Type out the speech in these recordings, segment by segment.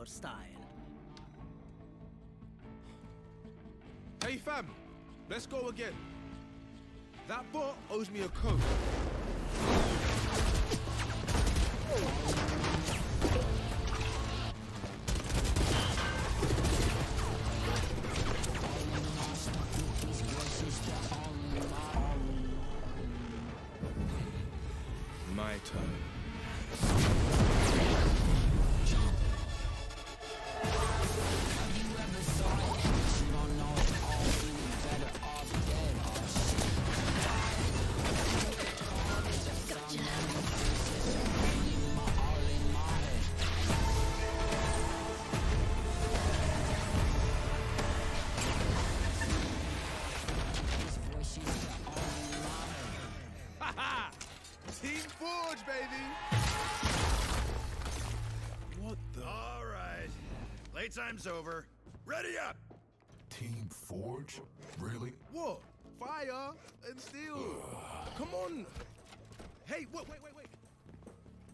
your style. Hey fam, let's go again. That bot owes me a code. My turn. Team Forge, baby! What the? All right. Playtime's over. Ready up! Team Forge? Really? What? Fire and steel. Come on. Hey, wait.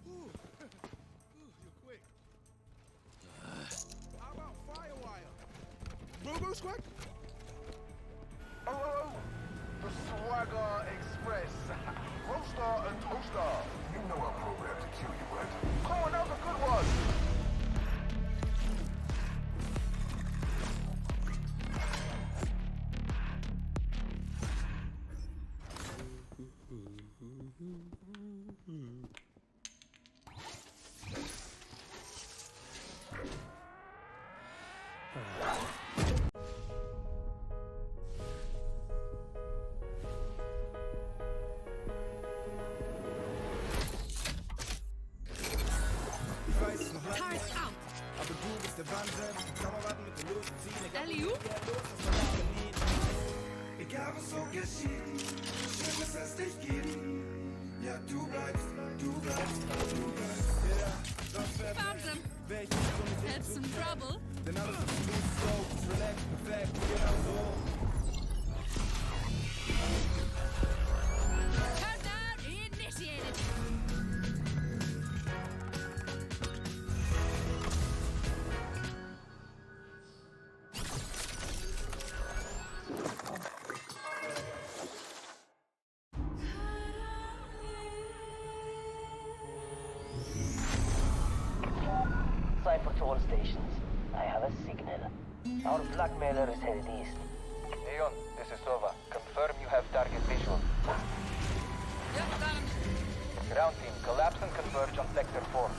Ooh. You're quick. How about Firewire? Robo Squad? Oh, the Swagger Express. Roaster and Toaster. You know I'm programmed to kill you, right? Oh, another good one. Turret out. Alley-oop. Egal was so geschieht, schön, dass es dich gibt. Ja, du bleibst. Found them. Had some trouble. Countdown initiated. Cipher to all stations. I have a signal. Our blackmailer is headed east. Aeon, this is Sova. Confirm you have target visual. Yep, got him. Ground team, collapse and converge on Sector 4.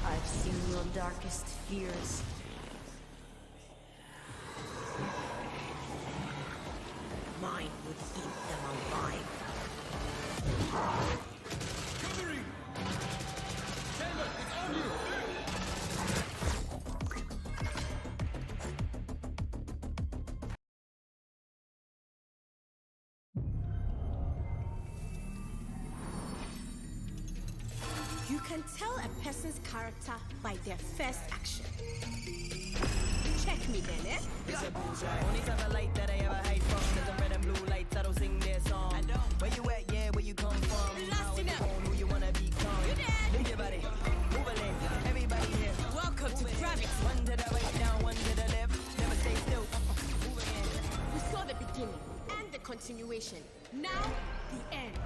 I've seen your darkest fears. Mine would eat them alive. Covering! Chamber, it's on you! You can tell a person's character by their first action. Check me then, eh? It's a bullseye. Only type of light that I ever hide from. Cause I'm red and blue lights, I don't sing their song. I don't. Where you at, yeah, where you come from? Lost enough. Who you wanna become? You dead. Move your body, move a leg. Everybody here. Welcome to Gravity. One to the right, down, one to the left. Never stay still. Move again. We saw the beginning and the continuation. Now, the end.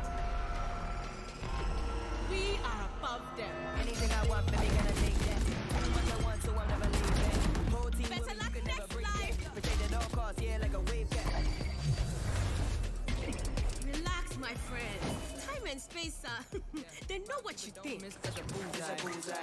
We are above them. Anything I want, baby, gonna take that. What I want, so I'm never leaving. Whole team. Better what you did. Miss as a bullseye.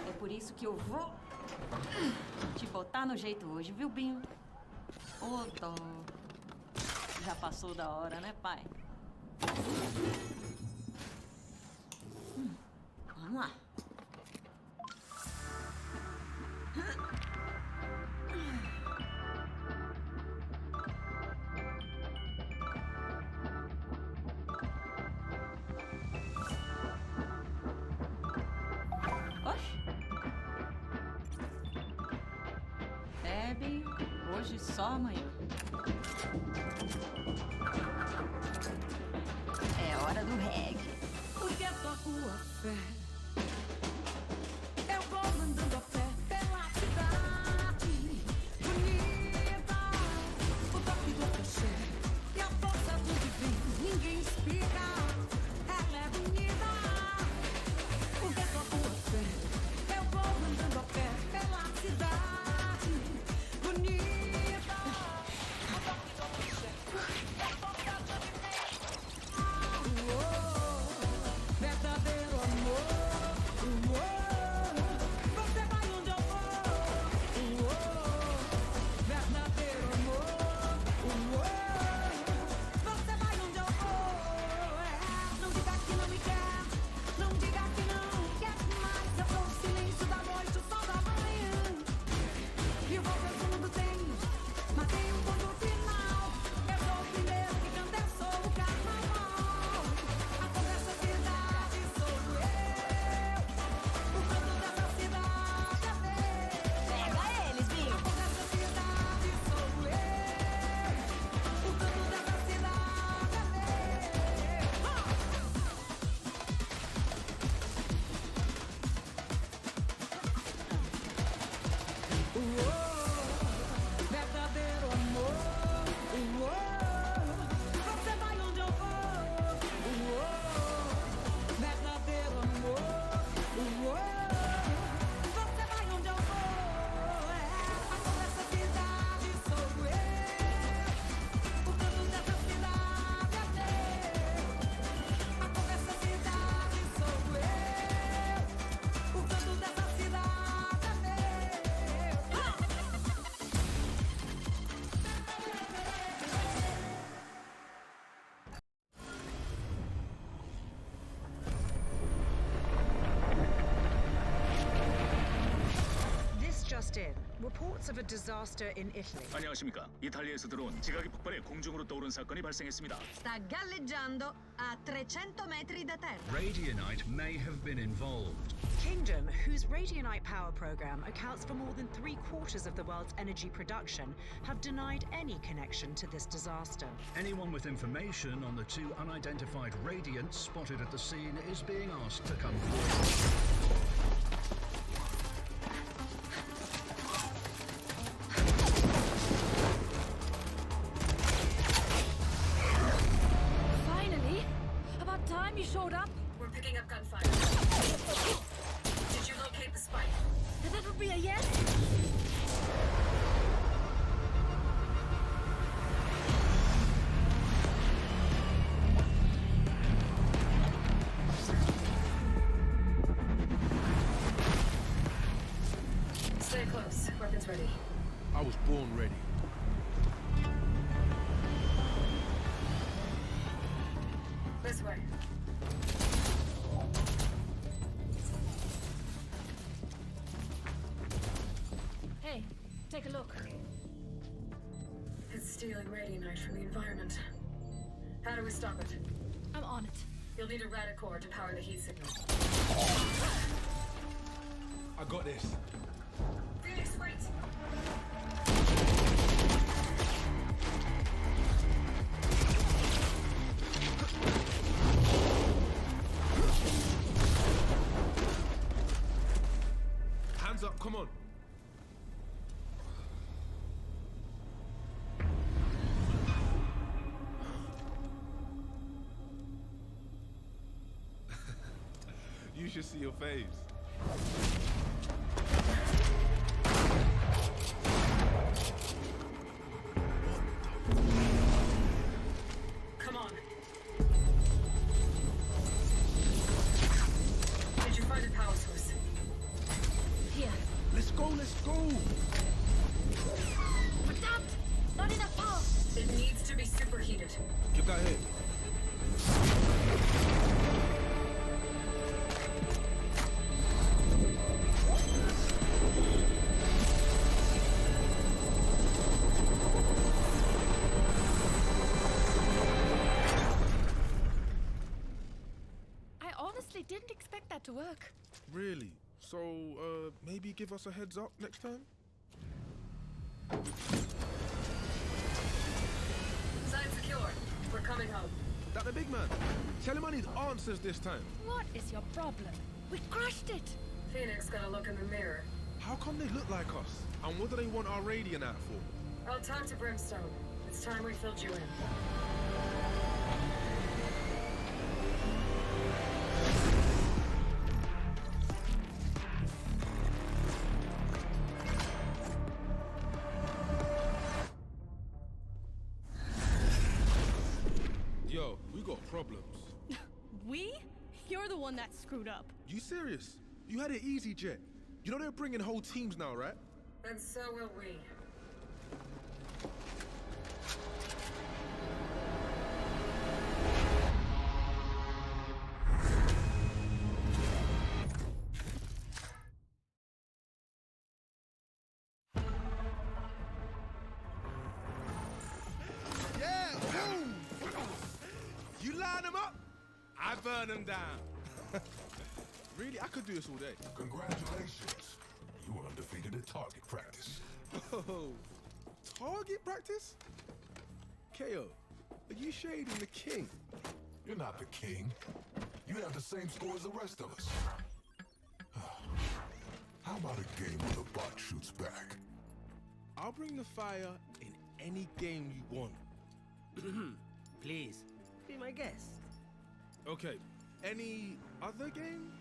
É por isso que eu vou te botar no jeito hoje, viu, Binho? Ô, dó. Já passou da hora, né, pai? Vamos lá. Oxe. Bebe, hoje só amanhã. É hora do reggae. Porque toco a fé. Eu vou mandando a fé pela cidade. Bonita, o toque do cachê e a força do divino. Ninguém explica, ela é bonita. Porque toco a fé. Eu vou mandando a fé pela cidade. Bonita, o toque do cachê e a força do divino. Verdadeiro amor. Você vai onde eu vou. Verdadeiro amor. Você vai onde eu vou. Não diga que não me quer. Não diga que não quer mais. Eu sou o silêncio da noite, o sol da manhã. E o volta fundo tem, mas tem um ponto final. Eu sou o primeiro que canta, eu sou o carnaval. A cor dessa cidade sou eu. O canto dessa cidade é meu. Pega eles, Binho. A cor dessa cidade sou eu. O canto dessa cidade é meu. Verdadeiro amor. Você vai onde eu vou. Verdadeiro amor. Você vai onde eu vou. A cor dessa cidade sou eu. O canto dessa cidade é meu. A cor dessa cidade sou eu. O canto dessa cidade é meu. This just in. Reports of a disaster in Italy. 안녕하십니까. 이탈리아에서 들어온 지각이 폭발해 공중으로 떠오른 사건이 발생했습니다. Sta galleggiando a 300 metri da terra. Radianite may have been involved. Kingdom, whose Radianite power program accounts for more than 3/4 of the world's energy production, have denied any connection to this disaster. Anyone with information on the two unidentified radiants spotted at the scene is being asked to come forward. Finally! About time you showed up. We're picking up gunfire. Did you locate the spike? That would be a yes. Stay close. Weapons ready. I was born ready. This way. Hey, take a look. It's stealing Radianite from the environment. How do we stop it? I'm on it. You'll need a Radicore to power the heat signal. I got this. Phoenix, wait! Hands up, come on. you should see your face. Come on. Did you find a power source? Here. Let's go, let's go. But not enough power. It needs to be superheated. Give that here. I honestly didn't expect that to work. Really? So, maybe give us a heads up next time? Side secure. We're coming home. That the big man? Tell him I need answers this time. What is your problem? We crushed it. Phoenix got a look in the mirror. How come they look like us? And what do they want our radiant at for? I'll talk to Brimstone. It's time we filled you in. Yo, we got problems. We? You're the one that screwed up. You serious? You had it easy, Jet. You know they're bringing whole teams now, right? And so will we. Yeah, boom! You line them up, I burn them down. Really, I could do this all day. Congratulations. You were undefeated at target practice. Oh, target practice? KO, are you shading the king? You're not the king. You have the same score as the rest of us. How about a game where the bot shoots back? I'll bring the fire in any game you want. Please, be my guest. Okay, any other game?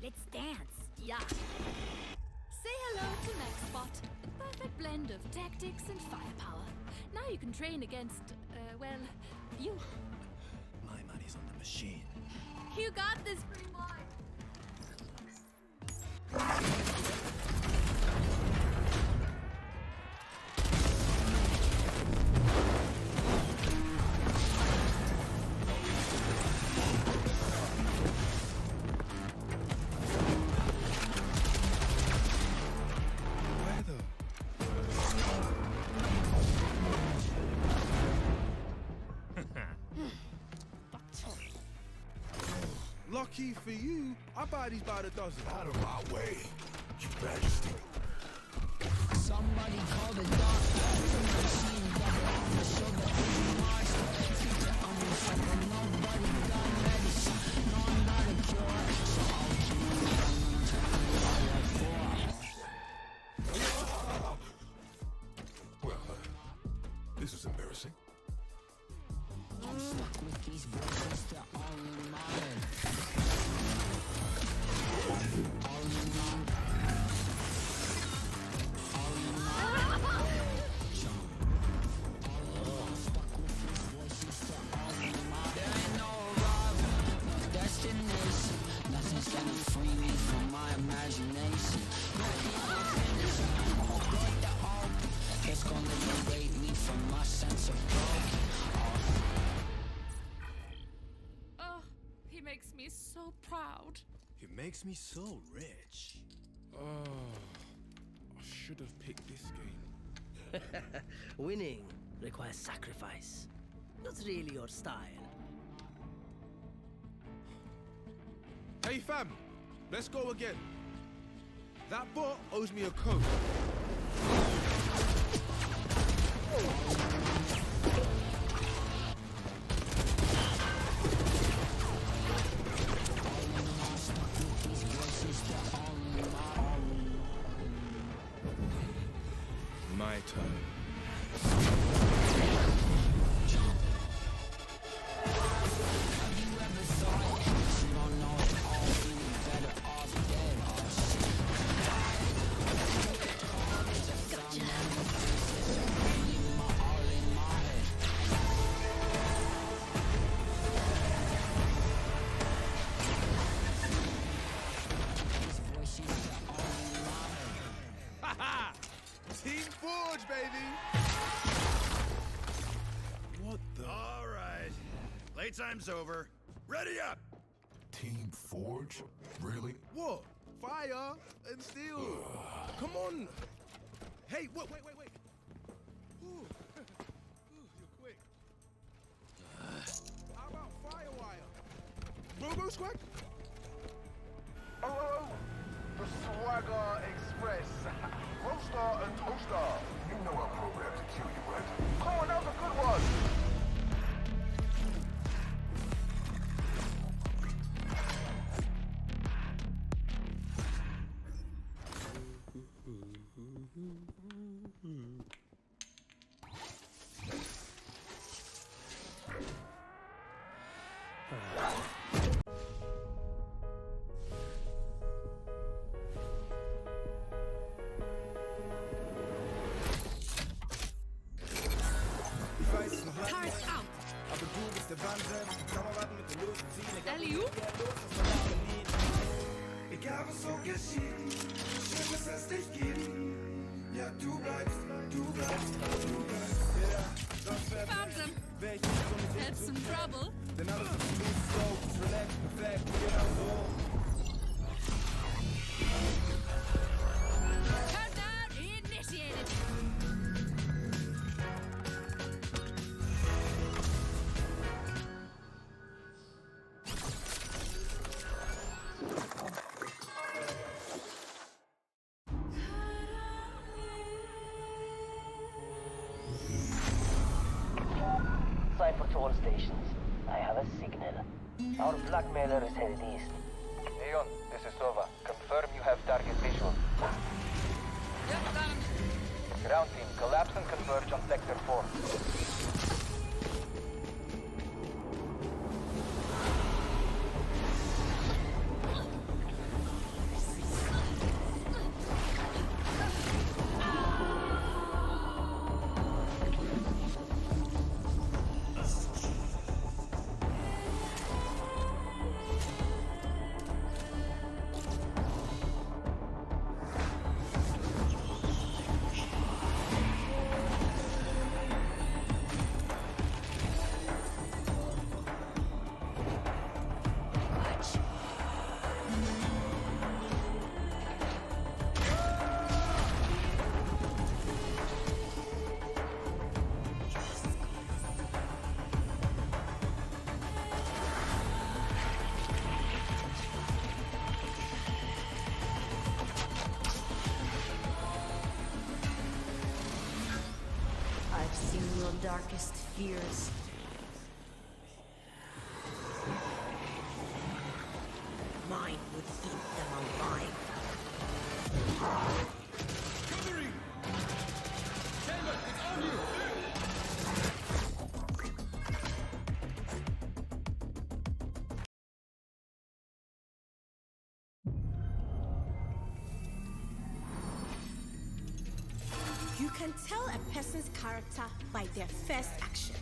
Let's dance. Yeah. Say hello to MaxBot. A perfect blend of tactics and firepower. Now you can train against, well, you. My money's on the machine. You got this, pretty boy. Lucky for you, I buy these by the dozen. Out of my way, Your Majesty. Somebody call the doctor. Machine gun off the shoulder. Monster. I'm in trouble. Nobody got medicine. No, I'm not a cure. So I'll keep Well, this is embarrassing. I'm stuck with these voices. They're all in my head. All in my nothing's gonna free me from my imagination. It's gonna liberate me from my sense of broken. Oh, he makes me so proud. It makes me so rich. Oh, I should have picked this game. Winning requires sacrifice. Not really your style. Hey fam, let's go again. That bot owes me a code. My turn. Playtime's over. Ready up! Team Forge? Really? What? Fire and steel. Come on. Hey, wait. Ooh. You're quick. How about Firewire? Robo Squad? Oh, the Swagger Express. Roaster and Toaster. You know I'm programmed to kill you, right? Oh, that was a good one. Turret out. Alley-oop. Egal was so geschieht, schön, dass es dich gibt. Ja, du bleibst. Found them. Had some trouble. Countdown initiated. Cipher to all stations. I have a signal. Our blackmailer is headed east. Leon, this is Sova. Confirm you have target visual. Yep, got him. Ground team, collapse and converge on Sector 4. I've seen your darkest fears. Mine would eat them alive. Covering! Chamber, it's on you! You can tell a person's character by their first action.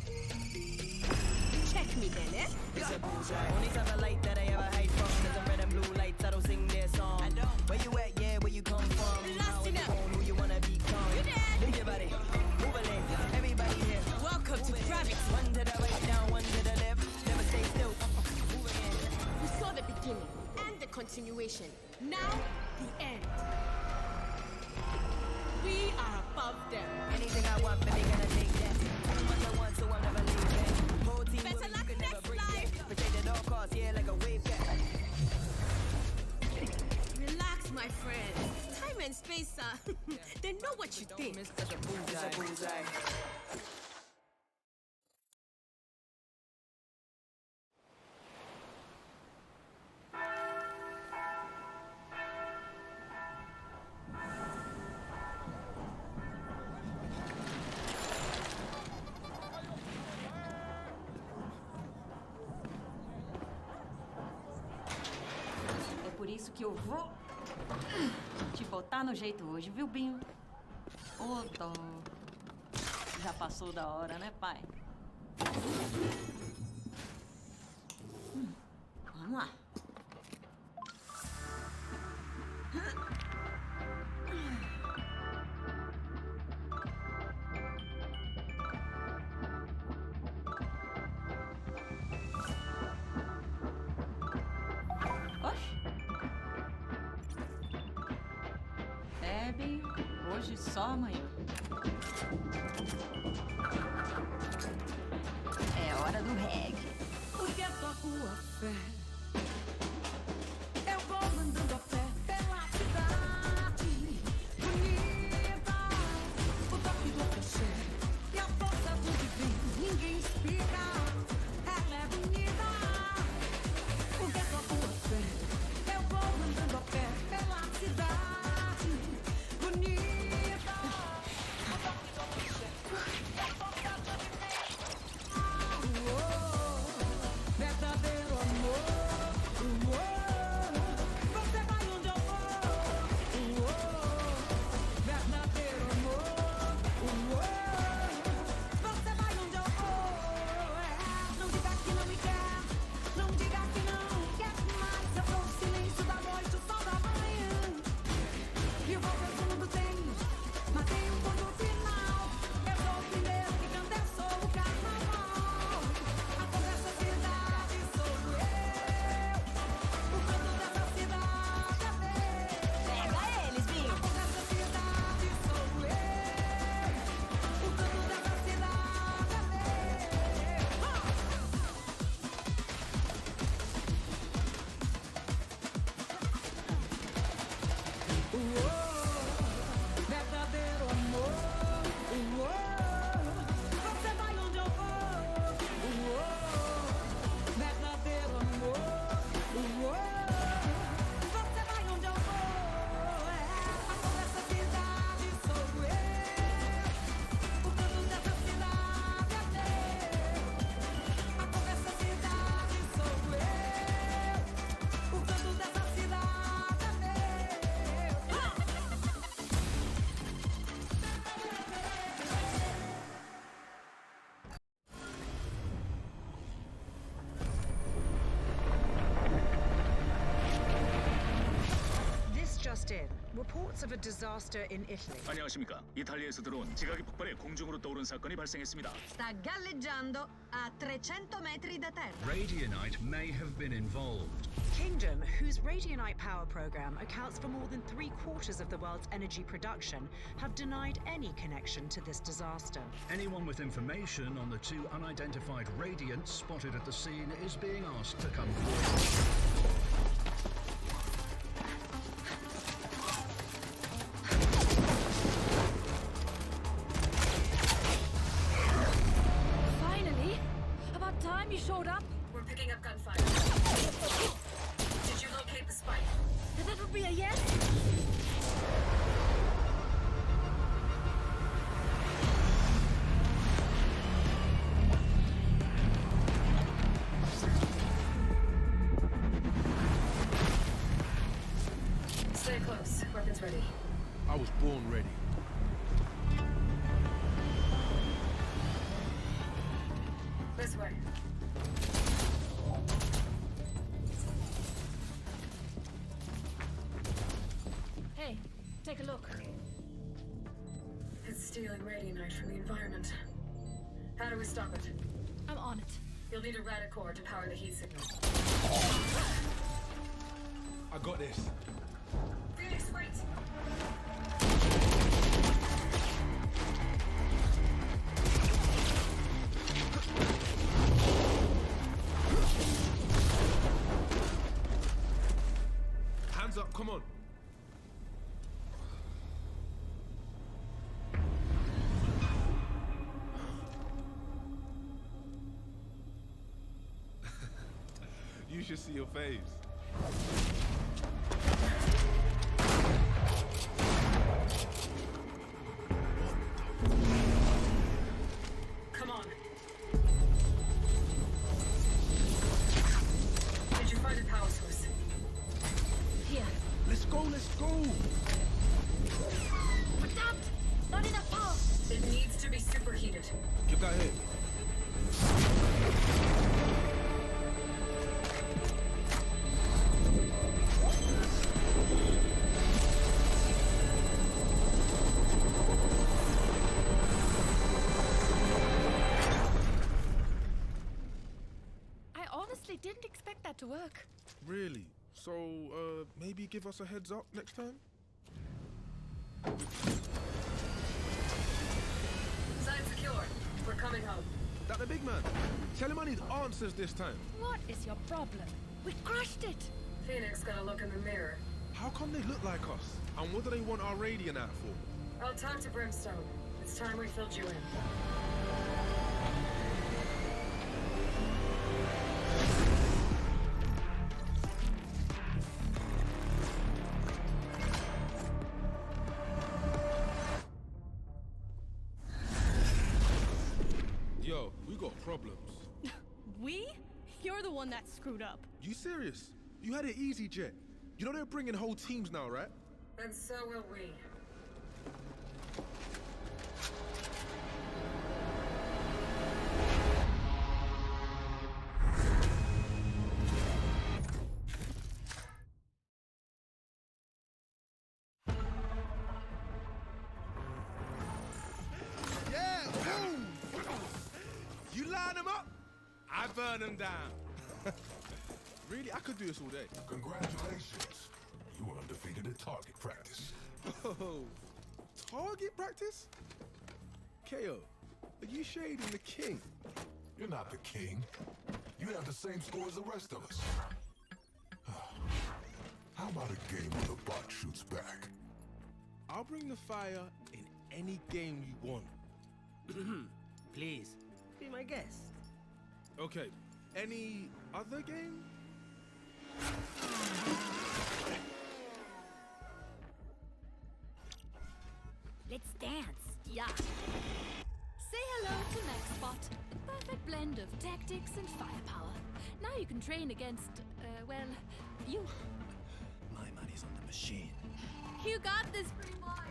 Check me then, eh? It's a bullseye. Only type of light that I ever hide from is a red and blue lights. I don't sing their song. I don't. Where you at? Yeah, where you come from? Last enough. Who you wanna become? You dead. Move your body, move a leg. Everybody here. Welcome to gravity. One to the right, down, one to the left. Never stay still. Move again. We saw the beginning and the continuation. Now, the end. We are above them. Anything I want, baby, gonna take that. I'm what I want, so I'm never leaving. Whole team Better with me, you luck can never next break life. that. Protect at all costs, yeah, like a wave cat. Relax, my friend. Time and space, they know what you think. It's a bullseye. É por isso que eu vou te botar no jeito hoje, viu, Binho? Ô, dó. Já passou da hora, né, pai? Vamos lá. Binho? Hoje só amanhã. É hora do reggae. Porque toco a fé. Eu vou mandando a fé pela cidade bonita. O toque do axé e a força do divino. Ninguém explica. Ela é bonita. Porque toco a fé. Eu vou mandando a fé pela cidade bonita. O toque do axé e a força do divino. Verdadeiro amor, você vai onde eu vou, verdadeiro amor, você vai onde eu vou. Não diga que não me quer, não diga que não quer mais. Eu sou o silêncio da noite, o sol da manhã. E o volta fundo tem, mas tem um ponto final. Eu sou o primeiro que canta, eu sou o carnaval. A cor dessa cidade sou eu. O canto dessa cidade é meu. Pega eles, Binho. A cor dessa cidade sou eu. O canto dessa cidade é meu. Verdadeiro amor, você vai onde eu vou. Verdadeiro amor, você vai onde eu vou. A cor dessa cidade sou eu. O canto dessa cidade é meu. A cor dessa cidade sou eu. O canto dessa cidade é meu. This just in. Reports of a disaster in Italy. 안녕하십니까. 이탈리아에서 들어온 지각이 폭발해 공중으로 떠오른 사건이 발생했습니다. Sta galleggiando a 300 metri da terra. Radianite may have been involved. Kingdom, whose Radionite power program accounts for more than 3/4 of the world's energy production, have denied any connection to this disaster. Anyone with information on the two unidentified radiants spotted at the scene is being asked to come forward. Finally! About time you showed up. We're picking up gunfire. Did you locate the spike? That would be a yes. Stay close. Weapons ready. I was born ready. This way. Hey, take a look. It's stealing radionite from the environment. How do we stop it? I'm on it. You'll need a radicore to power the heat signal. I got this. Phoenix, wait! Hands up, come on. You should see your face. Come on. Did you find a power source? Here. Let's go, let's go. But not enough power. It needs to be superheated. Look out here. I honestly didn't expect that to work. Really? So, maybe give us a heads up next time? Site secure. We're coming home. That the big man? Tell him I need answers this time. What is your problem? We crushed it. Phoenix got a look in the mirror. How come they look like us? And what do they want our Radiant out for? I'll talk to Brimstone. It's time we filled you in. Yo, we got problems. We? You're the one that screwed up. You serious? You had it easy, Jet. You know they're bringing whole teams now, right? And so will we. Yeah, boom! You line them up, I burn them down. Really, I could do this all day. Congratulations. You were undefeated at target practice. Oh, target practice? KO, are you shading the king? You're not the king. You have the same score as the rest of us. How about a game where the bot shoots back? I'll bring the fire in any game you want. Please, be my guest. Okay, any other game? Let's dance. Yeah. Say hello to MaxBot. A perfect blend of tactics and firepower. Now you can train against, well, you. My money's on the machine. You got this, Green Boy.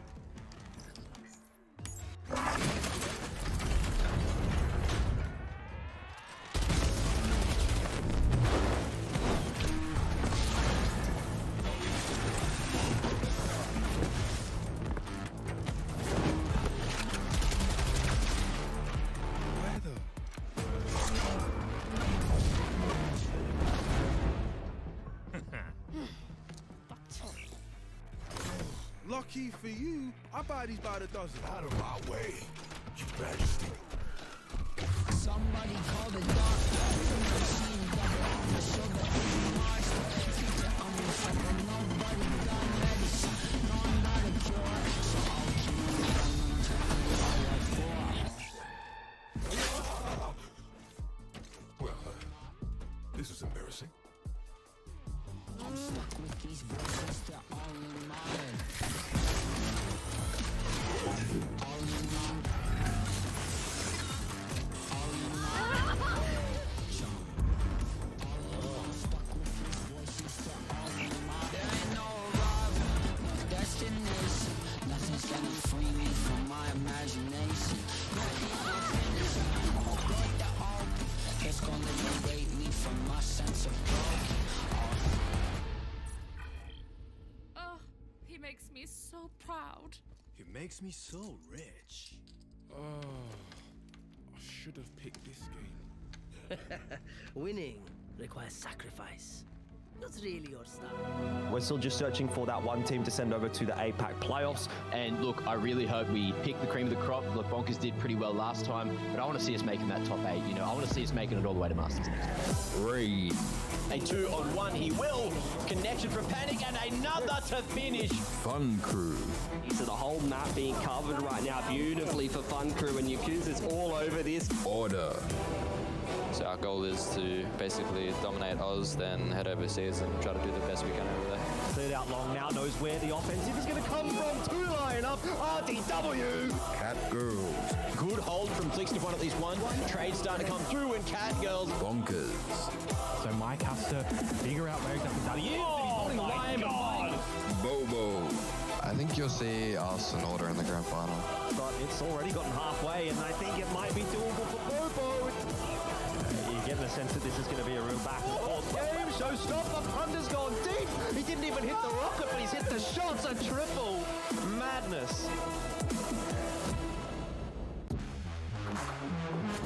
Lucky for you, I buy these by the dozen. Out of my way, Your Majesty. Somebody call the doctor. Machine double off the shoulder. Monster. Teacher, I'm in trouble. Nobody got medicine. No, I'm not a cure. So I'll keep Well, this is embarrassing. I'm stuck with these voices. They're all in my head. All in my nothing's gonna free me from my imagination. It's gonna liberate me from my sense of broken. Oh, he makes me so proud. It makes me so rich. Oh, I should have picked this game. Winning requires sacrifice. That's really your style. We're still just searching for that one team to send over to the APAC playoffs. And look, I really hope we pick the cream of the crop. Look, Bonkers did pretty well last time, but I want to see us making that top 8. You know, I want to see us making it all the way to Masters next time. 3. A 2-on-1, he will. Connection for Panic and another to finish. Fun Crew. So the whole map being covered right now beautifully for Fun Crew, and Yakuza's all over this. Order. So our goal is to basically dominate Oz, then head overseas and try to do the best we can over there. Cleared out long now, knows where the offensive is going to come from. 2 line up, RTW. Cat Girls. Good hold from Flixtify at least one. Trade starting to come through, and Cat Girls. Bonkers. So Mike has to figure out where exactly that he is. Oh my God. Bobo. I think you'll see us in order in the grand final. But it's already gotten halfway, and I think it might be doable for Bobo. You get the sense that this is going to be a real back and forth game. Showstopper, Hunter's gone deep. He didn't even hit the rocket, but he's hit the shots. A triple. Madness.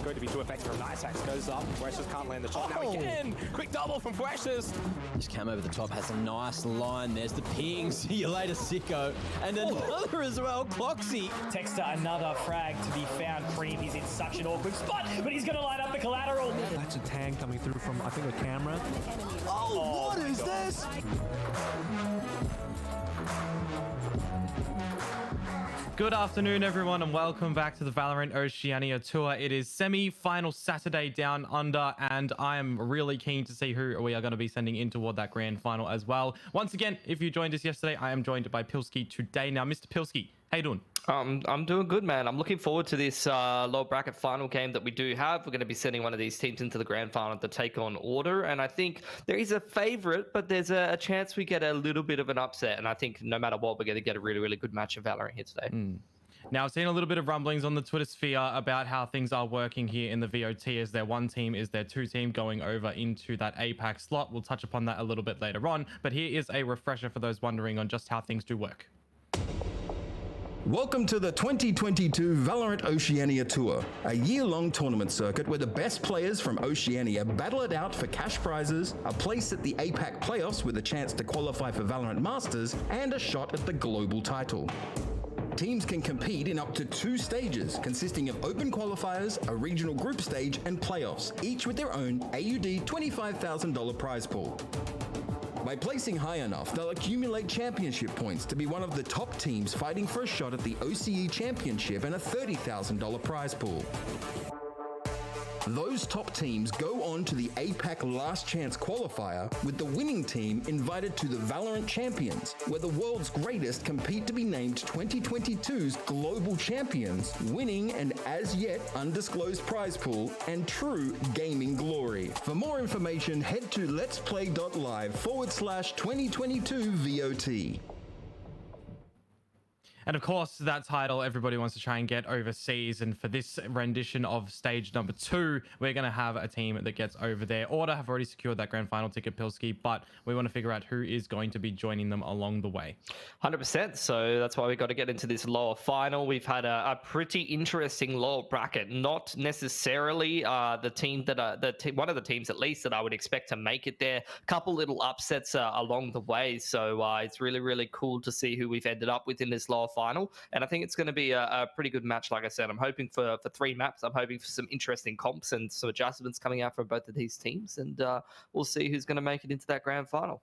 Going to be too effective. Nice axe goes up. Precious can't land the shot. Now again, quick double from Precious. Just came over the top, has a nice line. There's the ping. See you later, Sicko. And another as well, Cloxy. Texter, another frag to be found. Cream, he's in such an awkward spot, but he's going to line up the collateral. That's a tang coming through from, I think, a camera. Oh, what is this? Good afternoon, everyone, and welcome back to the Valorant Oceania tour. It is semi-final Saturday down under, and I am really keen to see who we are going to be sending in toward that grand final as well. Once again, if you joined us yesterday, I am joined by Pilski today. Now, Mr. Pilski, how you doing? I'm doing good, man. I'm looking forward to this low bracket final game that we do have. We're going to be sending one of these teams into the grand final to take on Order, and I think there is a favorite, but there's a chance we get a little bit of an upset, and I think no matter what, we're going to get a really, really good match of Valorant here today. Now, I've seen a little bit of rumblings on the Twitter sphere about how things are working here in the VOT. Is there one team? Is there two team going over into that APAC slot? We'll touch upon that a little bit later on, but here is a refresher for those wondering on just how things do work. Welcome to the 2022 Valorant Oceania Tour, a year-long tournament circuit where the best players from Oceania battle it out for cash prizes, a place at the APAC playoffs with a chance to qualify for Valorant Masters, and a shot at the global title. Teams can compete in up to 2 stages, consisting of open qualifiers, a regional group stage, and playoffs, each with their own AUD $25,000 prize pool. By placing high enough, they'll accumulate championship points to be one of the top teams fighting for a shot at the OCE Championship and a $30,000 prize pool. Those top teams go on to the APAC Last Chance qualifier, with the winning team invited to the Valorant Champions, where the world's greatest compete to be named 2022's Global Champions, winning an as yet undisclosed prize pool and true gaming glory. For more information, head to LetsPlay.Live /2022 VOT. And of course, that title everybody wants to try and get overseas. And for this rendition of stage number 2, we're going to have a team that gets over there. Order have already secured that grand final ticket, Pilski, but we want to figure out who is going to be joining them along the way. 100%. So that's why we got to get into this lower final. We've had a pretty interesting lower bracket. Not necessarily the team that one of the teams at least that I would expect to make it there. A couple little upsets along the way. So it's really, really cool to see who we've ended up with in this lower final, and I think it's going to be a pretty good match. Like I said, I'm hoping for 3 maps. I'm hoping for some interesting comps and some adjustments coming out from both of these teams, and we'll see who's going to make it into that grand final.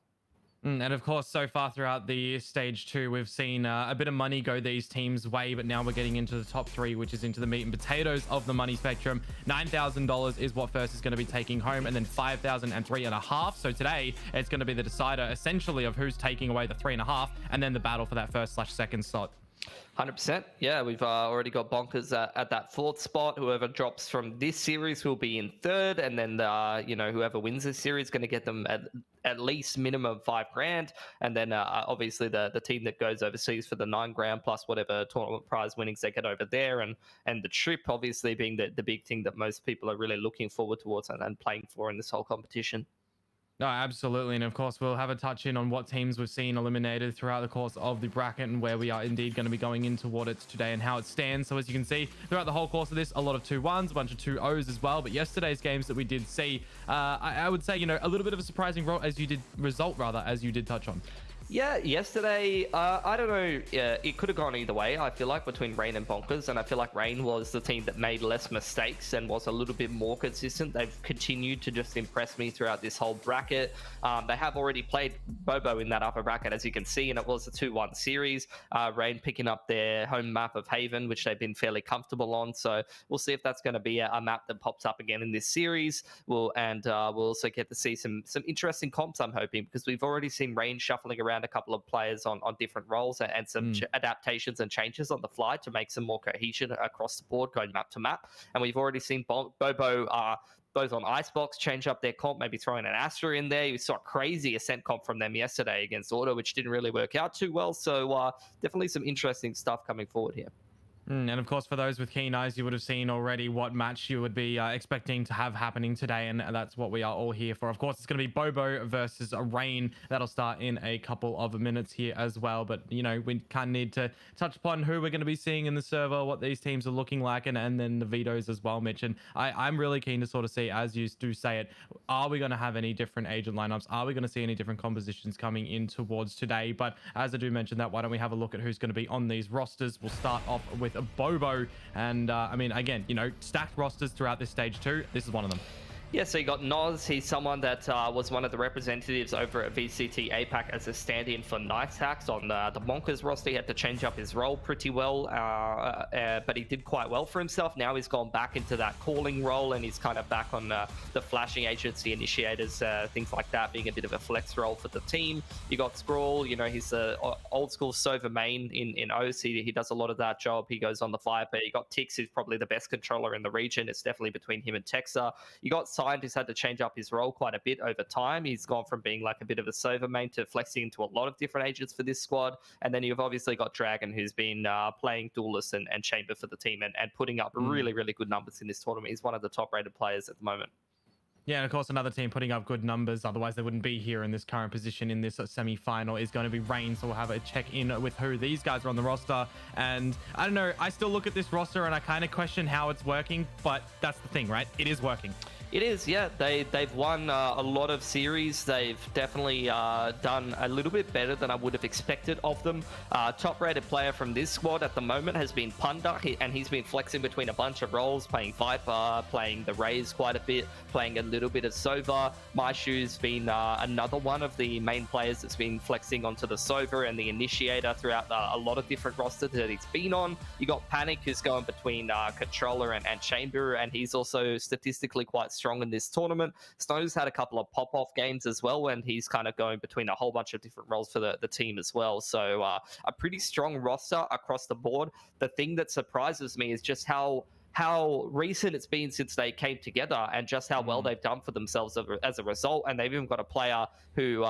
And of course, so far throughout the stage 2, we've seen a bit of money go these teams' way, but now we're getting into the top 3, which is into the meat and potatoes of the money spectrum. $9,000 is what first is going to be taking home, and then $5,000 and $3.5. So today, it's going to be the decider, essentially, of who's taking away the $3.5, and then the battle for that first/second slot. 100%. Yeah, we've already got Bonkers at that 4th spot. Whoever drops from this series will be in 3rd, and then whoever wins this series is going to get them at least minimum $5,000, and then obviously the team that goes overseas for the $9,000 plus whatever tournament prize winnings they get over there, and the trip obviously being the big thing that most people are really looking forward towards and playing for in this whole competition. No, absolutely. And of course, we'll have a touch in on what teams we've seen eliminated throughout the course of the bracket and where we are indeed going to be going in toward it today and how it stands. So as you can see, throughout the whole course of this, a lot of 2-1s, a bunch of 2-0s as well. But yesterday's games that we did see, I would say, a little bit of a surprising result as you did touch on. Yeah, yesterday, I don't know, it could have gone either way, I feel like, between Rain and Bonkers, and I feel like Rain was the team that made less mistakes and was a little bit more consistent. They've continued to just impress me throughout this whole bracket. They have already played Bobo in that upper bracket, as you can see, and it was a 2-1 series. Rain picking up their home map of Haven, which they've been fairly comfortable on, so we'll see if that's going to be a map that pops up again in this series. We'll also get to see some interesting comps, I'm hoping, because we've already seen Rain shuffling around a couple of players on different roles and some adaptations and changes on the fly to make some more cohesion across the board going map to map. And we've already seen Bobo both on Icebox change up their comp, maybe throwing an Astra in there. We saw a crazy Ascent comp from them yesterday against Auto, which didn't really work out too well. So definitely some interesting stuff coming forward here. And of course, for those with keen eyes, you would have seen already what match you would be expecting to have happening today, and that's what we are all here for. Of course, it's going to be Bobo versus Rain. That'll start in a couple of minutes here as well. But, you know, we kind of need to touch upon who we're going to be seeing in the server, what these teams are looking like, and then the vetoes as well, Mitch. And I'm really keen to sort of see, as you do say it, are we going to have any different agent lineups? Are we going to see any different compositions coming in towards today? But as I do mention that, why don't we have a look at who's going to be on these rosters? We'll start off with a Bobo, and I mean, again, you know, stacked rosters throughout this stage 2. This is one of them. Yeah, so you got Noz. He's someone that was one of the representatives over at VCT APAC as a stand-in for Nice Hacks on the Bonkers roster. He had to change up his role pretty well, but he did quite well for himself. Now he's gone back into that calling role, and he's kind of back on the flashing agency initiators, things like that, being a bit of a flex role for the team. You got Scrawl. You know, he's the old school Sova main in OS. He does a lot of that job. He goes on the Viper. You got Tix, who's probably the best controller in the region. It's definitely between him and Texa. You got Signed, who's had to change up his role quite a bit over time. He's gone from being like a bit of a Sova main to flexing into a lot of different agents for this squad. And then you've obviously got Dragon, who's been playing Duelist and Chamber for the team and putting up really, really good numbers in this tournament. He's one of the top rated players at the moment. Yeah, and of course, another team putting up good numbers, otherwise they wouldn't be here in this current position in this semi-final, is going to be Rain. So we'll have a check in with who these guys are on the roster. And I don't know, I still look at this roster and I kind of question how it's working, but that's the thing, right? It is working. It is, yeah. They've won a lot of series. They've definitely done a little bit better than I would have expected of them. Top-rated player from this squad at the moment has been Punda, and he's been flexing between a bunch of roles, playing Viper, playing the Raze quite a bit, playing a little bit of Sova. MyShoe's been another one of the main players that's been flexing onto the Sova and the Initiator throughout a lot of different rosters that he's been on. You got Panic, who's going between Controller and Chamber, and he's also statistically quite strong in this tournament. Snow's had a couple of pop-off games as well, and he's kind of going between a whole bunch of different roles for the team as well. So a pretty strong roster across the board. The thing that surprises me is just how recent it's been since they came together and just how well they've done for themselves as a result. And they've even got a player who,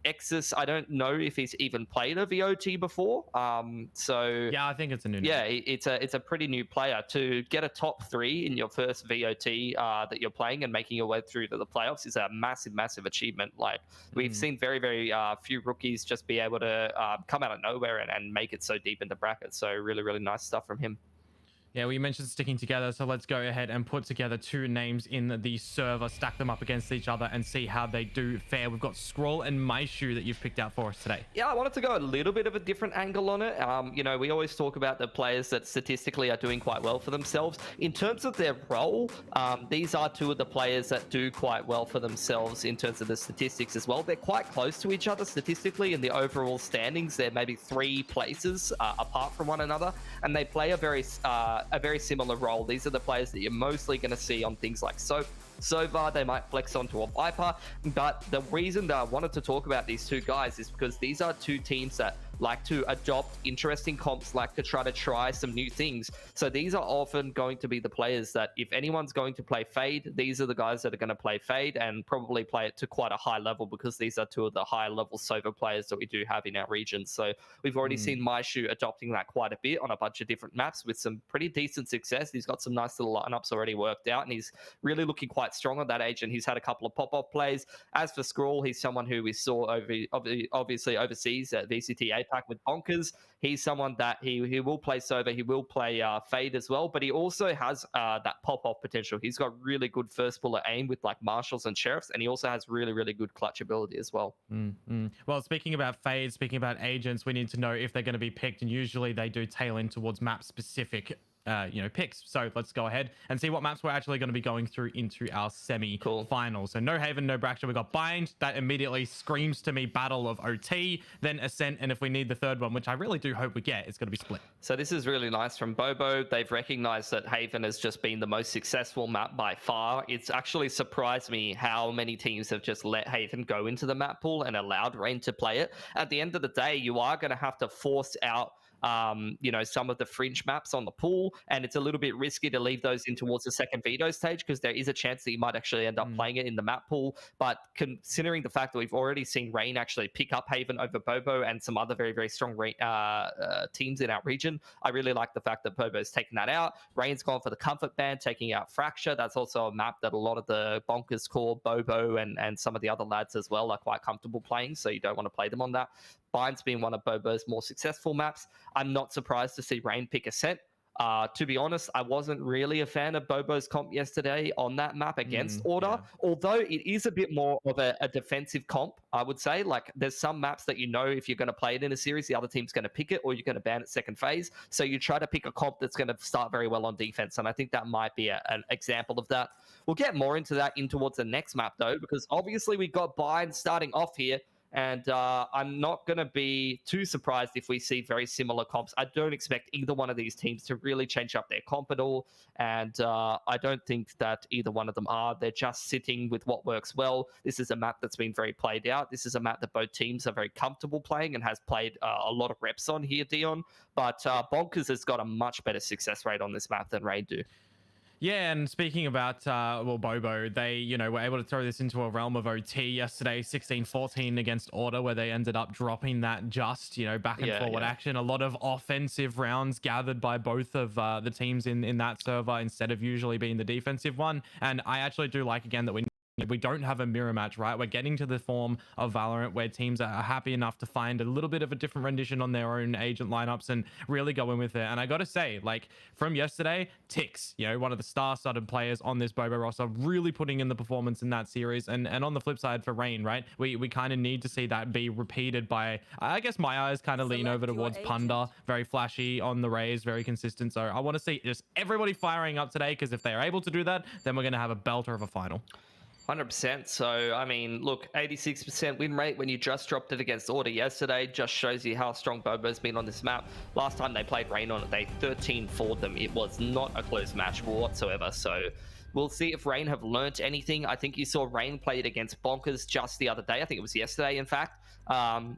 Exus, I don't know if he's even played a VOT before. So yeah, I think it's a new Yeah, it's a pretty new player. To get a top 3 in your first VOT that you're playing and making your way through to the playoffs is a massive, massive achievement. Like, we've seen very, very few rookies just be able to come out of nowhere and make it so deep into brackets. So really, really nice stuff from him. Yeah, well, you mentioned sticking together, so let's go ahead and put together 2 names in the server, stack them up against each other, and see how they do fare. We've got Scroll and MyShoe that you've picked out for us today. Yeah, I wanted to go a little bit of a different angle on it. You know, we always talk about the players that statistically are doing quite well for themselves. In terms of their role, these are 2 of the players that do quite well for themselves in terms of the statistics as well. They're quite close to each other statistically in the overall standings. They're maybe 3 places apart from one another, and they play a very similar role. These are the players that you're mostly going to see on things like Sova. They might flex onto a Viper, but the reason that I wanted to talk about these 2 guys is because these are 2 teams that like to adopt interesting comps, like to try some new things. So these are often going to be the players that if anyone's going to play Fade, these are the guys that are going to play Fade and probably play it to quite a high level, because these are 2 of the higher level Sova players that we do have in our region. So we've already seen MyShoe adopting that quite a bit on a bunch of different maps with some pretty decent success. He's got some nice little lineups already worked out, and he's really looking quite strong on that age, and he's had a couple of pop-off plays. As for Scrawl, he's someone who we saw obviously overseas at VCT APAC with Bonkers. He's someone that he will play Sova, he will play Fade as well, but he also has that pop-off potential. He's got really good first bullet aim with like Marshals and Sheriffs, and he also has really, really good clutch ability as well. Well, speaking about Fade, speaking about agents, we need to know if they're going to be picked, and usually they do tail in towards map-specific picks. So let's go ahead and see what maps we're actually going to be going through into our semi-final. So no Haven, no Braxton. We got Bind. That immediately screams to me Battle of OT, then Ascent, and if we need the third one, which I really do hope we get, it's going to be Split. So this is really nice from Bobo. They've recognized that Haven has just been the most successful map by far. It's actually surprised me how many teams have just let Haven go into the map pool and allowed Rain to play it. At the end of the day, you are going to have to force out you know, some of the fringe maps on the pool, and it's a little bit risky to leave those in towards the second veto stage because there is a chance that you might actually end up playing it in the map pool. But considering the fact that we've already seen Rain actually pick up Haven over Bobo and some other very, very strong teams in our region, I really like the fact that Bobo's taken that out. Rain's gone for the comfort band, taking out Fracture. That's also a map that a lot of the Bonkers core, Bobo and some of the other lads as well are quite comfortable playing, so you don't want to play them on that. Bind's been one of Bobo's more successful maps. I'm not surprised to see Rain pick a set. To be honest, I wasn't really a fan of Bobo's comp yesterday on that map against Order, although it is a bit more of a defensive comp, I would say. Like, there's some maps that you know if you're going to play it in a series, the other team's going to pick it or you're going to ban it second phase. So you try to pick a comp that's going to start very well on defense, and I think that might be an example of that. We'll get more into that in towards the next map, though, because obviously we got Bind starting off here. And I'm not going to be too surprised if we see very similar comps. I don't expect either one of these teams to really change up their comp at all. And I don't think that either one of them are. They're just sitting with what works well. This is a map that's been very played out. This is a map that both teams are very comfortable playing and has played a lot of reps on here, Dion. But Bonkers has got a much better success rate on this map than Raid do. Yeah, and speaking about, Bobo, they, you know, were able to throw this into a realm of OT yesterday, 16-14 against Order, where they ended up dropping that just, you know, back and forward action. A lot of offensive rounds gathered by both of the teams in that server instead of usually being the defensive one. And I actually do like, again, that we don't have a mirror match, right? We're getting to the form of Valorant where teams are happy enough to find a little bit of a different rendition on their own agent lineups and really go in with it. And I got to say, like, from yesterday, Tix, you know, one of the star-studded players on this Bobo roster, really putting in the performance in that series. And on the flip side for Rain, right? We kind of need to see that be repeated by, I guess my eyes kind of lean over towards Punda. Very flashy on the Rays, very consistent. So I want to see just everybody firing up today, because if they are able to do that, then we're going to have a belter of a final. 100%. So, I mean, look, 86% win rate when you just dropped it against Order yesterday just shows you how strong Bobo's been on this map. Last time they played Rain on it, they 13-4'd them. It was not a close match whatsoever. So we'll see if Rain have learnt anything. I think you saw Rain play it against Bonkers just the other day. I think it was yesterday, in fact,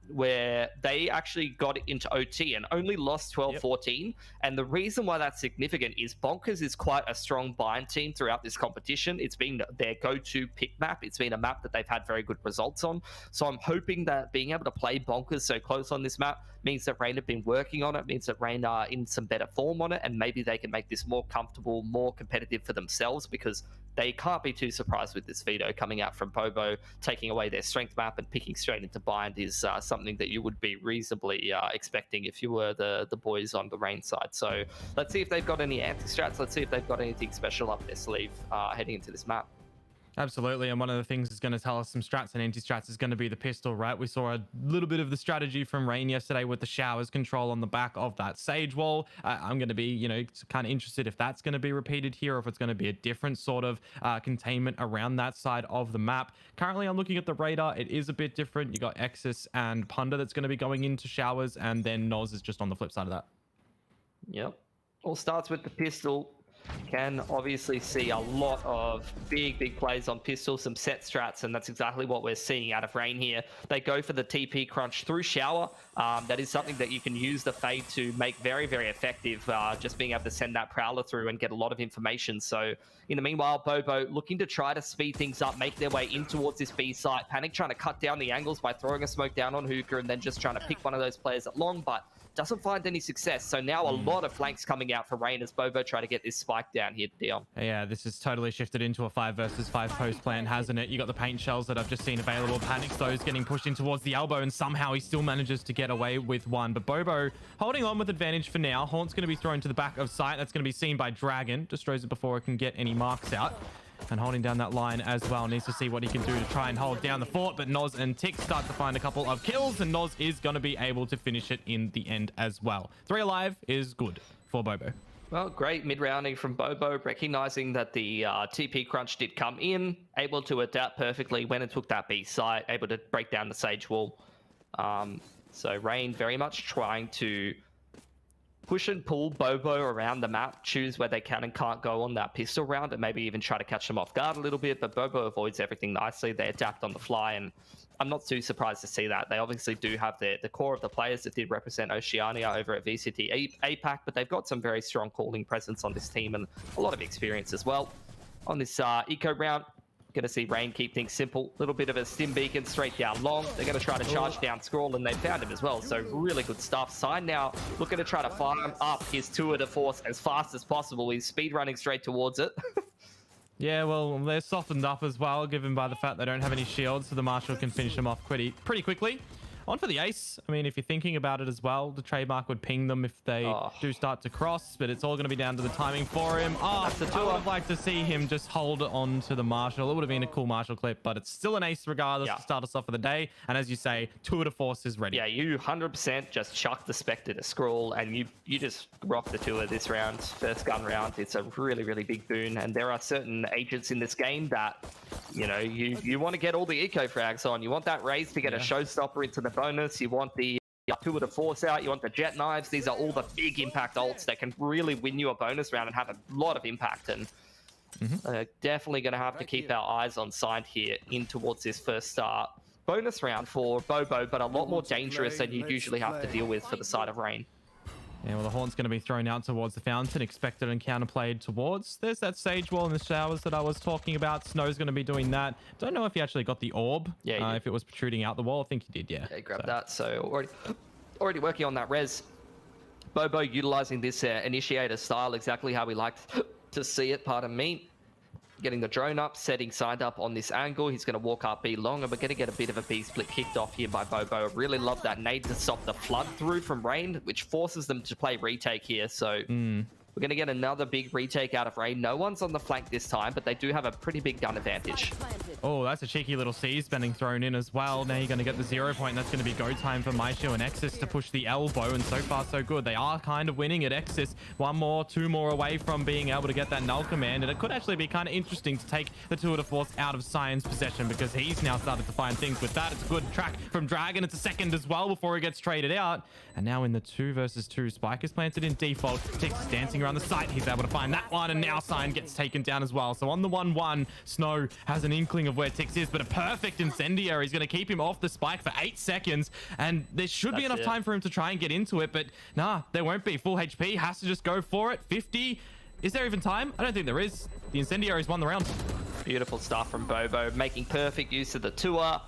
where they actually got into OT and only lost 12-14. And the reason why that's significant is Bonkers is quite a strong bind team throughout this competition. It's been their go-to pick map. It's been a map that they've had very good results on. So I'm hoping that being able to play Bonkers so close on this map means that Rain have been working on it, means that Rain are in some better form on it, and maybe they can make this more comfortable, more competitive for themselves, because they can't be too surprised with this veto coming out from Bobo. Taking away their strength map and picking straight into bind is something that you would be reasonably expecting if you were the boys on the Rain side. So let's see if they've got any anti-strats. Let's see if they've got anything special up their sleeve heading into this map. Absolutely, and one of the things that's going to tell us some strats and anti-strats is going to be the pistol, right? We saw a little bit of the strategy from Rain yesterday with the showers control on the back of that Sage wall. I'm going to be, you know, kind of interested if that's going to be repeated here, or if it's going to be a different sort of containment around that side of the map. Currently, I'm looking at the radar. It is a bit different. You got Exus and Punda that's going to be going into showers, and then Noz is just on the flip side of that. Yep. All starts with the pistol. Can obviously see a lot of big plays on pistol, some set strats, and that's exactly what we're seeing out of Rain here. They go for the TP crunch through shower. That is something that you can use the fade to make very effective, just being able to send that prowler through and get a lot of information. So in the meanwhile, Bobo looking to try to speed things up, make their way in towards this B site. Panic trying to cut down the angles by throwing a smoke down on Hookah and then just trying to pick one of those players at long, but doesn't find any success. So now a lot of flanks coming out for Rain as Bobo try to get this spike down here, Dion. Yeah, this has totally shifted into a 5 versus 5 post plan, hasn't it? You got the paint shells that I've just seen available. Panic's those getting pushed in towards the elbow, and somehow he still manages to get away with one. But Bobo holding on with advantage for now. Haunt's going to be thrown to the back of sight. That's going to be seen by Dragon. Destroys it before it can get any marks out. And holding down that line as well. Needs to see what he can do to try and hold down the fort. But Noz and Tix start to find a couple of kills, and Noz is going to be able to finish it in the end as well. 3 alive is good for Bobo. Well, great mid-rounding from Bobo, recognizing that the TP crunch did come in, able to adapt perfectly when it took that B site, able to break down the Sage wall. So Rain very much trying to push and pull Bobo around the map, choose where they can and can't go on that pistol round, and maybe even try to catch them off guard a little bit. But Bobo avoids everything nicely. They adapt on the fly, and I'm not too surprised to see that. They obviously do have the core of the players that did represent Oceania over at VCT APAC, but they've got some very strong calling presence on this team and a lot of experience as well. On this eco round, going to see Rain keep things simple. Little bit of a stim beacon straight down long. They're going to try to charge down Scrawl, and they found him as well. So really good stuff. Sign now looking to try to fire up his tour de force as fast as possible. He's speed running straight towards it. Yeah, well, they're softened up as well, given by the fact they don't have any shields, so the Marshal can finish them off pretty quickly. On for the ace. I mean, if you're thinking about it as well, the trademark would ping them if they do start to cross, but it's all going to be down to the timing for him. I would have liked to see him just hold on to the Marshal. It would have been a cool Marshal clip, but it's still an ace regardless to start us off for the day. And as you say, tour de force is ready. Yeah, you 100% just chuck the Spectre to Scrawl, and you just rock the tour this round, first gun round. It's a really, really big boon, and there are certain agents in this game that, you know, you want to get all the eco frags on. You want that raise to get a showstopper into the bonus. You want the tour de force out. You want the jet knives. These are all the big impact ults that can really win you a bonus round and have a lot of impact. And definitely going to have to keep our eyes on Signed here in towards this first bonus round for Bobo, but a lot more dangerous than you usually have to deal with for the side of Rain. Yeah, well, the Haunt's going to be thrown out towards the fountain, expected and counterplayed towards. There's that sage wall in the showers that I was talking about. Snow's going to be doing that. Don't know if he actually got the orb. Yeah, if it was protruding out the wall. I think he did, yeah. Yeah, grab that. So already working on that res. Bobo utilizing this initiator style exactly how we like to see it, pardon me. Getting the drone up, setting Signed up on this angle. He's going to walk up B long, and we're going to get a bit of a B split kicked off here by Bobo. I really love that nade to stop the flood through from Rain, which forces them to play retake here. So we're going to get another big retake out of Rain. No one's on the flank this time, but they do have a pretty big gun advantage. Oh, that's a cheeky little siege bending thrown in as well. Now you're going to get the 0 point. That's going to be go time for Maishu and Exis to push the elbow, and so far so good. They are kind of winning at Exis. One more, two more away from being able to get that null command, and it could actually be kind of interesting to take the tour de force out of Cyan's possession, because he's now started to find things with that. It's a good track from Dragon. It's a second as well before he gets traded out. And now in the 2 versus 2, Spike is planted in default. Tix is dancing around the site. He's able to find that one, and now Cyan gets taken down as well. So on the 1-1, Snow has an inkling of where Tix is, but a perfect incendiary is going to keep him off the Spike for 8 seconds, and there should be enough time for him to try and get into it, but nah, there won't be. Full HP, has to just go for it. 50. Is there even time? I don't think there is. The incendiary's won the round. Beautiful stuff from Bobo, making perfect use of the tour.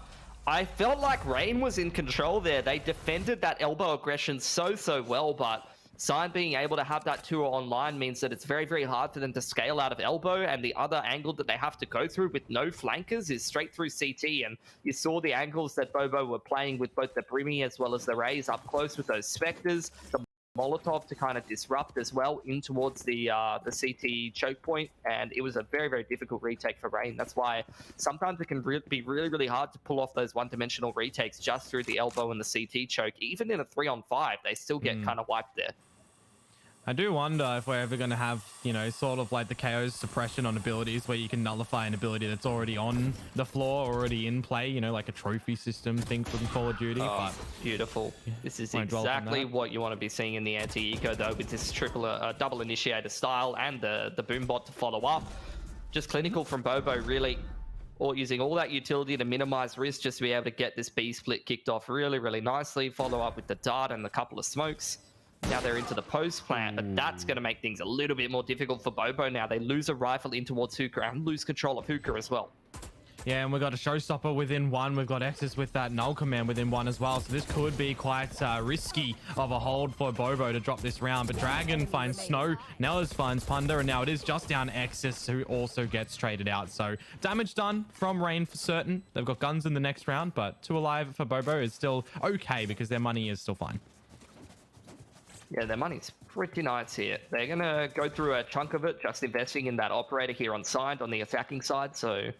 I felt like Rain was in control there. They defended that elbow aggression so well, but Sign being able to have that tour online means that it's very, very hard for them to scale out of elbow, and the other angle that they have to go through with no flankers is straight through CT, and you saw the angles that Bobo were playing with both the Brimmy as well as the Rays up close with those Spectres, the Molotov to kind of disrupt as well in towards the CT choke point, and it was a very, very difficult retake for Rain. That's why sometimes it can be really, really hard to pull off those one-dimensional retakes just through the elbow and the CT choke. Even in a 3-on-5, they still get kind of wiped there. I do wonder if we're ever going to have, you know, sort of like the KO's suppression on abilities where you can nullify an ability that's already on the floor, already in play, you know, like a trophy system thing from Call of Duty. Oh, beautiful. This is exactly what you want to be seeing in the anti-eco, though, with this double initiator style and the boom bot to follow up. Just clinical from Bobo, really. Or using all that utility to minimize risk just to be able to get this B split kicked off really, really nicely. Follow up with the dart and a couple of smokes. Now they're into the post plant, but that's going to make things a little bit more difficult for Bobo now. They lose a rifle in towards Hookah and lose control of Hookah as well. Yeah, and we've got a showstopper within 1. We've got Exis with that null command within 1 as well. So this could be quite risky of a hold for Bobo to drop this round. But Dragon finds Snow, Nellas finds Punda, and now it is just down Exis, who also gets traded out. So damage done from Rain for certain. They've got guns in the next round, but 2 alive for Bobo is still okay because their money is still fine. Yeah, their money's pretty nice here. They're going to go through a chunk of it, just investing in that operator here on side, on the attacking side. So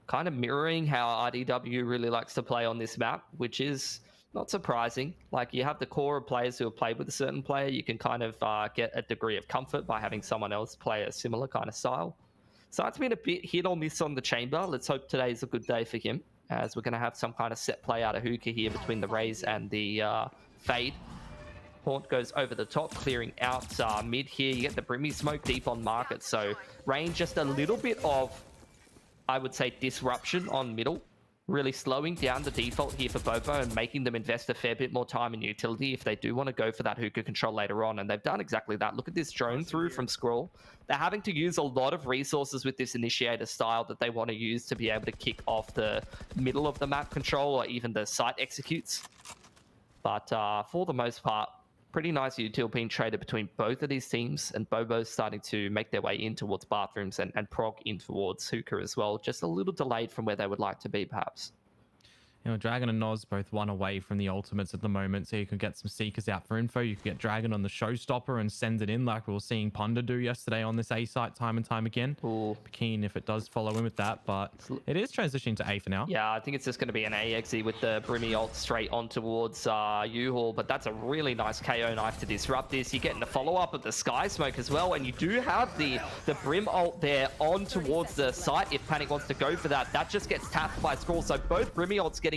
kind of mirroring how RDW really likes to play on this map, which is not surprising. Like, you have the core of players who have played with a certain player. You can kind of get a degree of comfort by having someone else play a similar kind of style. So it's been a bit hit or miss on the chamber. Let's hope today's a good day for him, as we're going to have some kind of set play out of Hookah here between the Rays and the Fade. Haunt goes over the top, clearing out mid here. You get the Brimmy smoke deep on market. So Rain just a little bit of, I would say, disruption on middle. Really slowing down the default here for Bobo and making them invest a fair bit more time in utility if they do want to go for that hookah control later on. And they've done exactly that. Look at this drone through from Scroll. They're having to use a lot of resources with this initiator style that they want to use to be able to kick off the middle of the map control or even the site executes. But for the most part, pretty nice util being traded between both of these teams, and Bobo's starting to make their way in towards bathrooms and prog in towards hookah as well. Just a little delayed from where they would like to be, perhaps. You know, Dragon and Noz both one away from the ultimates at the moment, so you can get some Seekers out for info. You can get Dragon on the Showstopper and send it in like we were seeing Punda do yesterday on this A site time and time again. Be keen if it does follow in with that, but it is transitioning to A for now. Yeah, I think it's just going to be an AXE with the Brimmy ult straight on towards U-Haul, but that's a really nice KO knife to disrupt this. You're getting the follow-up of the Sky Smoke as well, and you do have the Brim ult there on towards the site if Panic wants to go for that. That just gets tapped by Scroll, so both Brimmy ults getting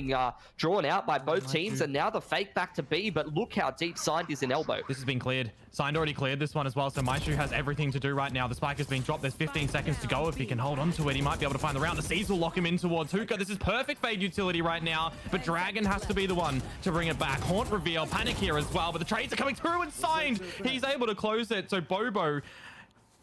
drawn out by both teams, and now the fake back to B, but look how deep Signed is in elbow. This has been cleared. Signed already cleared this one as well, so Maestro has everything to do right now. The spike has been dropped. There's 15 seconds to go. If he can hold on to it, he might be able to find the round. The Seas will lock him in towards Hookah. This is perfect Fade utility right now, but Dragon has to be the one to bring it back. Haunt reveal, Panic here as well, but the trades are coming through, and Signed, he's able to close it. So Bobo,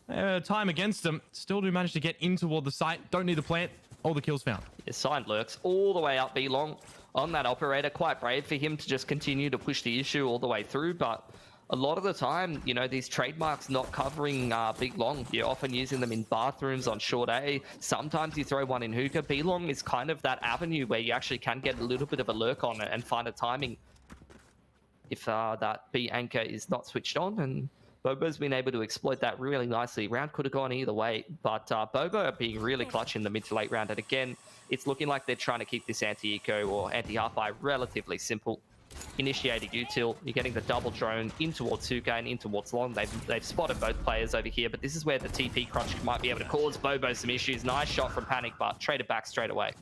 time against him, still do manage to get in toward the site. Don't need the plant. All the kills found. Yeah, Signed lurks all the way up B long on that operator. Quite brave for him to just continue to push the issue all the way through, but a lot of the time, you know, these trademarks not covering big long. You're often using them in bathrooms on short A. Sometimes you throw one in hookah. B long is kind of that avenue where you actually can get a little bit of a lurk on it and find a timing if that B anchor is not switched on, and Bobo's been able to exploit that really nicely. Round could have gone either way, but Bobo are being really clutch in the mid to late round. And again, it's looking like they're trying to keep this anti-eco or anti-half-eye relatively simple. Initiated util, you're getting the double drone in towards Suka and in towards Long. They've spotted both players over here, but this is where the TP crunch might be able to cause Bobo some issues. Nice shot from Panic, but traded back straight away.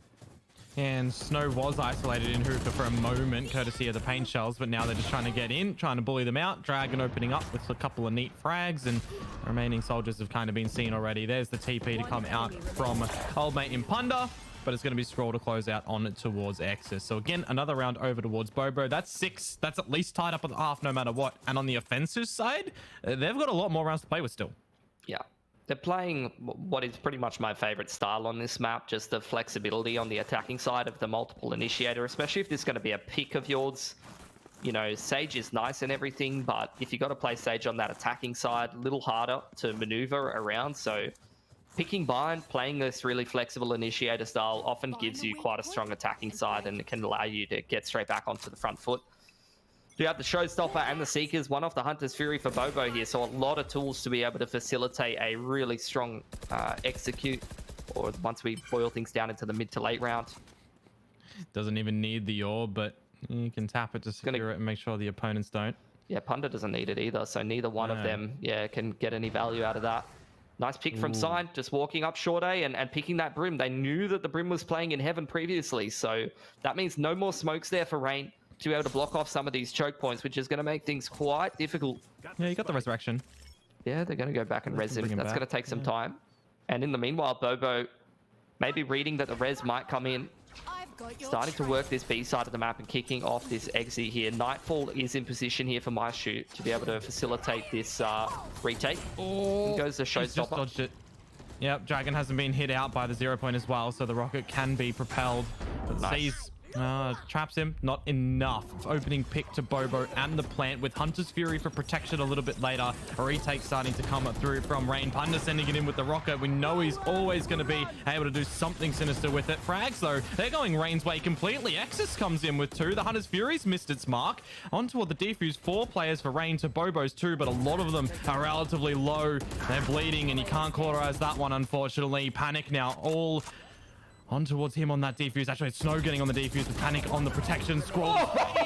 And Snow was isolated in Hookah for a moment, courtesy of the paint shells, but now they're just trying to get in, trying to bully them out. Dragon opening up with a couple of neat frags, and the remaining soldiers have kind of been seen already. There's the TP to come out from old mate in Punda, but it's going to be Scroll to close out on towards Exus. So again, another round over towards Bobo. That's 6. That's at least tied up at the half no matter what. And on the offensive side, they've got a lot more rounds to play with still. Yeah. They're playing what is pretty much my favorite style on this map, just the flexibility on the attacking side of the multiple initiator, especially if there's going to be a pick of yours. You know, Sage is nice and everything, but if you got to play Sage on that attacking side, a little harder to maneuver around. So picking bind, playing this really flexible initiator style often gives you quite a strong attacking side, and it can allow you to get straight back onto the front foot. You have the Showstopper and the Seekers, one off the Hunter's Fury for Bobo here, so a lot of tools to be able to facilitate a really strong execute, or once we boil things down into the mid to late round. Doesn't even need the orb, but you can tap it to secure it and make sure the opponents don't. Yeah, Punda doesn't need it either, so neither one of them can get any value out of that. Nice pick from Sign, just walking up short A and picking that Brim. They knew that the Brim was playing in Heaven previously, so that means no more smokes there for Rain to be able to block off some of these choke points, which is going to make things quite difficult. Yeah, you got the resurrection. Yeah, they're going to go back and res him. That's going to take some time. And in the meanwhile, Bobo maybe reading that the res might come in, starting to work this B side of the map and kicking off this exit here. Nightfall is in position here for Maestro to be able to facilitate this retake. And goes the Showstopper. Just dodged it. Yep, Dragon hasn't been hit out by the 0 point as well, so the rocket can be propelled. But nice. Traps him. Not enough. Opening pick to Bobo and the plant with Hunter's Fury for protection a little bit later. A retake starting to come through from Rain. Punda sending it in with the rocket. We know he's always going to be able to do something sinister with it. Frags, though, they're going Rain's way completely. Exus comes in with 2. The Hunter's Fury's missed its mark. On toward the defuse. 4 players for Rain to Bobo's 2, but a lot of them are relatively low. They're bleeding, and you can't cauterize that one, unfortunately. Panic now all on towards him on that defuse. Actually, it's Snow getting on the defuse with Panic on the protection. Scroll.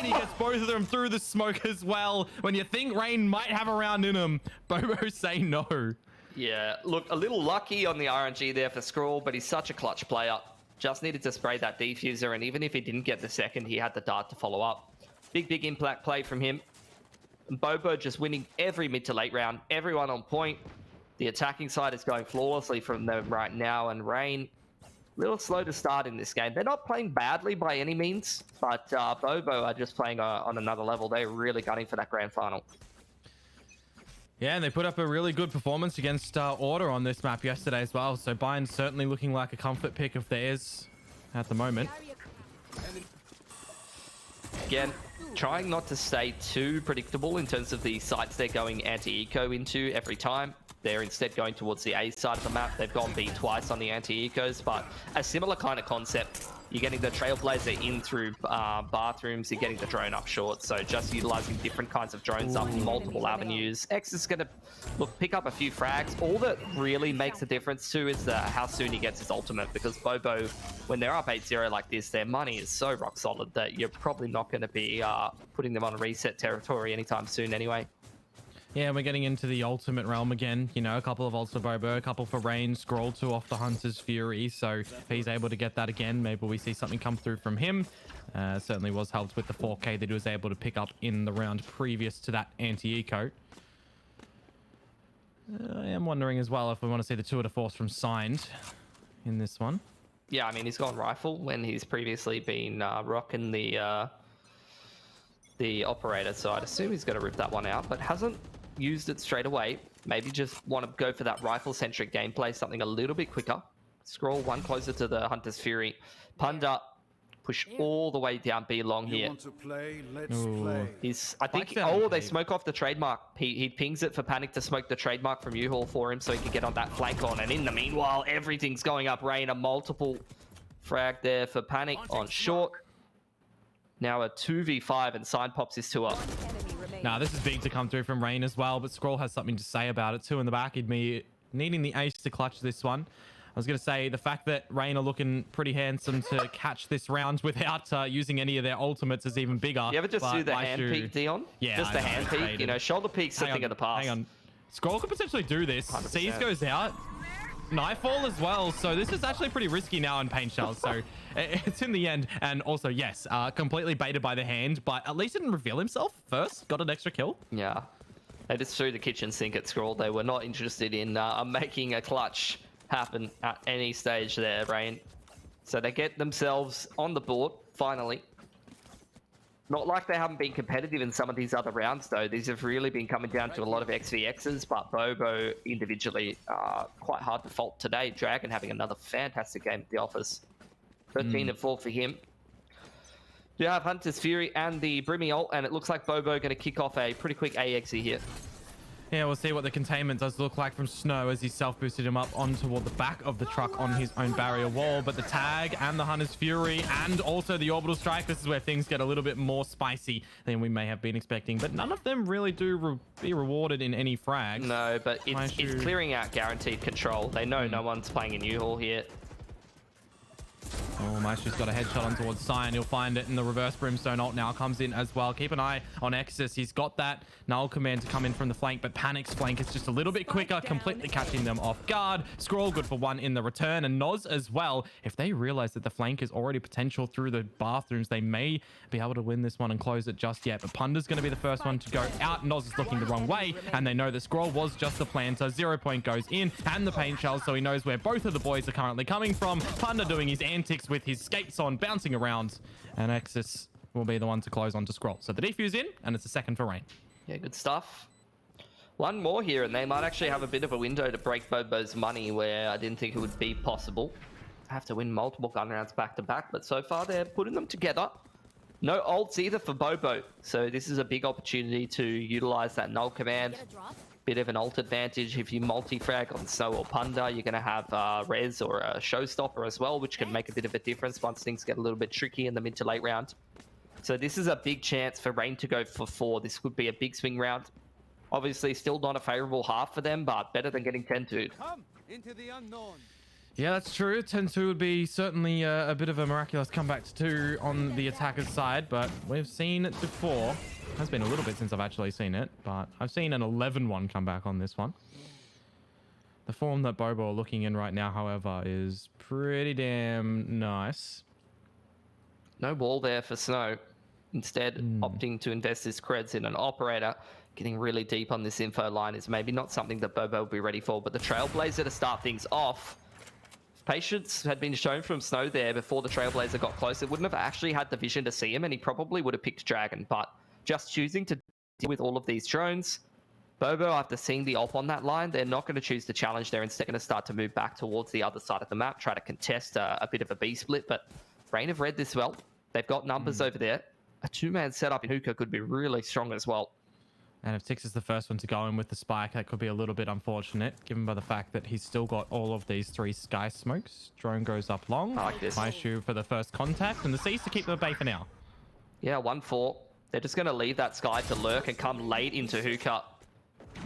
He gets both of them through the smoke as well. When you think Rain might have a round in him, Bobo say no. Yeah, look, a little lucky on the RNG there for Scroll, but he's such a clutch player. Just needed to spray that defuser, and even if he didn't get the second, he had the dart to follow up. Big impact play from him. Bobo just winning every mid to late round, everyone on point. The attacking side is going flawlessly from them right now, and Rain, a little slow to start in this game. They're not playing badly by any means, but Bobo are just playing on another level. They're really gunning for that grand final. Yeah, and they put up a really good performance against Order on this map yesterday as well. So Bayern's certainly looking like a comfort pick of theirs at the moment. Again, trying not to stay too predictable in terms of the sites they're going anti-eco into every time. They're instead going towards the A side of the map. They've gone B twice on the anti-ecos, but a similar kind of concept. You're getting the Trailblazer in through bathrooms, you're getting the drone up short, so just utilizing different kinds of drones up multiple avenues. X is going to pick up a few frags. All that really makes a difference too is how soon he gets his ultimate, because Bobo, when they're up 8-0 like this, their money is so rock solid that you're probably not going to be putting them on reset territory anytime soon anyway. Yeah, we're getting into the ultimate realm again. You know, a couple of ults for Bobo, a couple for Rain, Scroll 2 off the Hunter's Fury. So if he's able to get that again, maybe we see something come through from him. Certainly was helped with the 4K that he was able to pick up in the round previous to that anti-eco. I am wondering as well if we want to see the tour de force from Signed in this one. Yeah, I mean, he's gone rifle when he's previously been rocking the operator. So I'd assume he's going to rip that one out, but hasn't used it straight away. Maybe just want to go for that rifle-centric gameplay, something a little bit quicker. Scroll one closer to the Hunter's Fury. Punda push all the way down B long here. Want to play? Let's play. I think, oh, they smoke off the trademark. He pings it for Panic to smoke the trademark from U-Haul for him so he can get on that flank on. And in the meanwhile, everything's going up. Rain, a multiple frag there for Panic on short. Now a 2v5 and Sign pops his 2 up. Now this is big to come through from Rain as well, but Scroll has something to say about it too in the back. He'd be needing the ace to clutch this one. I was going to say the fact that Rain are looking pretty handsome to catch this round without using any of their ultimates is even bigger. You ever just do the hand peek, Dion? Yeah, just the hand peek. You know, shoulder peek's a thing of the past. Hang on. Scroll could potentially do this. 100%. Seize goes out. Nightfall as well, so this is actually pretty risky now in Paint Shells, so it's in the end. And also, yes, completely baited by the hand, but at least didn't reveal himself first. Got an extra kill. Yeah, they just threw the kitchen sink at Scroll. They were not interested in making a clutch happen at any stage there, Rain. So they get themselves on the board, finally. Not like they haven't been competitive in some of these other rounds, though. These have really been coming down to a lot of XVXs, but Bobo individually quite hard to fault today. Dragon having another fantastic game at the office. 13 and 4 for him. You have Hunter's Fury and the Brimmy ult, and it looks like Bobo going to kick off a pretty quick AXE here. Yeah, we'll see what the containment does look like from Snow as he self-boosted him up on toward the back of the truck on his own barrier wall. But the tag and the Hunter's Fury and also the Orbital Strike, this is where things get a little bit more spicy than we may have been expecting. But none of them really do be rewarded in any frags. No, but it's clearing out guaranteed control. They know no one's playing in U-Haul here. Oh, Maestro's got a headshot on towards Cyan. You'll find it in the reverse Brimstone ult now comes in as well. Keep an eye on Exodus. He's got that null command to come in from the flank, but Panic's flank is just a little bit quicker, completely catching them off guard. Scroll good for 1 in the return, and Noz as well. If they realize that the flank is already potential through the bathrooms, they may be able to win this one and close it just yet. But Punda's going to be the first one to go out. Noz is looking the wrong way, and they know that Scroll was just the plan. So 0 point goes in, and the Paint Shells, so he knows where both of the boys are currently coming from. Punda doing his antics with his skates on, bouncing around, and Exis will be the one to close on to Scroll. So the defuse in, and it's a second for Rain. Yeah, good stuff. One more here, and they might actually have a bit of a window to break Bobo's money where I didn't think it would be possible. Have to win multiple gun rounds back to back, but so far they're putting them together. No ults either for Bobo, so this is a big opportunity to utilize that null command. Bit of an ult advantage. If you multi-frag on Snow or Punda, you're going to have Rez or a Showstopper as well, which can make a bit of a difference once things get a little bit tricky in the mid to late round. So this is a big chance for Rain to go for 4. This could be a big swing round. Obviously, still not a favorable half for them, but better than getting 10-2'd. Come into the unknown. Yeah, that's true. 10-2 would be certainly a bit of a miraculous comeback to 2 on the attacker's side, but we've seen it before. It has been a little bit since I've actually seen it, but I've seen an 11-1 comeback on this one. The form that Bobo are looking in right now, however, is pretty damn nice. No wall there for Snow. Instead, opting to invest his creds in an operator, getting really deep on this info line is maybe not something that Bobo will be ready for, but the Trailblazer to start things off. If patience had been shown from Snow there before the Trailblazer got close, it wouldn't have actually had the vision to see him, and he probably would have picked Dragon, but just choosing to deal with all of these drones, Bobo, after seeing the op on that line, they're not going to choose to challenge. They're instead going to start to move back towards the other side of the map, try to contest a bit of a B split, but Rain have read this well. They've got numbers over there. A two-man setup in Hookah could be really strong as well. And if Tix is the first one to go in with the spike, that could be a little bit unfortunate, given by the fact that he's still got all of these 3 sky smokes. Drone goes up long. I like this. Maishu for the first contact, and the C's to keep them at bay for now. Yeah, 1-4. They're just going to leave that sky to lurk and come late into Hookah.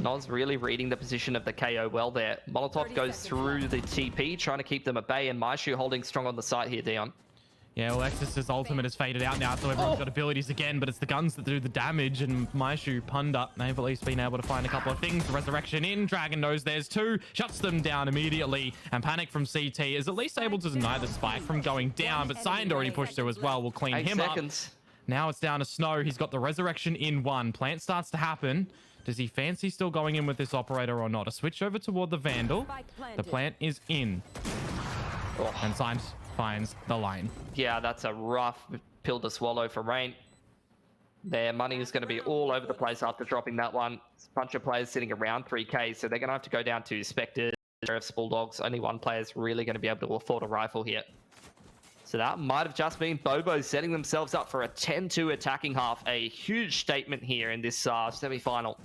Noz really reading the position of the KO well there. Molotov goes through the TP, trying to keep them at bay, and Maishu holding strong on the site here, Dion. Yeah, well, Exodus's ultimate is faded out now, so everyone's got abilities again, but it's the guns that do the damage, and Maishu, Punda, they've at least been able to find a couple of things. Resurrection in, Dragon knows there's 2, shuts them down immediately, and Panic from CT is at least able to deny the spike from going down, but Signed already pushed through as well. We'll clean him up. Now it's down to Snow. He's got the Resurrection in 1. Plant starts to happen. Does he fancy still going in with this operator or not? A switch over toward the Vandal. The plant is in. And Signed finds the line. Yeah, that's a rough pill to swallow for Rain. Their money is going to be all over the place after dropping that one. It's a bunch of players sitting around 3k, so they're going to have to go down to Spectres, Sheriffs, Bulldogs. Only one player is really going to be able to afford a rifle here. So that might have just been Bobo setting themselves up for a 10-2 attacking half. A huge statement here in this semi-final.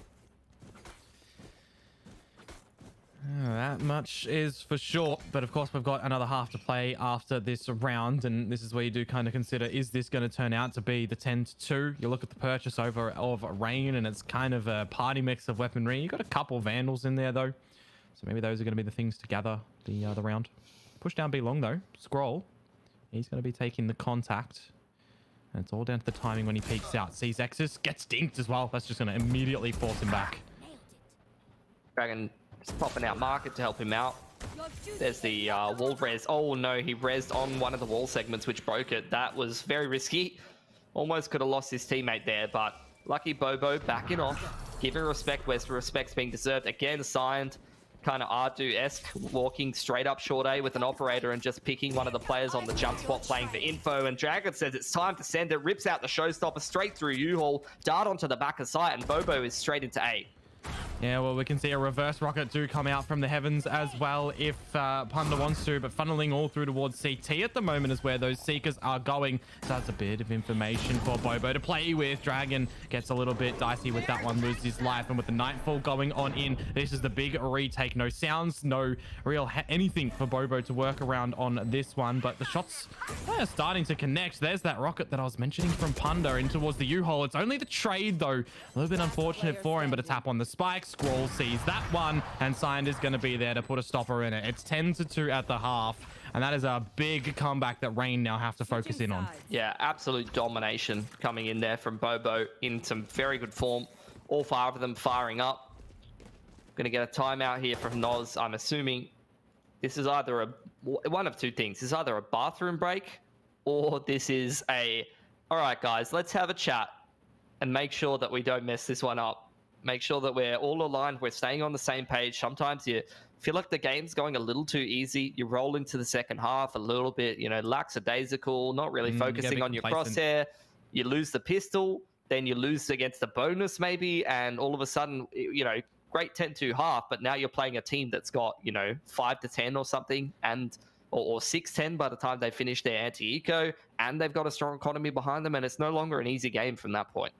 That much is for sure, but of course we've got another half to play after this round, and this is where you do kind of consider, is this going to turn out to be the 10-2? You look at the purchase over of Rain, and it's kind of a party mix of weaponry. You got a couple Vandals in there though, so maybe those are going to be the things to gather the round. Push down B long though. Scroll, he's going to be taking the contact, and it's all down to the timing when he peeks out. Sees Exus, gets dinked as well. That's just going to immediately force him back. Dragon is popping out market to help him out. There's the wall res. Oh no, he resed on one of the wall segments, which broke it. That was very risky. Almost could have lost his teammate there, but lucky Bobo backing off, giving respect where respect's being deserved. Again, Signed, kind of Ardu-esque, walking straight up short A with an operator and just picking one of the players on the jump spot, playing for info. And Dragon says it's time to send it, rips out the showstopper straight through U-Haul, dart onto the back of site, and Bobo is straight into A. Yeah, well, we can see a reverse rocket do come out from the heavens as well if Punda wants to, but funneling all through towards CT at the moment is where those Seekers are going. So that's a bit of information for Bobo to play with. Dragon gets a little bit dicey with that one, loses his life, and with the Nightfall going on in, this is the big retake. No sounds, no real anything for Bobo to work around on this one, but the shots are starting to connect. There's that rocket that I was mentioning from Punda in towards the U-Haul. It's only the trade though. A little bit unfortunate for him, but a tap on the spike. Squall sees that one, and Signed is going to be there to put a stopper in it. It's 10-2 at the half, and that is a big comeback that Rain now have to focus in on. Yeah, absolute domination coming in there from Bobo in some very good form. All 5 of them firing up. Going to get a timeout here from Noz. I'm assuming this is either one of 2 things. This is either a bathroom break, or this is all right, guys, let's have a chat and make sure that we don't mess this one up. Make sure that we're all aligned, we're staying on the same page. Sometimes you feel like the game's going a little too easy. You roll into the second half a little bit, lackadaisical, not really focusing on your crosshair. You lose the pistol, then you lose against the bonus maybe, and all of a sudden, great 10-2 half, but now you're playing a team that's got, 5-10 or something, or 6-10 by the time they finish their anti-eco, and they've got a strong economy behind them, and it's no longer an easy game from that point.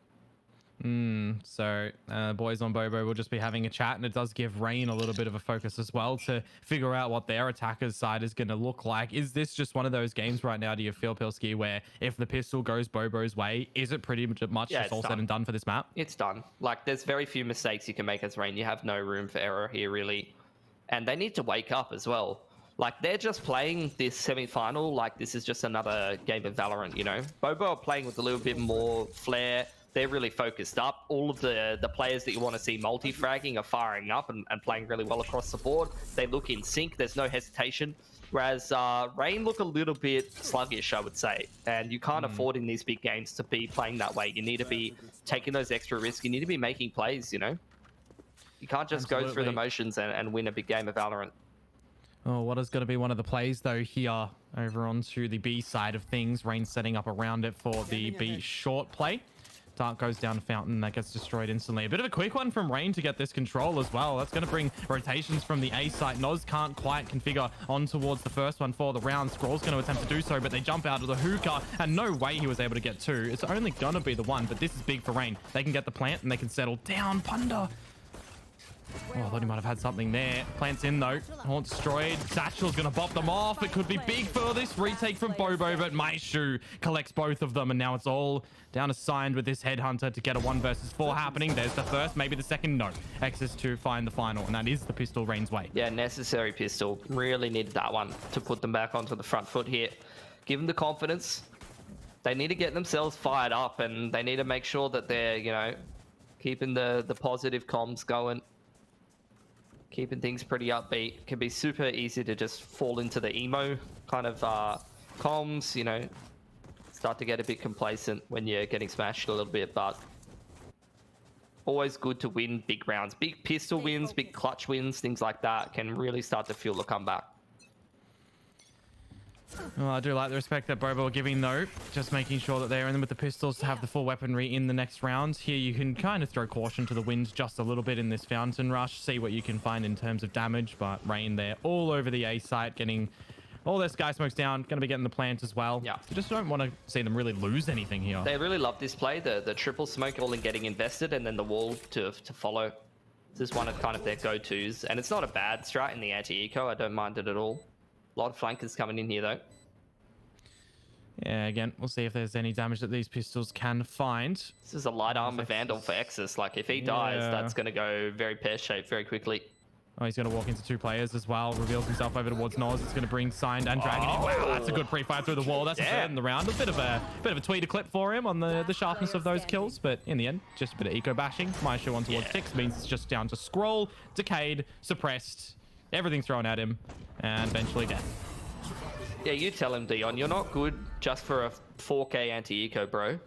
So boys on Bobo will just be having a chat, and it does give Rain a little bit of a focus as well to figure out what their attacker's side is going to look like. Is this just one of those games right now, do you feel, Pilski, where if the pistol goes Bobo's way, is it pretty much just all said and done for this map? It's done. Like, there's very few mistakes you can make as Rain. You have no room for error here, really. And they need to wake up as well. Like, they're just playing this semi-final like this is just another game of Valorant, Bobo are playing with a little bit more flair, they're really focused up. All of the players that you want to see multi-fragging are firing up and playing really well across the board. They look in sync. There's no hesitation. Whereas Rain look a little bit sluggish, I would say. And you can't afford in these big games to be playing that way. You need to be taking those extra risks. You need to be making plays, you know? You can't just go through the motions and win a big game of Valorant. Oh, what is going to be one of the plays, though, here over onto the B side of things. Rain setting up around it for the B short play. Dark goes down Fountain. That gets destroyed instantly. A bit of a quick one from Rain to get this control as well. That's going to bring rotations from the A site. Noz can't quite configure on towards the first one for the round. Scroll's going to attempt to do so, but they jump out of the hookah, and no way he was able to get two. It's only going to be the one, but this is big for Rain. They can get the plant, and they can settle down. Punda. Oh, I thought he might have had something there. Plant's in, though. Haunt destroyed. Satchel's going to bop them off. It could be big for this retake from Bobo, but Maishu collects both of them, and now it's all down to Signed with this Headhunter to get a 1 versus 4 happening. There's the first, maybe the second. No. X's to find the final, and that is the pistol Rain's way. Yeah, necessary pistol. Really needed that one to put them back onto the front foot here. Give them the confidence. They need to get themselves fired up, and they need to make sure that they're, you know, keeping the positive comms going. Keeping things pretty upbeat. Can be super easy to just fall into the emo kind of comms, you know, start to get a bit complacent when you're getting smashed a little bit, but always good to win big rounds. Big pistol wins, big clutch wins, things like that can really start to fuel the comeback. Well, I do like the respect that Bobo are giving, though. Just making sure that they're in with the pistols to have the full weaponry in the next round. Here, you can kind of throw caution to the wind just a little bit in this Fountain Rush. See what you can find in terms of damage. But Rain there all over the A site, getting all their Sky Smokes down. Going to be getting the plant as well. Yeah. You just don't want to see them really lose anything here. They really love this play. The triple smoke all in getting invested, and then the wall to follow. This is one of kind of their go-tos. And it's not a bad strat in the anti-eco. I don't mind it at all. A lot of flankers coming in here, though. Yeah, again, we'll see if there's any damage that these pistols can find. This is a light armor Vandal for Exus. Like, if he dies, that's going to go very pear-shaped very quickly. Oh, he's going to walk into 2 players as well. Reveals himself over towards Noz. It's going to bring Signed and Dragon in. Wow, that's a good pre-fire through the wall. That's the third in the round. A bit of a tweeter clip for him on the sharpness of those kills. But in the end, just a bit of eco bashing. Maishu on towards 6 means it's just down to Scroll, Decayed, Suppressed. Everything thrown at him. And eventually death. Yeah, you tell him, Dion, you're not good just for a 4K anti-eco, bro.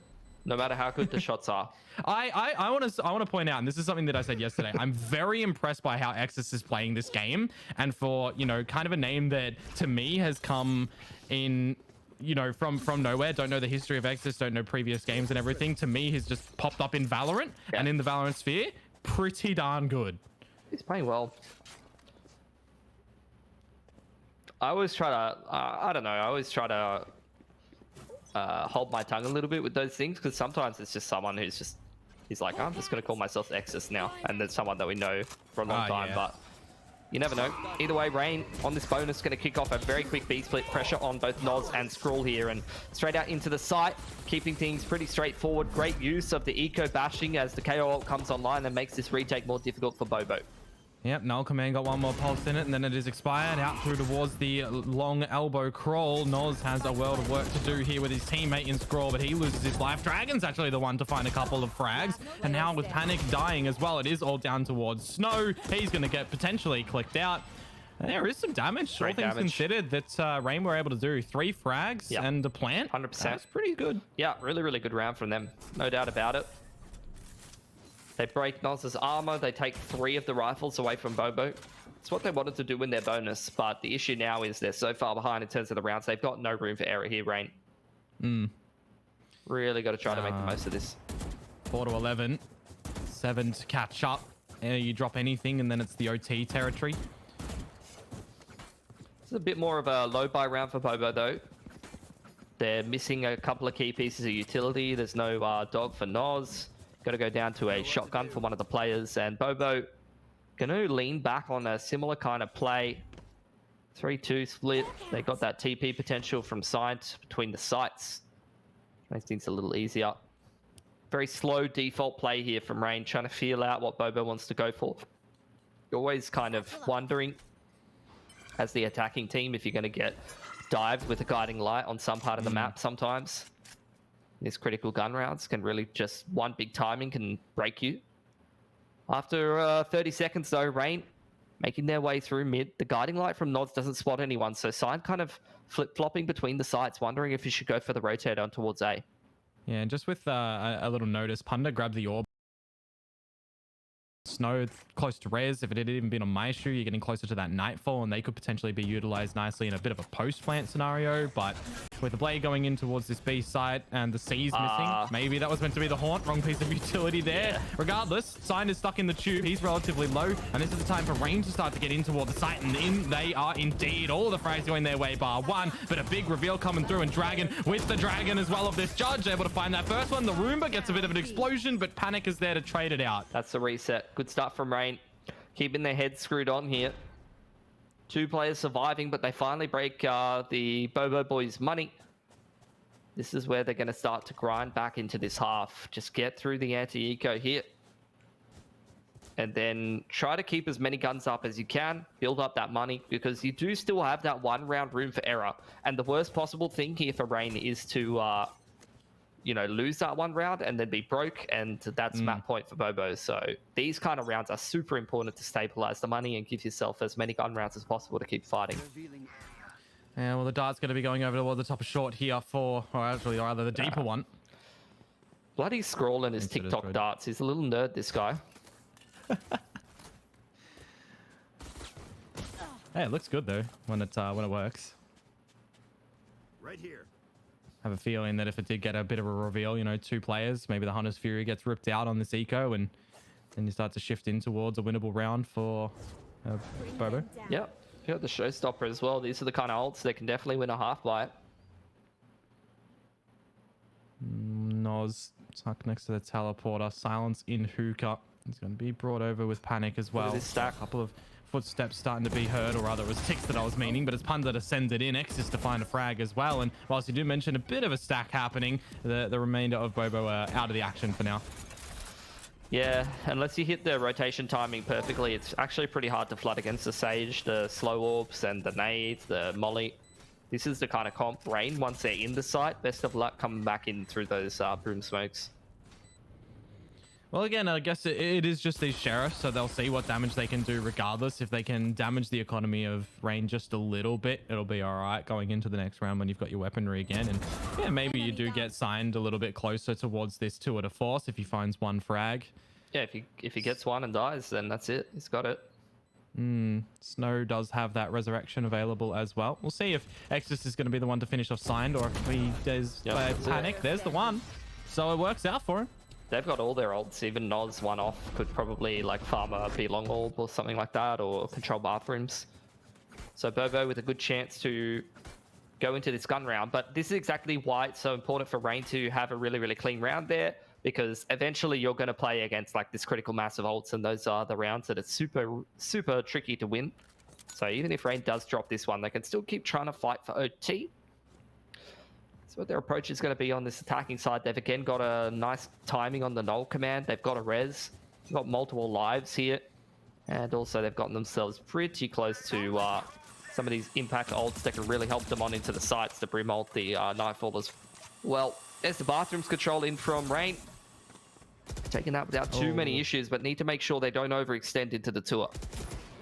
No matter how good the shots are. I want to point out, and this is something that I said yesterday, I'm very impressed by how Exus is playing this game, and for, you know, kind of a name that to me has come in, you know, from nowhere. Don't know the history of Exus, don't know previous games and everything. To me, he's just popped up in Valorant and in the Valorant sphere. Pretty darn good. He's playing well. I always try to, I don't know, I always try to hold my tongue a little bit with those things, because sometimes it's just someone who's just, he's like, I'm just going to call myself Exus now, and there's someone that we know for a long time, but you never know. Either way, Rain on this bonus going to kick off a very quick B split. Pressure on both Noz and Scroll here, and straight out into the site, keeping things pretty straightforward. Great use of the eco bashing as the KO ult comes online and makes this retake more difficult for Bobo. Yep, Null Command got one more pulse in it, and then it is expired. Out through towards the long elbow crawl. Noz has a world of work to do here with his teammate in Scroll, but he loses his life. Dragon's actually the one to find a couple of frags. And now with Panic dying as well, it is all down towards Snow. He's going to get potentially clicked out. And there is some damage, all things considered, that Rain were able to do. 3 frags and a plant. 100%. That's pretty good. Yeah, really, really good round from them. No doubt about it. They break Noz's armor. They take 3 of the rifles away from Bobo. It's what they wanted to do in their bonus, but the issue now is they're so far behind in terms of the rounds. They've got no room for error here, Rain. Really got to try to make the most of this. 4 to 11. 7 to catch up. You drop anything, and then it's the OT territory. It's a bit more of a low buy round for Bobo, though. They're missing a couple of key pieces of utility. There's no dog for Noz. Got to go down to a shotgun for one of the players, and Bobo going to lean back on a similar kind of play. 3-2 split. They got that TP potential from Sight between the sites. Makes things a little easier. Very slow default play here from Rain, trying to feel out what Bobo wants to go for. You're always kind of wondering, as the attacking team, if you're going to get dived with a guiding light on some part of the map sometimes. These critical gun rounds can really just, one big timing can break you. After 30 seconds though, Rain making their way through mid. The guiding light from Nods doesn't spot anyone, so Sign kind of flip-flopping between the sites, wondering if he should go for the rotate on towards A. Yeah, and just with a little notice, Punda grabbed the orb. Snow close to res. If it had even been on my shoe, you're getting closer to that nightfall, and they could potentially be utilized nicely in a bit of a post-plant scenario. But with the blade going in towards this B site and the C's missing, maybe that was meant to be the haunt. Wrong piece of utility there. Yeah. Regardless, Sign is stuck in the tube. He's relatively low, and this is the time for Rain to start to get in toward the site, and in they are indeed. All the frags going their way, bar one, but a big reveal coming through, and Dragon with the Dragon as well of this Judge, able to find that first one. The Roomba gets a bit of an explosion, but Panic is there to trade it out. That's the reset. Good start from Rain. Keeping their heads screwed on here. 2 players surviving, but they finally break the Bobo boys' money. This is where they're going to start to grind back into this half. Just get through the anti-eco here. And then try to keep as many guns up as you can. Build up that money, because you do still have that 1 round room for error. And the worst possible thing here for Rain is to you know, lose that 1 round and then be broke, and that's map point for Bobo. So these kind of rounds are super important to stabilize the money and give yourself as many gun rounds as possible to keep fighting. Yeah, well, the dart's going to be going over toward the top of short here for, or actually rather the deeper one. Bloody scroll and his TikTok darts. He's a little nerd, this guy. Hey, it looks good though when it works. Right here. Have a feeling that if it did get a bit of a reveal, you know, 2 players, maybe the Hunter's Fury gets ripped out on this eco, and then you start to shift in towards a winnable round for Bobo. Yep. You got the showstopper as well. These are the kind of ults that can definitely win a half by it. Noz tucked next to the teleporter. Silence in hookah. He's going to be brought over with Panic as well. A couple of footsteps starting to be heard, or rather it was ticks that I was meaning, but it's Punda to send it in. Exis to find a frag as well, and whilst you do mention a bit of a stack happening, the remainder of Bobo are out of the action for now. Yeah, unless you hit the rotation timing perfectly, it's actually pretty hard to flood against the Sage, the slow orbs, and the nades, the molly. This is the kind of comp Rain, once they're in the site, best of luck coming back in through those broom smokes. Well, again, I guess it is just these sheriffs, so they'll see what damage they can do regardless. If they can damage the economy of Rain just a little bit, it'll be all right going into the next round when you've got your weaponry again. And yeah, maybe you do get signed a little bit closer towards this tour de force if he finds 1 frag. Yeah, if he gets 1 and dies, then that's it. He's got it. Snow does have that resurrection available as well. We'll see if Exis is going to be the one to finish off signed, or if he does Panic. There's the one. So it works out for him. They've got all their ults. Even Noz 1 off could probably like farm a B-long orb or something like that, or control bathrooms. So Bobo with a good chance to go into this gun round. But this is exactly why it's so important for Rain to have a really, really clean round there, because eventually you're going to play against like this critical mass of ults, and those are the rounds that it's super, super tricky to win. So even if Rain does drop this one, they can still keep trying to fight for OT. So what their approach is going to be on this attacking side. They've again got a nice timing on the null command. They've got a res. They've got multiple lives here. And also they've gotten themselves pretty close to some of these impact ults that can really help them on into the sites. The Brim ult, the Nightfall as well. There's the bathrooms control in from Rain. Taking that without too many issues, but need to make sure they don't overextend into the tour.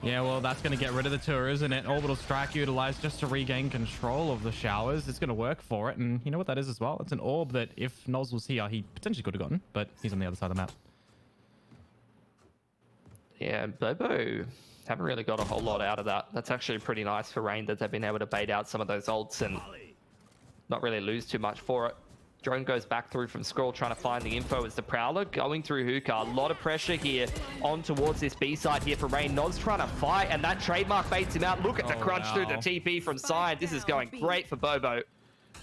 Yeah, well, that's going to get rid of the tour, isn't it? Orbital Strike utilized just to regain control of the showers. It's going to work for it, and you know what that is as well? It's an orb that if Noz was here, he potentially could have gotten, but he's on the other side of the map. Yeah, Bobo haven't really got a whole lot out of that. That's actually pretty nice for Rain that they've been able to bait out some of those ults and not really lose too much for it. Drone goes back through from Scroll, trying to find the info as the Prowler going through hookah. A lot of pressure here on towards this B side here for Rain. Noz trying to fight, and that trademark baits him out. Look at the crunch through the TP from Sign. This is going great for Bobo.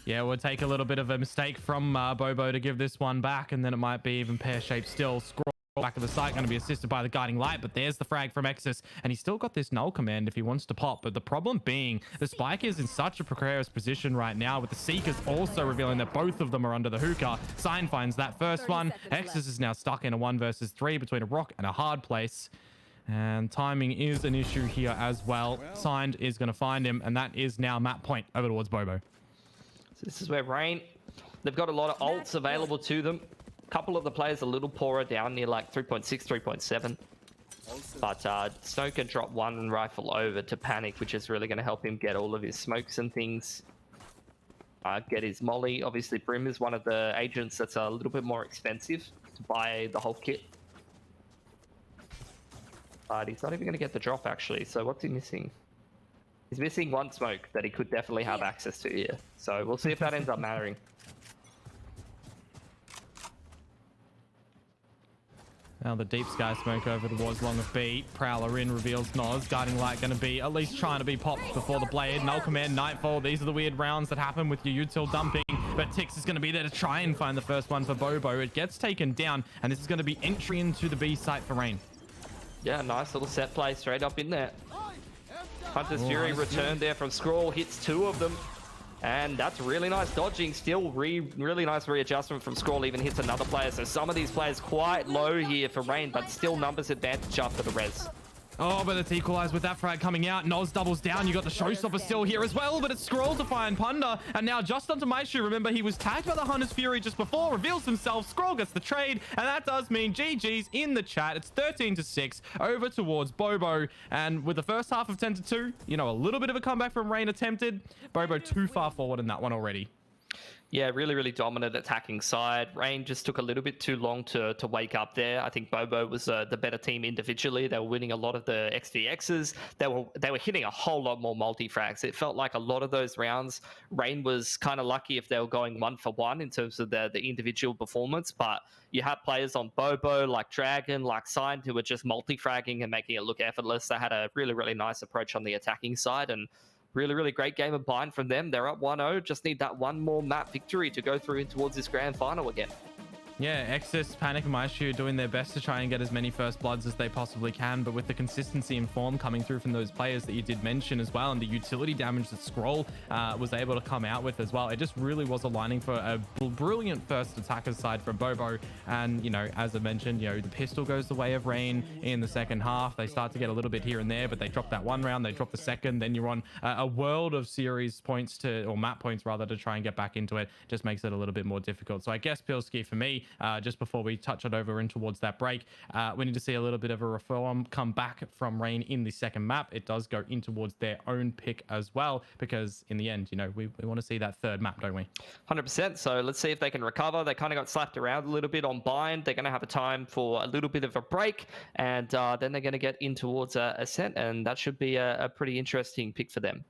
Yeah, we'll take a little bit of a mistake from Bobo to give this one back, and then it might be even pear-shaped still. Scroll back of the site, going to be assisted by the guiding light, but there's the frag from Exis, and he's still got this null command if he wants to pop. But the problem being, the Spike is in such a precarious position right now, with the Seekers also revealing that both of them are under the hookah. Sign finds that first one. Exis is now stuck in a 1 versus 3 between a rock and a hard place, and timing is an issue here as well. Signed is going to find him, and that is now map point over towards Bobo. So this is where Rain They've got a lot of ults available to them. A couple of the players a little poorer down near like 3.6, 3.7. But Snow can drop one rifle over to Panic, which is really going to help him get all of his smokes and things. Get his molly. Obviously, Brim is one of the agents that's a little bit more expensive to buy the whole kit. But he's not even going to get the drop, actually. So what's he missing? He's missing one smoke that he could definitely have access to here. So we'll see if that ends up mattering. Now the deep sky smoke over towards Long of B. Prowler in, reveals Noz. Guiding Light going to be at least trying to be popped before the blade. Null Command, Nightfall. These are the weird rounds that happen with your util dumping. But Tix is going to be there to try and find the first one for Bobo. It gets taken down, and this is going to be entry into the B site for Rain. Yeah, nice little set play straight up in there. Hunter's Fury returned there from Scrawl, hits 2 of them. And that's really nice dodging. Still really nice readjustment from Scrawl, even hits another player. So some of these players quite low here for Rain, but still numbers advantage after the res. Oh, but it's equalized with that frag coming out. Noz doubles down. You got the showstopper still here as well, but it's Scroll to find Punda. And now just onto my shoe. Remember, he was tagged by the Hunter's Fury just before. Reveals himself. Scroll gets the trade. And that does mean GG's in the chat. It's 13-6 over towards Bobo. And with the first half of 10-2, you know, a little bit of a comeback from Rain attempted. Bobo too far forward in that one already. Yeah, really dominant attacking side. Rain just took a little bit too long to wake up there. I think Bobo was the better team individually. They were winning a lot of the XVXs. They were hitting a whole lot more multi-frags. It felt like a lot of those rounds, Rain was kind of lucky if they were going 1-for-1 in terms of the individual performance. But you have players on Bobo, like Dragon, like Signed, who were just multi-fragging and making it look effortless. They had a really nice approach on the attacking side, and really great game of Bind from them. They're up 1-0. Just need that one more map victory to go through in towards this grand final again. Yeah, Exis, Panic, and Maishu doing their best to try and get as many first bloods as they possibly can, but with the consistency and form coming through from those players that you did mention as well, and the utility damage that Scroll was able to come out with as well, it just really was aligning for a brilliant first attacker's side from Bobo. And, you know, as I mentioned, you know, the pistol goes the way of Rain in the second half. They start to get a little bit here and there, but they drop that one round, they drop the second, then you're on a world of series points or map points rather, to try and get back into it. Just makes it a little bit more difficult. So I guess Pilski for me, just before we touch it over in towards that break, we need to see a little bit of a reform come back from Rain in the second map. It does go in towards their own pick as well, because in the end, you know, we want to see that third map, don't we? 100%. So let's see if they can recover. They kind of got slapped around a little bit on Bind. They're going to have a time for a little bit of a break, and then they're going to get in towards Ascent, and that should be a pretty interesting pick for them.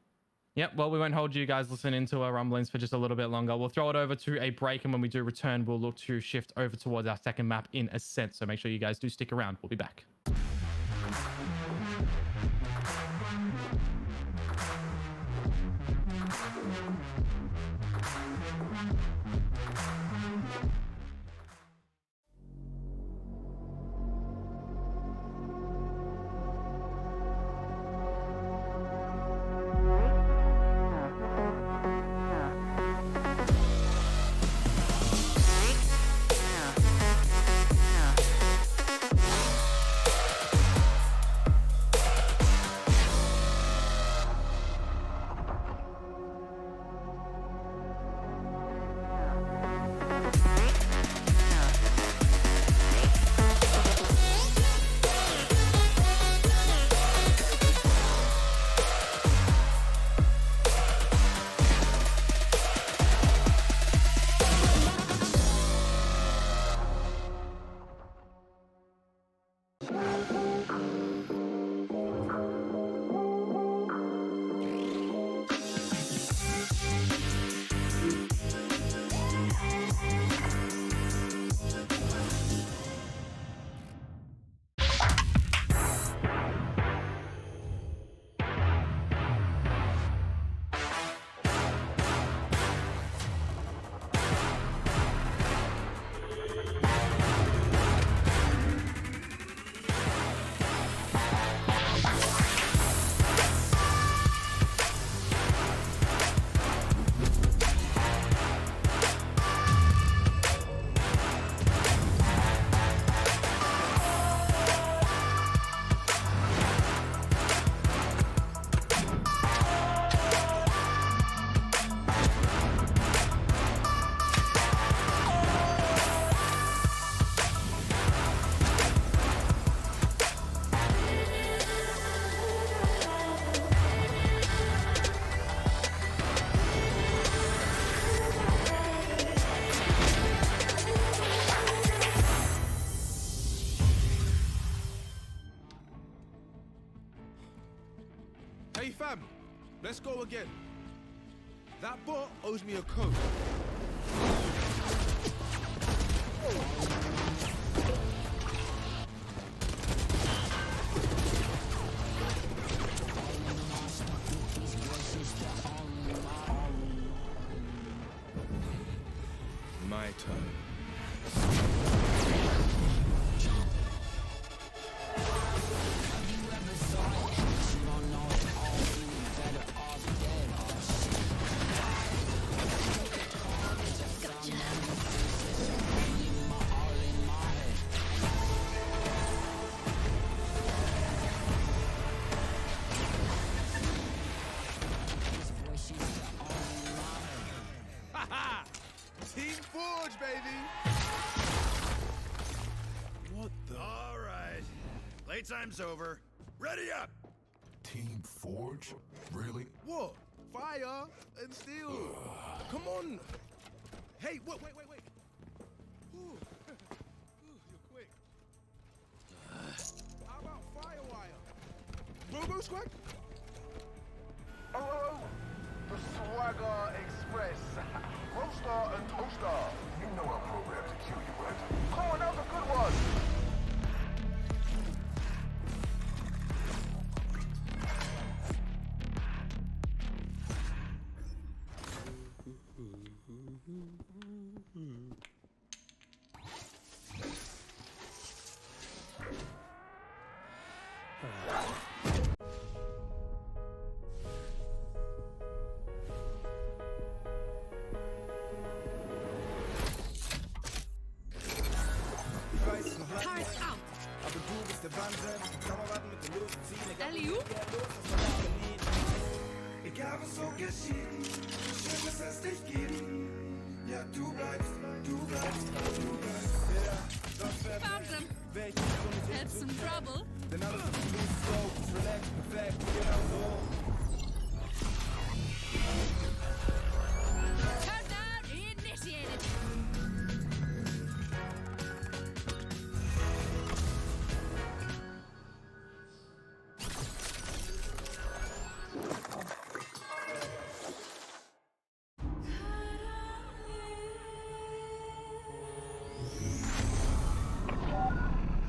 Yep, well, we won't hold you guys listening to our rumblings for just a little bit longer. We'll throw it over to a break, and when we do return, we'll look to shift over towards our second map in Ascent. So make sure you guys do stick around. We'll be back. That bot owes me a coat. My turn. Haha! Team Forge, baby! What the? All right. Playtime's over. Ready up! Team Forge? Really? What? Fire and steel. Come on. Hey, wait. Ooh. You're quick. How about Firewire? Robo Squad? Oh, the Swagger Express. Roaster and Toaster. You know I'm programmed to kill you, right? Oh, another good one. Turret out. Alley-oop. Egal was so geschieht, schön, dass es dich gibt. Ja, du bleibst. Ja, Found them. Had some trouble. denn alles ist so, relax, perfekt, genau so. Countdown initiated.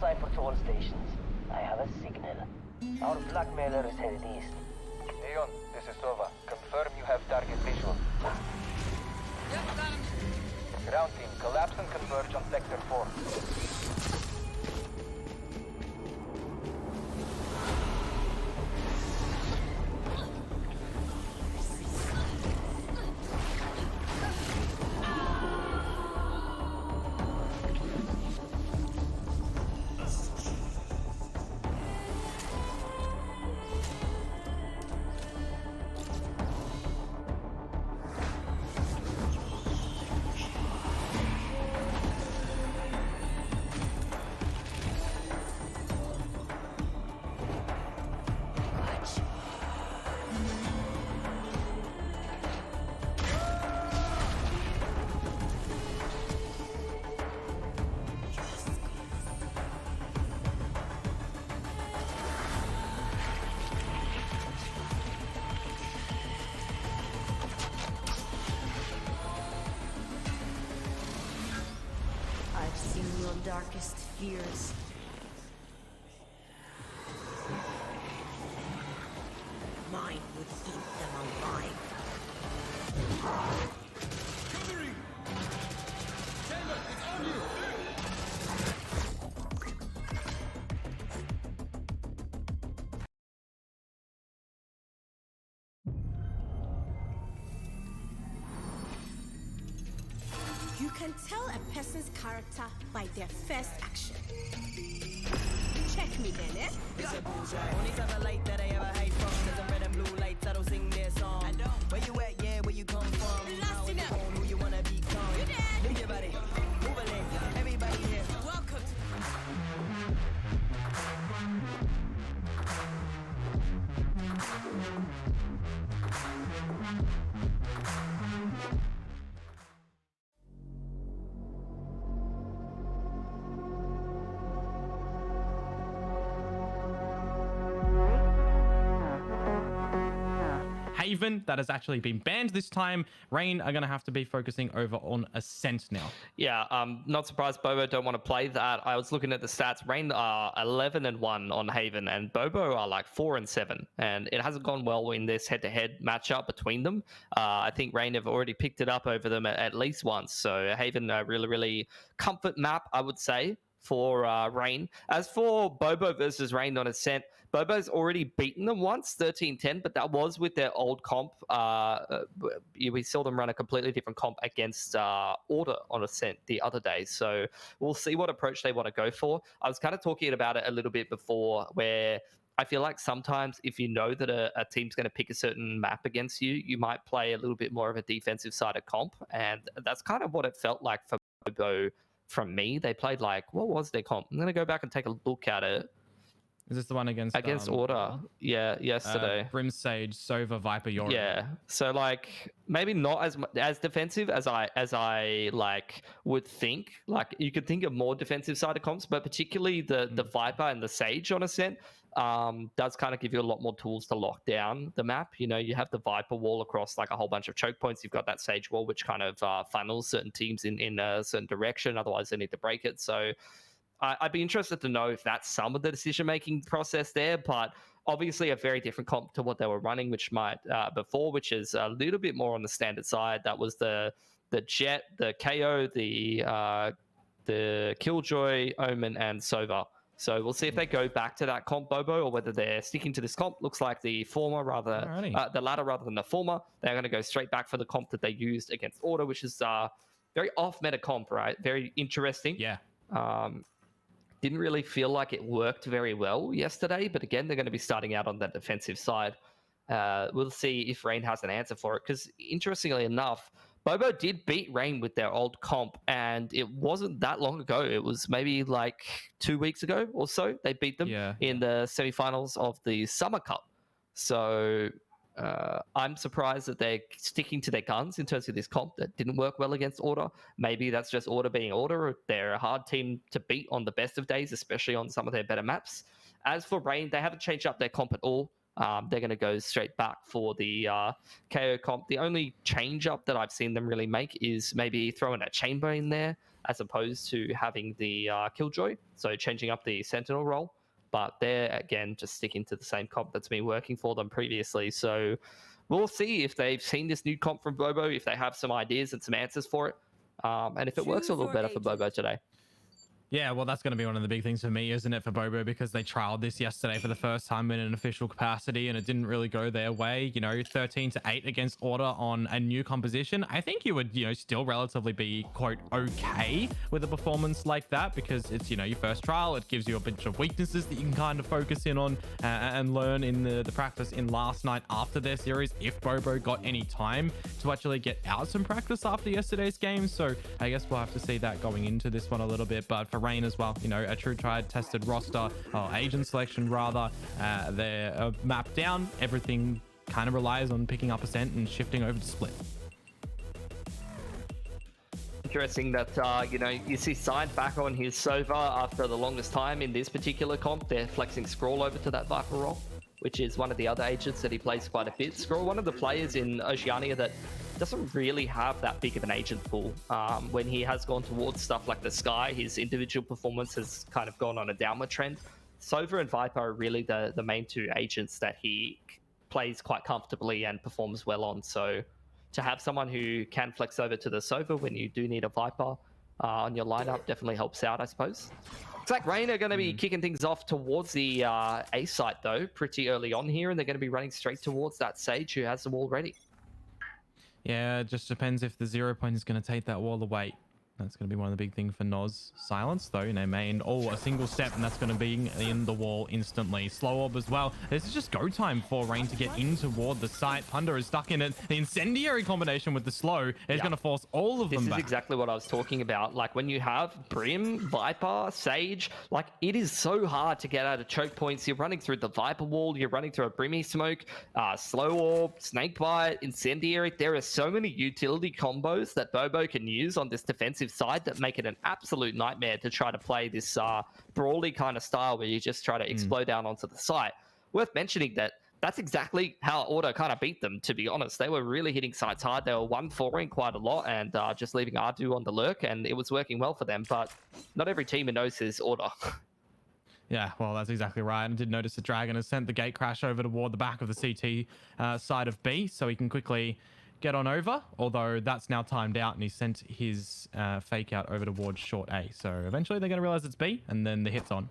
Cypher to all stations. I have a signal. Our blackmailer is headed east. Eon, this is Sova. Confirm you have target visual. Yep, got him. Ground team, collapse and converge on Sector 4. I've seen your darkest fears. Mine would eat them alive. Covering! Chamber, it's on you! You can tell a person's character by their first action. Check me then, eh? Only type of light that I ever hide from is them red and blue lights. I don't sing their song. I don't. Where you at? Yeah, where you come from? How on the phone, who you wanna become? You dead. Move your body, move a leg. Everybody here. Welcome to Haven that has actually been banned this time. Rain are going to have to be focusing over on Ascent now. Yeah, not surprised Bobo don't want to play that. I was looking at the stats. Rain are 11-1 on Haven, and Bobo are like 4-7. And it hasn't gone well in this head-to-head matchup between them. I think Rain have already picked it up over them at least once. So Haven, a really, really comfort map, I would say, for Rain. As for Bobo versus Rain on Ascent, Bobo's already beaten them once, 13-10, but that was with their old comp. We saw them run a completely different comp against Order on Ascent the other day. So we'll see what approach they want to go for. I was kind of talking about it a little bit before, where I feel like sometimes if you know that a team's going to pick a certain map against you, you might play a little bit more of a defensive sided comp. And that's kind of what it felt like for Bobo from me. They played like, what was their comp? I'm going to go back and take a look at it. Is this the one against Order? Yeah, yesterday. Brim Sage, Sova, Viper, Yorick. Yeah, so like maybe not as defensive as I like would think. Like you could think of more defensive sided comps, but particularly the Viper and the Sage on Ascent does kind of give you a lot more tools to lock down the map. You know, you have the Viper wall across like a whole bunch of choke points. You've got that Sage wall, which kind of funnels certain teams in a certain direction. Otherwise, they need to break it. So I'd be interested to know if that's some of the decision-making process there, but obviously a very different comp to what they were running, which might before, which is a little bit more on the standard side. That was the Jet, the KO, the Killjoy, Omen, and Sova. So we'll see if they go back to that comp, Bobo, or whether they're sticking to this comp. Looks like the former the latter rather than the former. They're going to go straight back for the comp that they used against Order, which is very off-meta comp, right? Very interesting. Yeah. Didn't really feel like it worked very well yesterday, but again, they're going to be starting out on that defensive side. We'll see if Rain has an answer for it, because interestingly enough, Bobo did beat Rain with their old comp, and it wasn't that long ago. It was maybe like 2 weeks ago or so. They beat them in the semifinals of the Summer Cup. So I'm surprised that they're sticking to their guns in terms of this comp that didn't work well against Order. Maybe that's just Order being Order. They're a hard team to beat on the best of days, especially on some of their better maps. As for Rain, they haven't changed up their comp at all. They're going to go straight back for the KO comp. The only change up that I've seen them really make is maybe throwing a Chamber in there as opposed to having the Killjoy. So changing up the Sentinel role. But they're, again, just sticking to the same comp that's been working for them previously. So we'll see if they've seen this new comp from Bobo, if they have some ideas and some answers for it, and if it works a little better for Bobo today. Yeah, well, that's going to be one of the big things for me, isn't it, for Bobo? Because they trialed this yesterday for the first time in an official capacity, and it didn't really go their way. You know, 13-8 against Order on a new composition. I think you would, still relatively be, quote, okay with a performance like that, because it's, your first trial. It gives you a bunch of weaknesses that you can kind of focus in on and learn in the practice in last night after their series, if Bobo got any time to actually get out some practice after yesterday's game. So I guess we'll have to see that going into this one a little bit. But for Rain as well, a true tried tested roster, or agent selection rather, they're mapped down. Everything kind of relies on picking up Ascent and shifting over to Split. Interesting that you see Side back on his Sova after the longest time in this particular comp. They're flexing Scroll over to that Viper role, which is one of the other agents that he plays quite a bit. Scroll, one of the players in Oceania that doesn't really have that big of an agent pool. When he has gone towards stuff like the Sky, his individual performance has kind of gone on a downward trend. Sova and Viper are really the main two agents that he plays quite comfortably and performs well on. So to have someone who can flex over to the Sova when you do need a Viper on your lineup definitely helps out, I suppose. Looks like Rain are going to be kicking things off towards the A site, though, pretty early on here, and they're going to be running straight towards that Sage who has them already. Yeah, it just depends if the 0 point is going to take that wall away. That's going to be one of the big things for Noz. Silence, though, main. Oh, a single step, and that's going to be in the wall instantly. Slow orb as well. This is just go time for Rain to get in toward the site. Punda is stuck in it. The incendiary combination with the slow is going to force all of them back. This is exactly what I was talking about. Like, when you have Brim, Viper, Sage, like, it is so hard to get out of choke points. You're running through the Viper wall. You're running through a Brimmy smoke, slow orb, snakebite, incendiary. There are so many utility combos that Bobo can use on this defensive side that make it an absolute nightmare to try to play this brawly kind of style where you just try to explode down onto the site. Worth mentioning that that's exactly how Auto kind of beat them, to be honest. They were really hitting sites hard. They were 1-4ing quite a lot and just leaving Ardu on the lurk, and it was working well for them. But not every team in Nose is Auto. Yeah, well, that's exactly right. I did notice the Dragon has sent the gate crash over toward the back of the CT side of B, so he can quickly get on over, although that's now timed out, and he sent his fake out over towards short A. So eventually they're going to realize it's B, and then the hit's on.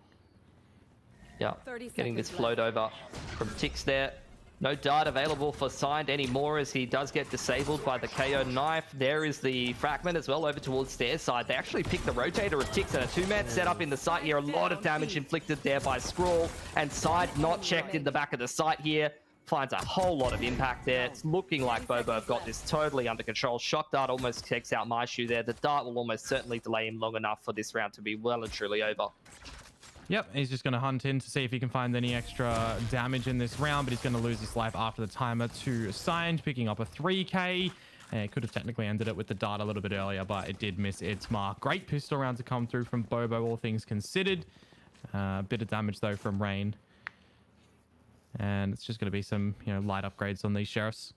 Yeah, getting this float over from Tix there. No dart available for Signed anymore as he does get disabled by the KO knife. There is the fragment as well over towards Stairs side. They actually picked the rotator of Tix and a 2-man setup in the site here. A lot of damage inflicted there by Scrawl, and Side not checked in the back of the site here. Finds a whole lot of impact there. It's looking like Bobo have got this totally under control. Shock dart almost takes out Maishu there. The dart will almost certainly delay him long enough for this round to be well and truly over. Yep, he's just going to hunt in to see if he can find any extra damage in this round, but he's going to lose his life after the timer to Signed, picking up a 3k. And it could have technically ended it with the dart a little bit earlier, but it did miss its mark. Great pistol round to come through from Bobo, all things considered. A bit of damage, though, from Rain. And it's just going to be some, light upgrades on these Sheriffs.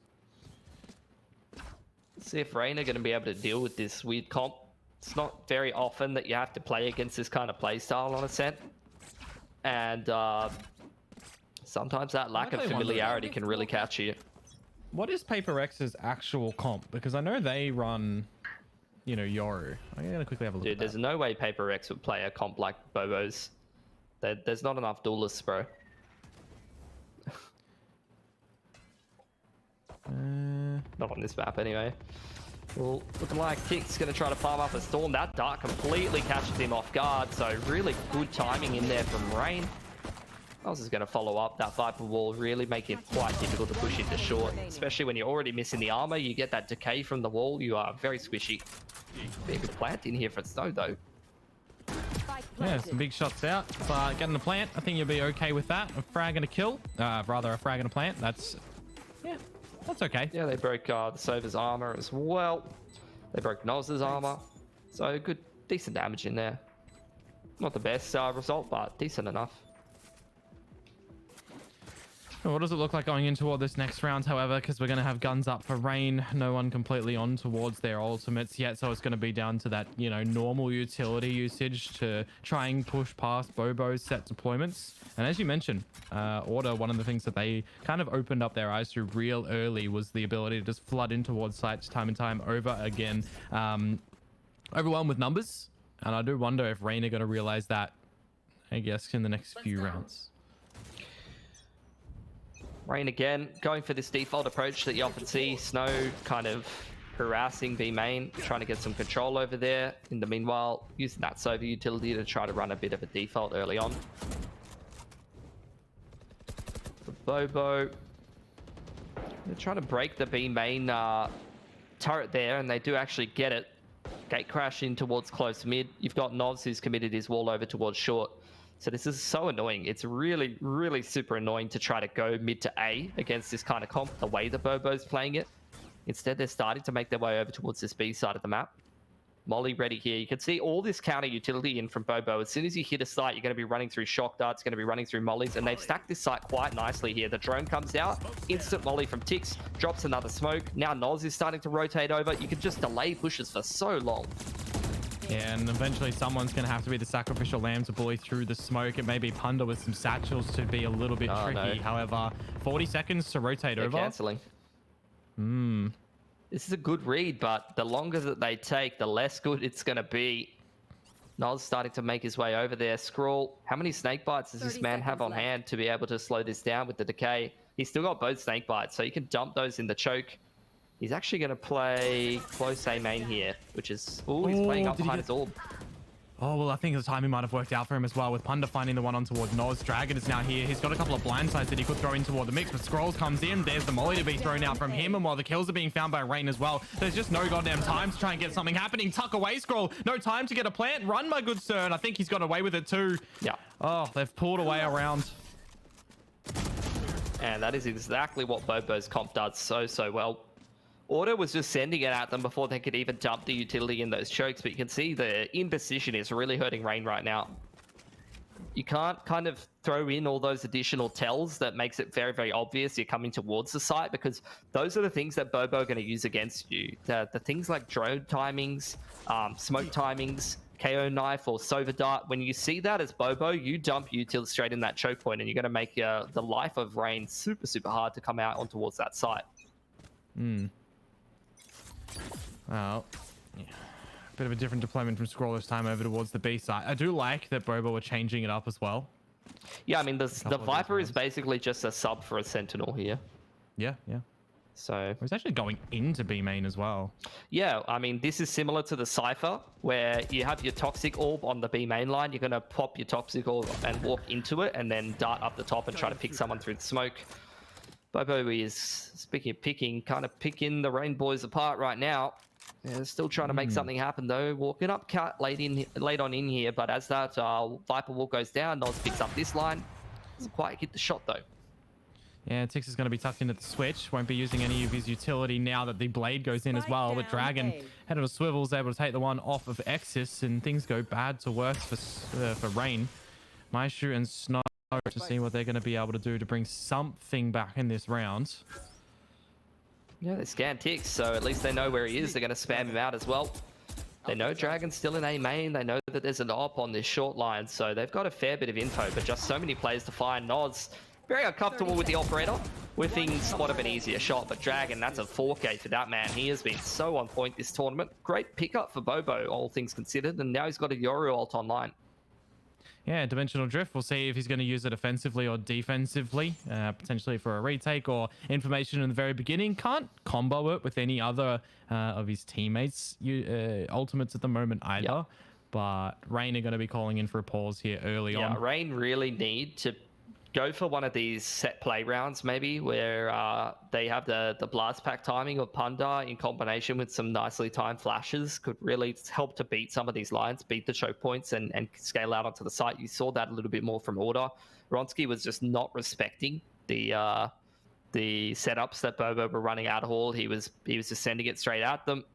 Let's see if Rain are going to be able to deal with this weird comp. It's not very often that you have to play against this kind of play style on a set. And sometimes that lack of familiarity can really catch you. What is Paper X's actual comp? Because I know they run, Yoru. I'm going to quickly have a look at that. There's no way Paper X would play a comp like Bobo's. There's not enough duelists, bro. Not on this map, anyway. Well, looking like Tick's going to try to farm up a Storm. That dart completely catches him off guard, so really good timing in there from Rain. Oz is going to follow up. That Viper wall really make it quite difficult to push into short, especially when you're already missing the armor. You get that decay from the wall. You are very squishy. Big plant in here for Snow, though. Yeah, some big shots out, but getting the plant, I think you'll be okay with that. A frag and a kill, rather a frag and a plant. That's okay. Yeah, they broke the Sova's armor as well. They broke Noz's armor. So good, decent damage in there. Not the best result, but decent enough. What does it look like going into all this next round, however, because we're going to have guns up for Rain. No one completely on towards their ultimates yet, so it's going to be down to that, normal utility usage to try and push past Bobo's set deployments. And as you mentioned, Order, one of the things that they kind of opened up their eyes to real early was the ability to just flood in towards sites time and time over again. Overwhelmed with numbers, and I do wonder if Rain are going to realize that, I guess, in the next few rounds. Rain again, going for this default approach that you often see. Snow kind of harassing B main, trying to get some control over there. In the meanwhile, using that Sova utility to try to run a bit of a default early on. For Bobo, they're trying to break the B main turret there, and they do actually get it. Gate crash in towards close mid. You've got Novs who's committed his wall over towards short. So this is so annoying. It's really, really super annoying to try to go mid to A against this kind of comp, the way the Bobo's playing it. Instead, they're starting to make their way over towards this B side of the map. Molly ready here. You can see all this counter utility in from Bobo. As soon as you hit a site, you're going to be running through shock darts, going to be running through mollies, and they've stacked this site quite nicely here. The drone comes out, instant molly from Tix, drops another smoke. Now Noz is starting to rotate over. You can just delay pushes for so long. Yeah, and eventually someone's going to have to be the sacrificial lamb to bully through the smoke. It may be Punda with some satchels to be a little bit tricky. No. However, 40 seconds to rotate over. Cancelling. This is a good read, but the longer that they take, the less good it's going to be. Noz starting to make his way over there. Scrawl, how many snake bites does this man have on hand to be able to slow this down with the decay? He's still got both snake bites, so you can dump those in the choke. He's actually going to play close A main here, which is... Oh, he's playing up behind his orb. Oh, well, I think the timing might have worked out for him as well, with Punda finding the one on towards Noz. Dragon is now here. He's got a couple of blindsides that he could throw in toward the mix, but Scrolls comes in. There's the molly to be thrown out from him, and while the kills are being found by Rain as well, there's just no goddamn time to try and get something happening. Tuck away, Scroll. No time to get a plant. Run, my good sir, and I think he's got away with it too. Yeah. Oh, they've pulled away around. And that is exactly what Bobo's comp does so well. Auto was just sending it at them before they could even dump the utility in those chokes, but you can see the indecision is really hurting Rain right now. You can't kind of throw in all those additional tells that makes it very, very obvious you're coming towards the site, because those are the things that Bobo are going to use against you. The things like drone timings, smoke timings, KO knife or Sova dart. When you see that as Bobo, you dump util straight in that choke point, and you're going to make the life of Rain super, super hard to come out on towards that site. Well, yeah. Bit of a different deployment from Scroll this time over towards the B side. I do like that Bobo are changing it up as well. Yeah, I mean, the Viper is basically just a sub for a Sentinel here. Yeah. So he's actually going into B main as well. Yeah, I mean, this is similar to the Cypher, where you have your Toxic Orb on the B main line. You're going to pop your Toxic Orb and walk into it, and then dart up the top and try to pick someone through the smoke. Bobo is, speaking of picking, kind of picking the Rain boys apart right now. They're still trying to make something happen, though. Walking up Cat late on in here, but as that Viper wall goes down, Noz picks up this line. Doesn't quite hit the shot, though. Yeah, Tix is going to be tucked in at the switch. Won't be using any of his utility now that the blade goes in as well. But Dragon, head of a swivel, is able to take the one off of Exis, and things go bad to worse for Rain. Maishu and Snow to see what they're going to be able to do to bring something back in this round. Yeah, they scan Tix, so at least they know where he is. They're going to spam him out as well. They know Dragon's still in A main. They know that there's an op on this short line, so they've got a fair bit of info, but just so many players to find. Noz very uncomfortable with the operator. Whiffing somewhat of an easier shot, but Dragon, that's a 4K for that man. He has been so on point this tournament. Great pickup for Bobo, all things considered, and now he's got a Yoru ult online. Yeah, Dimensional Drift. We'll see if he's going to use it offensively or defensively, potentially for a retake or information in the very beginning. Can't combo it with any other of his teammates' ultimates at the moment either. Yep. But Rain are going to be calling in for a pause here early on. Yeah, Rain really need to go for one of these set play rounds, maybe, where they have the blast pack timing of Punda in combination with some nicely timed flashes could really help to beat some of these lines, beat the choke points, and scale out onto the site. You saw that a little bit more from Order. Ronsky was just not respecting the setups that Bobo were running out of Hall. He was just sending it straight at them.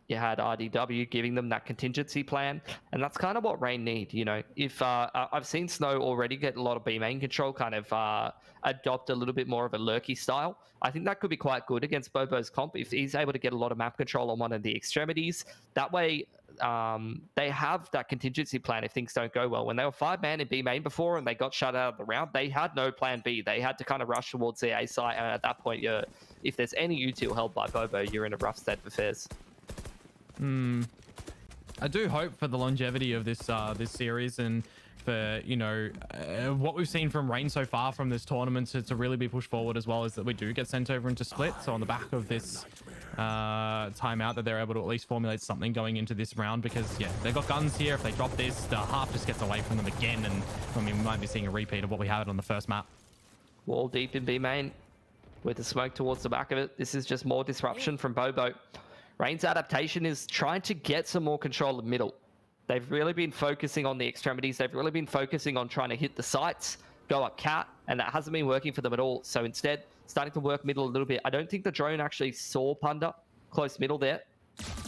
You had RDW giving them that contingency plan, and that's kind of what Rain need. You know, if I've seen Snow already get a lot of B main control, kind of adopt a little bit more of a lurky style. I think that could be quite good against Bobo's comp if he's able to get a lot of map control on one of the extremities. That way, they have that contingency plan if things don't go well. When they were 5-man in B main before and they got shut out of the round, they had no plan B. They had to kind of rush towards the A site, and at that point, if there's any util held by Bobo, you're in a rough state of affairs. I do hope for the longevity of this series, and for what we've seen from Rain so far from this tournament to really be pushed forward, as well as that we do get sent over into split. So on the back of this timeout, that they're able to at least formulate something going into this round, because yeah, they've got guns here. If they drop this, the half just gets away from them again, and I mean, we might be seeing a repeat of what we had on the first map. Wall deep in B main with the smoke towards the back of it. This is just more disruption from Bobo. Rain's adaptation is trying to get some more control of middle. They've really been focusing on the extremities. They've really been focusing on trying to hit the sites, go up cat, and that hasn't been working for them at all. So instead, starting to work middle a little bit. I don't think the drone actually saw Punda close middle there.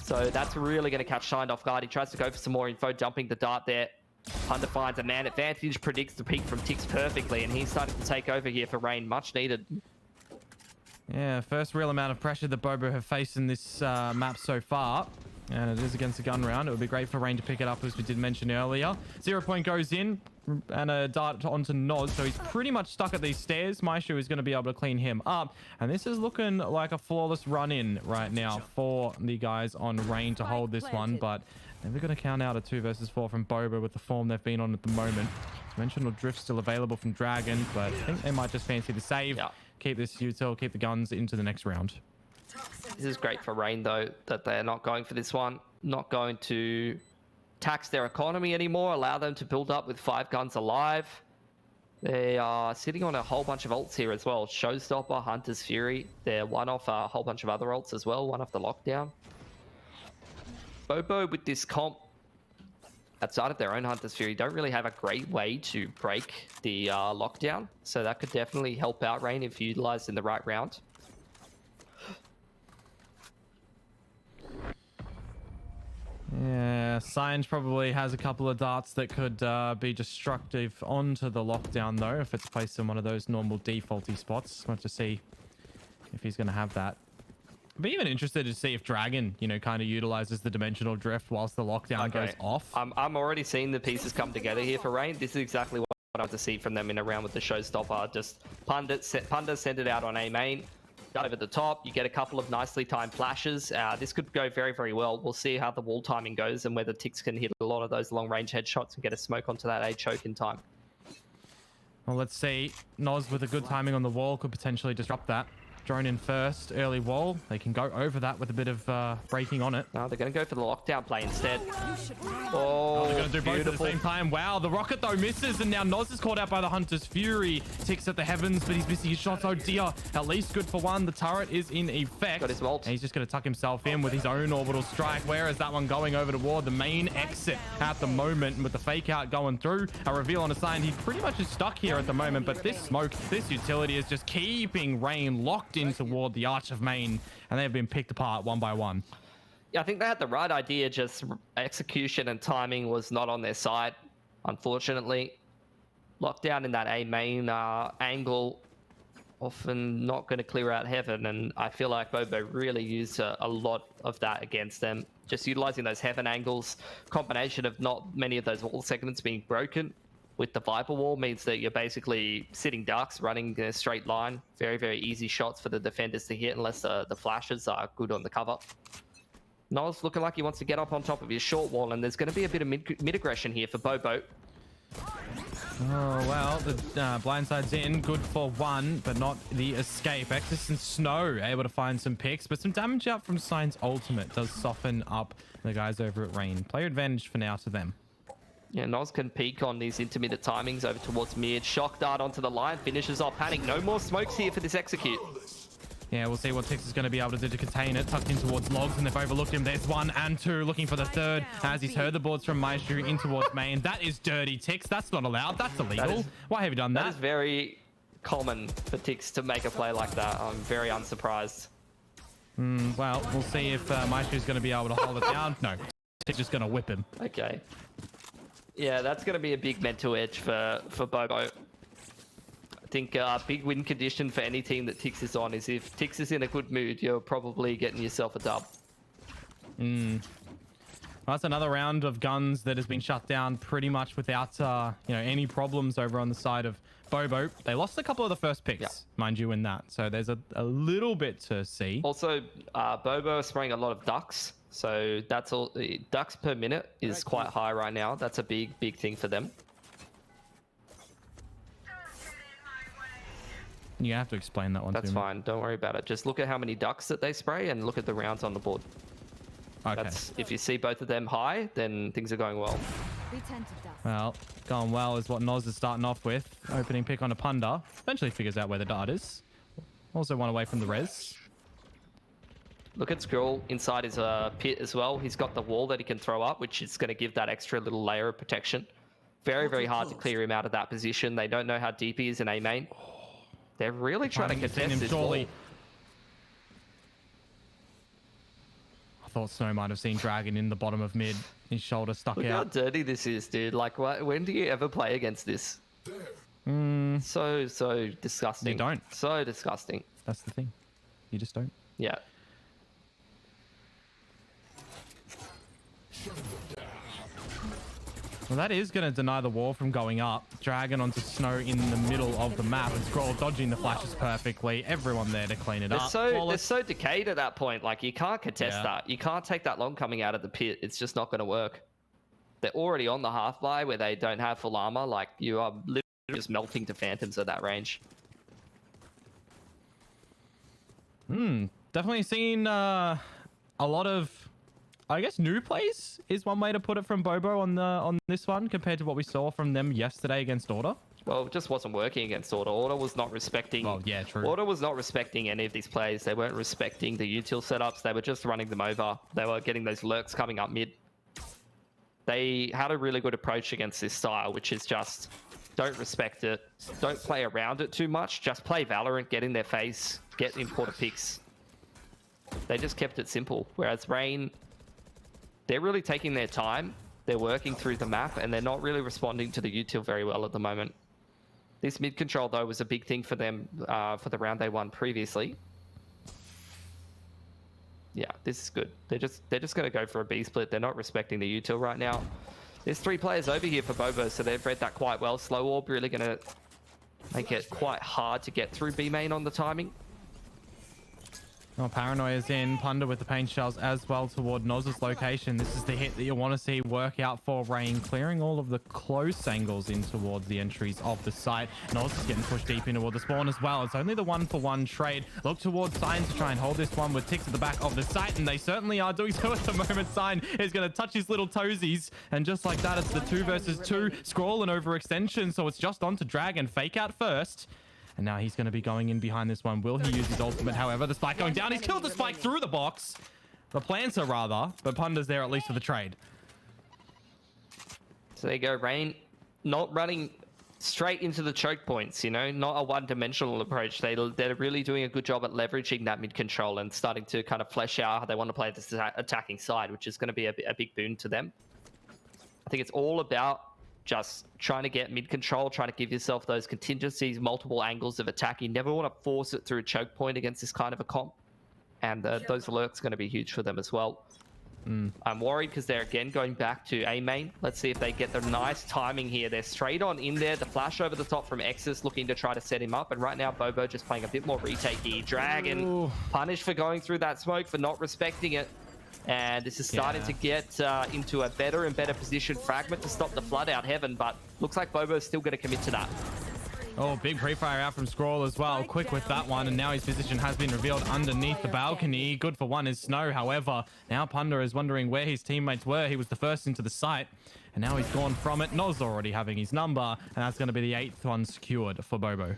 So that's really going to catch Shined off guard. He tries to go for some more info, dumping the dart there. Punda finds a man advantage, predicts the peak from Tix perfectly, and he's starting to take over here for Rain. Much needed. Yeah, first real amount of pressure that Bobo have faced in this map so far. And it is against the gun round. It would be great for Rain to pick it up, as we did mention earlier. 0 point goes in, and a dart onto Noz. So he's pretty much stuck at these stairs. Maishu is going to be able to clean him up. And this is looking like a flawless run-in right now for the guys on Rain to hold this one. But never going to count out a 2 versus 4 from Bobo with the form they've been on at the moment. Dimensional Drift still available from Dragon, but I think they might just fancy the save. Yeah. Keep this util, keep the guns into the next round. This is great for Rain, though, that they're not going for this one. Not going to tax their economy anymore. Allow them to build up with 5 guns alive. They are sitting on a whole bunch of ults here as well. Showstopper, Hunter's Fury. They're one off a whole bunch of other ults as well. One off the lockdown. Bobo with this comp, outside of their own Hunter's Fury, don't really have a great way to break the lockdown. So that could definitely help out Rain if utilized in the right round. Yeah, Signs probably has a couple of darts that could be destructive onto the lockdown, though, if it's placed in one of those normal defaulty spots. We'll have to see if he's going to have that. I'd be even interested to see if Dragon, you know, kind of utilizes the dimensional drift whilst the lockdown goes off. I'm already seeing the pieces come together here for Rain. This is exactly what I want to see from them in a round with the showstopper. Just Punda send it out on A main. Over the top, you get a couple of nicely timed flashes. This could go very, very well. We'll see how the wall timing goes and whether Tix can hit a lot of those long-range headshots and get a smoke onto that A choke in time. Well, let's see. Noz with a good timing on the wall could potentially disrupt that. Drone in first, early wall. They can go over that with a bit of braking on it. No, they're going to go for the lockdown play instead. Oh, they're going to do both at the same time. Wow, the rocket, though, misses, and now Noz is caught out by the Hunter's Fury. Ticks at the heavens, but he's missing his shots. Oh, dear. At least good for one. The turret is in effect. Got his ult. And he's just going to tuck himself in with his own orbital strike. Where is that one going over toward the main exit at the moment? With the fake out going through, a reveal on a sign. He pretty much is stuck here at the moment, but this smoke, this utility is just keeping Rain locked in toward the arch of main, and they've been picked apart one by one. Yeah, I think they had the right idea, just execution and timing was not on their side, unfortunately. Lockdown in that A main angle, often not going to clear out heaven, and I feel like Bobo really used a lot of that against them. Just utilizing those heaven angles, combination of not many of those wall segments being broken with the Viper wall means that you're basically sitting ducks, running in a straight line. Very, very easy shots for the defenders to hit unless the flashes are good on the cover. Noz looking like he wants to get up on top of his short wall, and there's going to be a bit of mid-aggression here for Bobo. Oh, well, the blindside's in. Good for one, but not the escape. Exis and Snow able to find some picks, but some damage out from Sign's ultimate does soften up the guys over at Rain. Player advantage for now to them. Yeah, Noz can peek on these intermittent timings over towards mid. Shock dart onto the line, finishes off Panic. No more smokes here for this execute. Yeah, we'll see what Tix is going to be able to do to contain it. Tucked in towards logs, and they've overlooked him. There's one and two, looking for the third, as he's heard the boards from Maestro in towards main. That is dirty, Tix. That's not allowed. That's illegal. Why have you done that? That is very common for Tix to make a play like that. I'm very unsurprised. Well, we'll see if Maestro is going to be able to hold it down. No, Tix just going to whip him. Okay. Yeah, that's going to be a big mental edge for Bobo. I think a big win condition for any team that Tix is on is if Tix is in a good mood, you're probably getting yourself a dub. Well, that's another round of guns that has been shut down pretty much without any problems over on the side of Bobo. They lost a couple of the first picks, mind you, in that. So there's a little bit to see. Also, Bobo is spraying a lot of ducks. So that's all. Ducks per minute is quite high right now. That's a big thing for them. You have to explain that one to me. That's fine. Don't worry about it. Just look at how many ducks that they spray and look at the rounds on the board. Okay. If you see both of them high, then things are going well. Well, going well is what Noz is starting off with. Opening pick on a Punda. Eventually figures out where the dart is. Also one away from the res. Look at Skrull inside his pit as well. He's got the wall that he can throw up, which is going to give that extra little layer of protection. Very, very hard to clear him out of that position. They don't know how deep he is in A main. They're really trying to contest this wall. I thought Snow might have seen Dragon in the bottom of mid. His shoulder stuck Look out. how dirty this is, dude. Like, when do you ever play against this? So disgusting. You don't. So disgusting. That's the thing. You just don't. Yeah. Well, that is going to deny the wall from going up. Dragon onto Snow in the middle of the map, and Scroll dodging the flashes perfectly. Everyone there to clean it up. They're so decayed at that point. Like, you can't contest that. You can't take that long coming out of the pit. It's just not going to work. They're already on the half-buy where they don't have full armor. Like, you are literally just melting to phantoms at that range. Definitely seen a lot of, I guess, new plays is one way to put it from Bobo on this one compared to what we saw from them yesterday against Order. Well, it just wasn't working against Order. Order was not respecting. Oh, yeah, true. Order was not respecting any of these plays. They weren't respecting the util setups. They were just running them over. They were getting those lurks coming up mid. They had a really good approach against this style, which is just don't respect it. Don't play around it too much. Just play Valorant, get in their face, get important picks. They just kept it simple. Whereas Rain, they're really taking their time. They're working through the map, and they're not really responding to the util very well at the moment. This mid control, though, was a big thing for them for the round they won previously. Yeah, this is good. They're just going to go for a B split. They're not respecting the util right now. There's 3 players over here for Bobo, so they've read that quite well. Slow Orb really going to make it quite hard to get through B main on the timing. Oh, Paranoia's in. Plunder with the paint shells as well toward Noz's location. This is the hit that you want to see work out for Rain, clearing all of the close angles in towards the entries of the site. Noz is getting pushed deep into the spawn as well. It's only the 1-for-1 trade. Look towards Sign to try and hold this one with ticks at the back of the site, and they certainly are doing so at the moment. Sign is going to touch his little toesies, and just like that, it's the 2 versus 2. Scroll and overextension, so it's just on to Dragon. Fake out first. And now he's going to be going in behind this one. Will he use his ultimate? However, the spike going down. He's killed the spike through the box. The planter, rather. But Punder's there at least for the trade. So there you go, Rain. Not running straight into the choke points, you know? Not a one-dimensional approach. They're really doing a good job at leveraging that mid-control and starting to kind of flesh out how they want to play this attacking side, which is going to be a big boon to them. I think it's all about just trying to get mid-control, trying to give yourself those contingencies, multiple angles of attack. You never want to force it through a choke point against this kind of a comp. And those alerts are going to be huge for them as well. I'm worried because they're again going back to A main. Let's see if they get the nice timing here. They're straight on in there. The flash over the top from Exus looking to try to set him up. And right now, Bobo just playing a bit more retake-y. Dragon punished for going through that smoke, for not respecting it. And this is starting to get into a better and better position. Fragment to stop the flood out Heaven, but looks like Bobo's still going to commit to that. Oh, big pre-fire out from Scroll as well. Quick with that one, and now his position has been revealed underneath the balcony. Good for one is Snow. However, now Punder is wondering where his teammates were. He was the first into the site, and now he's gone from it. Noz already having his number, and that's going to be the 8th one secured for Bobo.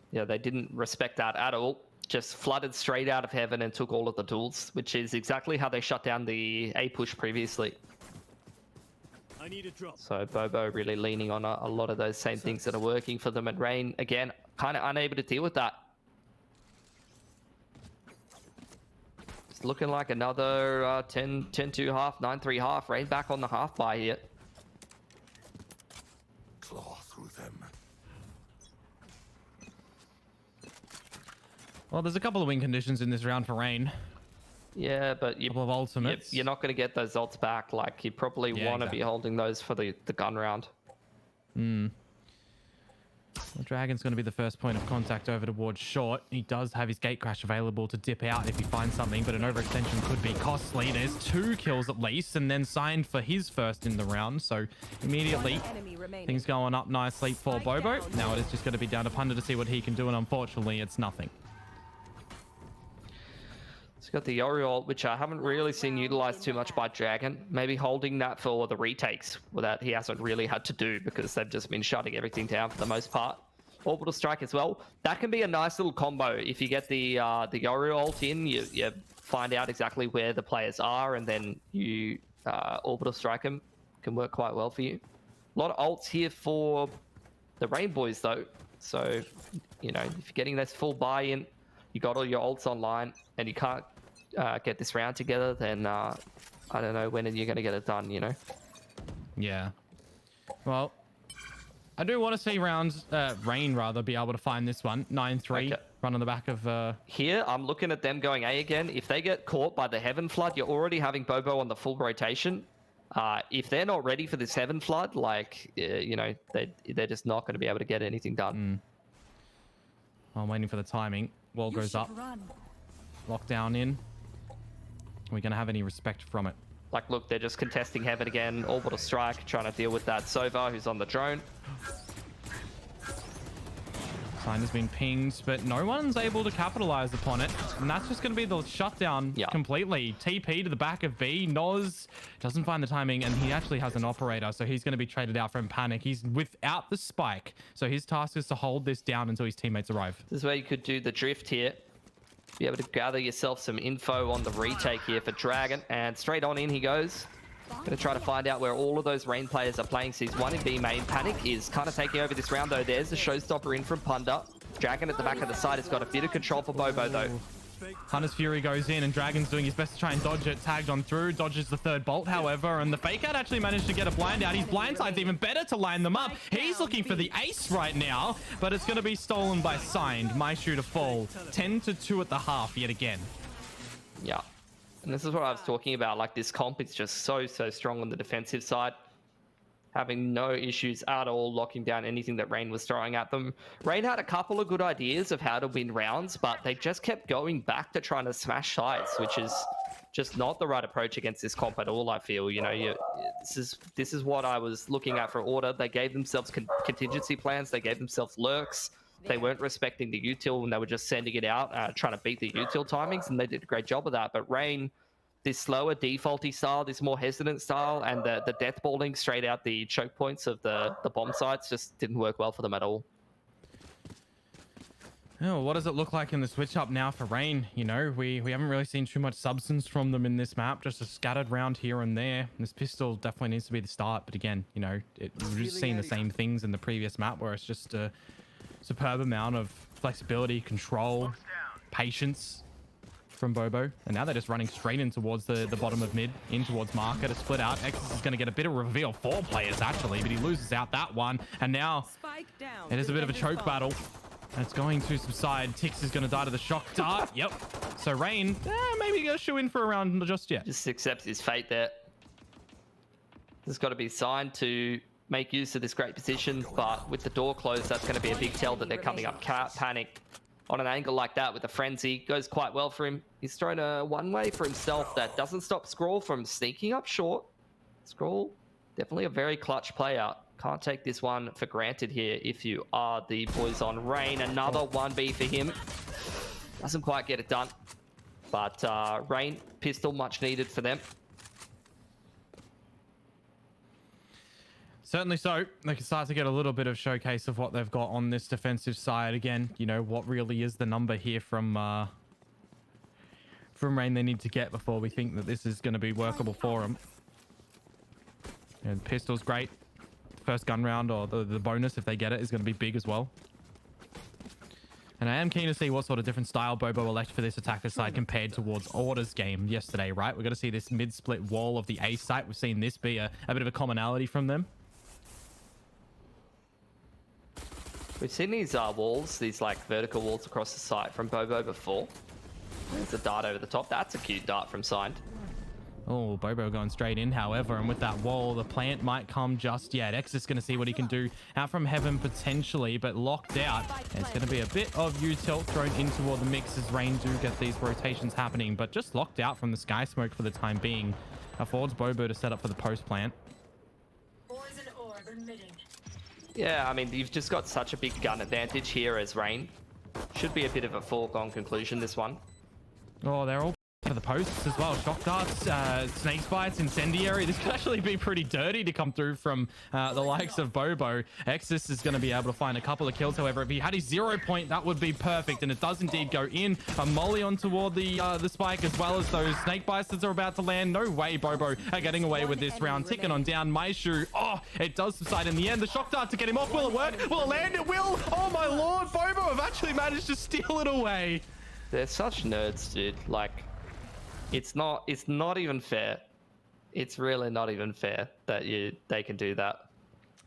Yeah, they didn't respect that at all. Just flooded straight out of Heaven and took all of the tools, which is exactly how they shut down the A push previously. I need a drop. So Bobo really leaning on a lot of those same things that are working for them. And Rain, again, kind of unable to deal with that. It's looking like another 10-2 half, 9-3 half. Rain back on the half buy here. Claw through them. Well, there's a couple of win conditions in this round for Rain. Yeah, but couple of ultimates. You're not going to get those ults back. Like, you probably want to be holding those for the gun round. Well, Dragon's going to be the first point of contact over towards short. He does have his gate crash available to dip out if he finds something, but an overextension could be costly. There's 2 kills at least, and then signed for his first in the round. So immediately, things going up nicely for Bobo. Now it is just going to be down to Punder to see what he can do, and unfortunately, it's nothing. He's got the Yori ult, which I haven't really seen utilized too much by Dragon. Maybe holding that for the retakes that he hasn't really had to do because they've just been shutting everything down for the most part. Orbital Strike as well. That can be a nice little combo. If you get the Yori ult in, you find out exactly where the players are, and then you Orbital Strike them. Can work quite well for you. A lot of ults here for the Rain Boys though. So, you know, if you're getting this full buy-in, you got all your ults online, and you can't get this round together, then I don't know when you're going to get it done, you know? Yeah. Well, I do want to see Rain rather be able to find this one. 9-3, run on the back of... Here, I'm looking at them going A again. If they get caught by the Heaven Flood, you're already having Bobo on the full rotation. If they're not ready for this Heaven Flood, like, you know, they're just not going to be able to get anything done. I'm waiting for the timing. Wall goes up. Lockdown in. Are we going to have any respect from it? Like, look, they're just contesting Heaven again. Orbital Strike, trying to deal with that Sova, who's on the drone. Sign has been pinged, but no one's able to capitalize upon it. And that's just going to be the shutdown completely. TP to the back of B. Noz doesn't find the timing, and he actually has an operator, so he's going to be traded out from Panic. He's without the spike, so his task is to hold this down until his teammates arrive. This is where you could do the drift here. Be able to gather yourself some info on the retake here for Dragon, and straight on in he goes. Going to try to find out where all of those Rain players are playing. So he's one in B main. Panic is kind of taking over this round though. There's the showstopper in from Punder. Dragon at the back of the side has got a bit of control for Bobo though. Hunter's Fury goes in and Dragon's doing his best to try and dodge it. Tagged on through, dodges the third bolt, however, and the fake out actually managed to get a blind out. His blind side's even better to line them up. He's looking for the ace right now, but it's going to be stolen by Signed. My shooter fall 10-2 at the half yet again. Yeah. And this is what I was talking about. Like, this comp is just so strong on the defensive side. Having no issues at all locking down anything that Rain was throwing at them. Rain had a couple of good ideas of how to win rounds, but they just kept going back to trying to smash sides, which is just not the right approach against this comp at all, I feel. You know, this is what I was looking at for Order. They gave themselves contingency plans. They gave themselves lurks. They weren't respecting the util, and they were just sending it out, trying to beat the util timings, and they did a great job of that. But Rain, this slower defaulty style, this more hesitant style, and the death balling straight out the choke points of the bomb sites just didn't work well for them at all. Oh, what does it look like in the switch up now for Rain? You know, we haven't really seen too much substance from them in this map, just a scattered round here and there. This pistol definitely needs to be the start, but again, you know, we've just seen the same things in the previous map where it's just a superb amount of flexibility, control, patience from Bobo, and now they're just running straight in towards the bottom of mid, in towards market. A split out. Exus is going to get a bit of reveal. 4 players actually, but he loses out that one, and now it is a bit of a choke battle. It's going to subside. Tix is going to die to the shock dart. Yep. So Rain, maybe go shoe in for a round just yet. Just accepts his fate there. There's got to be Signed to make use of this great position, but with the door closed, that's going to be a big tell that they're coming up. Panic on an angle like that with a frenzy goes quite well for him. He's thrown a one-way for himself that doesn't stop Scrawl from sneaking up short. Scrawl, definitely a very clutch player. Can't take this one for granted here if you are the boys on Rain. Another 1B for him. Doesn't quite get it done. But Rain, pistol, much needed for them. Certainly so. They can start to get a little bit of showcase of what they've got on this defensive side. Again, you know, what really is the number here from Rain they need to get before we think that this is going to be workable for them. And pistol's great. First gun round, or the bonus if they get it, is going to be big as well. And I am keen to see what sort of different style Bobo elect for this attacker side compared towards Order's game yesterday, right? We're going to see this mid-split wall of the A site. We've seen this be a bit of a commonality from them. We've seen these walls, these like vertical walls across the site from Bobo before. There's a dart over the top. That's a cute dart from Signed. Oh, Bobo going straight in, however, and with that wall, the plant might come just yet. X is going to see what he can do out from heaven potentially, but locked out. And it's going to be a bit of util thrown in toward the mix as Rain do get these rotations happening, but just locked out from the sky smoke for the time being. Affords Bobo to set up for the post plant. Yeah, I mean, you've just got such a big gun advantage here as Rain. Should be a bit of a foregone conclusion, this one. Oh, they're all for the posts as well. Shock darts, snake bites, incendiary. This could actually be pretty dirty to come through from the likes of Bobo. Exus is going to be able to find a couple of kills. However, if he had his 0 point, that would be perfect. And it does indeed go in. A molly on toward the spike, as well as those snake bites that are about to land. No way Bobo are getting away with this round. Ticking on down. Maishu. Oh, it does subside in the end. The shock dart to get him off. Will it work? Will it land? It will. Oh my lord. Bobo have actually managed to steal it away. They're such nerds, dude. Like, it's not even fair. It's really not even fair that they can do that.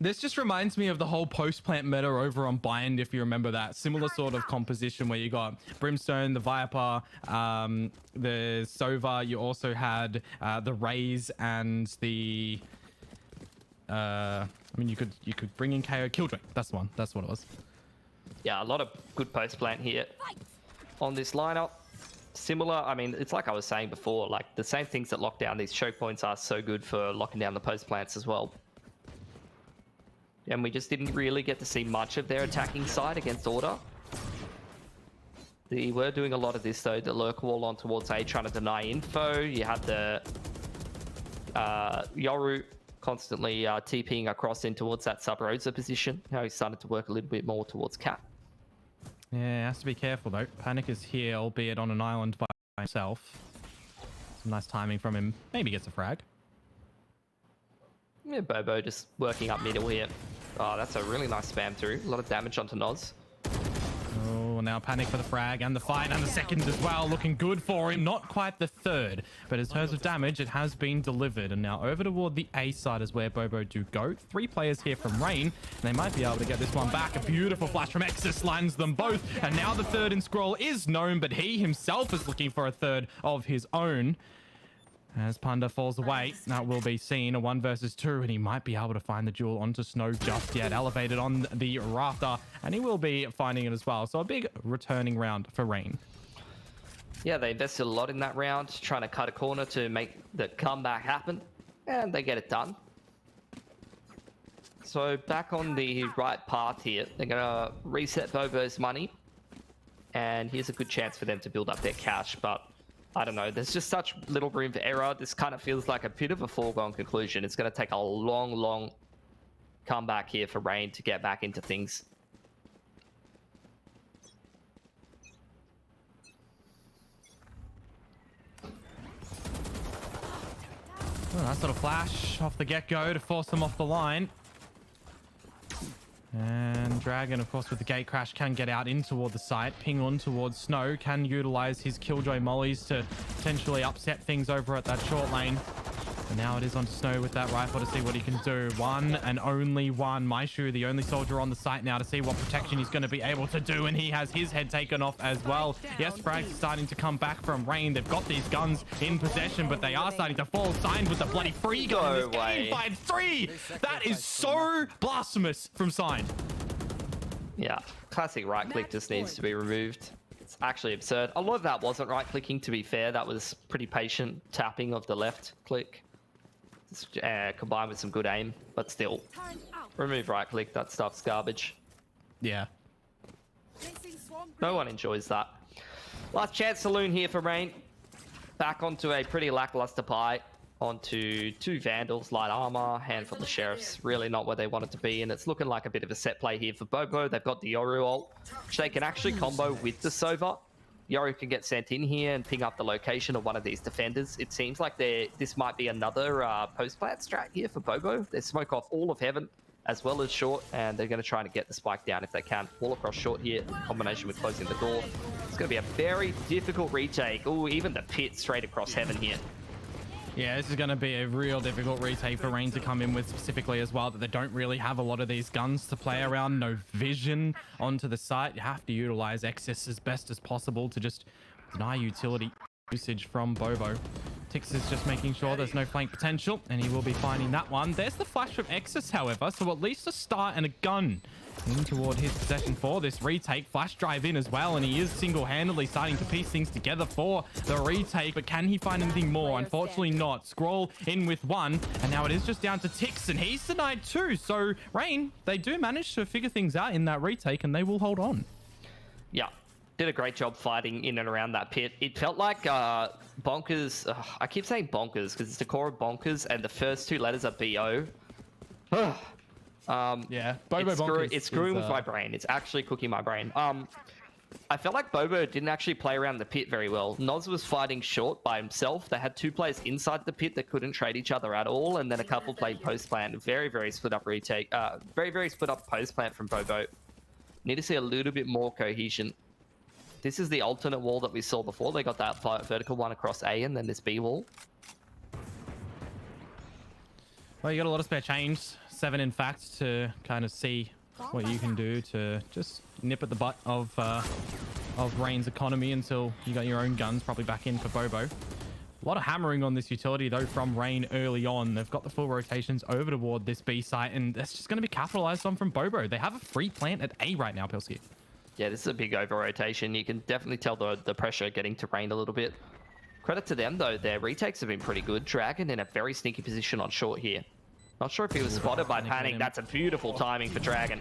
This just reminds me of the whole post-plant meta over on Bind, if you remember that. Similar sort of composition where you got Brimstone, the Viper, the Sova. You also had the Raze and the... I mean, you could bring in KO Killjoy. That's the one. That's what it was. Yeah, a lot of good post-plant here on this lineup. Similar, I mean, it's like I was saying before, like the same things that lock down these choke points are so good for locking down the post plants as well. And we just didn't really get to see much of their attacking side against Order. They were doing a lot of this though, the lurk wall on towards A trying to deny info. You had the Yoru constantly TPing across in towards that Sub Rosa position. Now he's started to work a little bit more towards Cat. Yeah, has to be careful though. Panic is here, albeit on an island by himself. Some nice timing from him. Maybe gets a frag. Yeah, Bobo just working up middle here. Oh, that's a really nice spam through. A lot of damage onto Noz. Oh, now panic for the frag and the fight and the second as well. Looking good for him. Not quite the third, but in terms of damage, it has been delivered. And now over toward the A side is where Bobo do go. 3 players here from Rain, and they might be able to get this one back. A beautiful flash from Exis lands them both. And now the third in scroll is known, but he himself is looking for a third of his own. As Panda falls away, that will be seen. A 1 versus 2, and he might be able to find the jewel onto Snow just yet. Elevated on the rafter, and he will be finding it as well. So a big returning round for Rain. Yeah, they invested a lot in that round, trying to cut a corner to make the comeback happen, and they get it done. So back on the right path here, they're going to reset Bobo's money, and here's a good chance for them to build up their cash, but I don't know. There's just such little room for error. This kind of feels like a bit of a foregone conclusion. It's going to take a long comeback here for Rain to get back into things. Well, nice little flash off the get-go to force them off the line. And Dragon, of course, with the gate crash, can get out in toward the site. Ping on towards Snow. Can utilize his Killjoy mollies to potentially upset things over at that short lane. And now it is on to Snow with that rifle to see what he can do. One and only one. Maishu, the only soldier on the site now to see what protection he's going to be able to do. And he has his head taken off as well. Yes, frags starting to come back from Rain. They've got these guns in possession, but they are starting to fall. Signed with the bloody free gun. No way. 5-3. That is so blasphemous from Signed. Yeah, classic right click just needs to be removed. It's actually absurd. A lot of that wasn't right clicking, to be fair. That was pretty patient tapping of the left click. Combined with some good aim, but still. Remove right click, that stuff's garbage. Yeah. No one enjoys that. Last chance saloon here for Rain. Back onto a pretty lackluster pie. Onto 2 Vandals, light armor, handful of Sheriffs. Really not where they wanted to be, and it's looking like a bit of a set play here for Bobo. They've got the Yoru ult, which they can actually combo with the Sova. Yoru can get sent in here and ping up the location of one of these defenders. It seems like this might be another post-plant strat here for Bobo. They smoke off all of heaven as well as short, and they're going to try to get the spike down if they can. All across short here, in combination with closing the door. It's going to be a very difficult retake. Oh, even the pit straight across heaven here. Yeah, this is going to be a real difficult retake for Rain to come in with specifically as well, that they don't really have a lot of these guns to play around. No vision onto the site. You have to utilize Exis as best as possible to just deny utility usage from Bobo. Tix is just making sure there's no flank potential, and he will be finding that one. There's the flash from Exis, however, so at least a start and a gun in toward his possession for this retake. Flash drive in as well, and he is single-handedly starting to piece things together for the retake, but can he find anything more? Unfortunately not. Scroll in with 1, and now it is just down to Tix, and he's denied 2. So Rain, they do manage to figure things out in that retake, and they will hold on. Yeah, did a great job fighting in and around that pit. It felt like Bonkers. I keep saying Bonkers because it's the core of Bonkers, and the first 2 letters are B-O. Yeah, Bobo Bonkers. It's screwing with my brain. It's actually cooking my brain. I felt like Bobo didn't actually play around the pit very well. Noz was fighting short by himself. They had 2 players inside the pit that couldn't trade each other at all, and then a couple played post plant. Very split up retake. Very split up post plant from Bobo. Need to see a little bit more cohesion. This is the alternate wall that we saw before. They got that vertical one across A, and then this B wall. Well, you got a lot of spare chains. 7, in fact, to kind of see what you can do to just nip at the butt of Rain's economy until you got your own guns probably back in for Bobo. A lot of hammering on this utility, though, from Rain early on. They've got the full rotations over toward this B site, and that's just going to be capitalized on from Bobo. They have a free plant at A right now, Pilski. Yeah, this is a big over-rotation. You can definitely tell the pressure getting to Rain a little bit. Credit to them, though. Their retakes have been pretty good. Dragon in a very sneaky position on short here. Not sure if he was spotted by Panic. That's a beautiful timing for Dragon.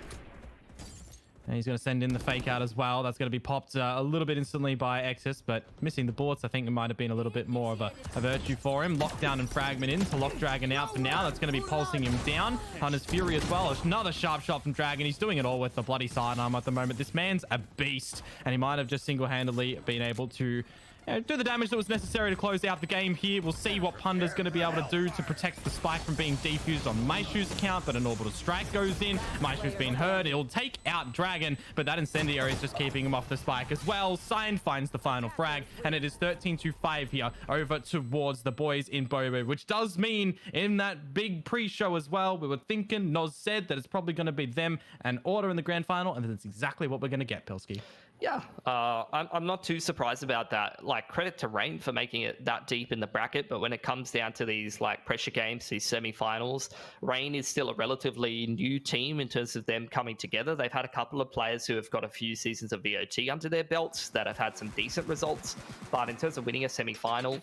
And he's going to send in the fake out as well. That's going to be popped a little bit instantly by Exis, but missing the bullets, I think it might have been a little bit more of a virtue for him. Lockdown and fragment in to lock Dragon out for now. That's going to be pulsing him down. Hunter's Fury as well. Another sharp shot from Dragon. He's doing it all with the bloody sidearm at the moment. This man's a beast, and he might have just single-handedly been able to do the damage that was necessary to close out the game here. We'll see what Punda's going to be able to do to protect the spike from being defused on Maishu's account, but an orbital strike goes in. Maishu's been hurt. It'll take out Dragon, but that incendiary is just keeping him off the spike as well. Sign finds the final frag, and it is 13-5 here over towards the boys in Bobo, which does mean in that big pre-show as well, we were thinking, Noz said that it's probably going to be them and Order in the grand final, and that's exactly what we're going to get, Pilsky. Yeah, I'm not too surprised about that. Like, credit to Rain for making it that deep in the bracket, but when it comes down to these like pressure games, these semi-finals, Rain is still a relatively new team in terms of them coming together. They've had a couple of players who have got a few seasons of VOT under their belts that have had some decent results, but in terms of winning a semi-final,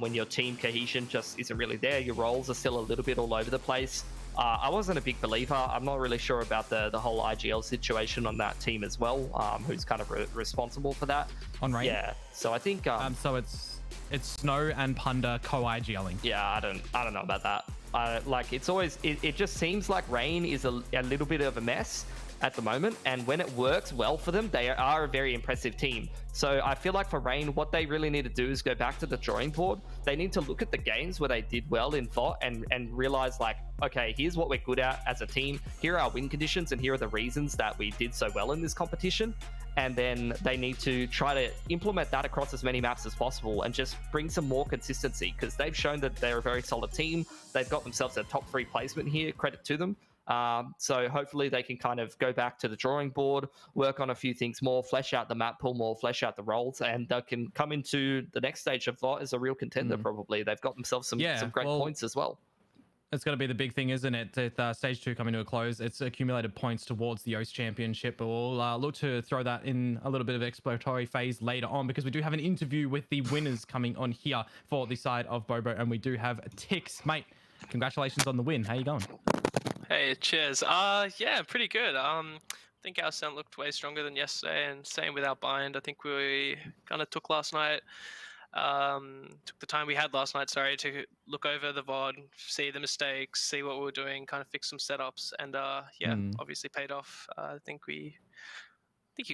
when your team cohesion just isn't really there, your roles are still a little bit all over the place. I wasn't a big believer. I'm not really sure about the whole IGL situation on that team as well, who's kind of responsible for that. On Rain? Yeah, so I think... so it's Snow and Punda co-IGLing. Yeah, I don't know about that. Like, it's always... It just seems like Rain is a little bit of a mess at the moment, and when it works well for them, they are a very impressive team. So I feel like for Rain, what they really need to do is go back to the drawing board. They need to look at the games where they did well in VOT and realize, like, okay, here's what we're good at as a team, here are our win conditions, and here are the reasons that we did so well in this competition. And then they need to try to implement that across as many maps as possible and just bring some more consistency, because they've shown that they're a very solid team. They've got themselves a top 3 placement here, credit to them. So hopefully they can kind of go back to the drawing board, work on a few things more, flesh out the map pool more, flesh out the roles, and they can come into the next stage of VOT as a real contender. Probably they've got themselves some great points as well. It's going to be the big thing, isn't it? With stage 2 coming to a close, it's accumulated points towards the OS Championship, but we'll look to throw that in a little bit of exploratory phase later on, because we do have an interview with the winners coming on here for the side of Bobo, and we do have Tix. Mate, congratulations on the win. How you going? Hey, cheers. Yeah, pretty good. I think our sound looked way stronger than yesterday, and same with our bind. I think we kind of took last night, took the time we had last night, to look over the VOD, see the mistakes, see what we were doing, kind of fix some setups, and obviously paid off. I think you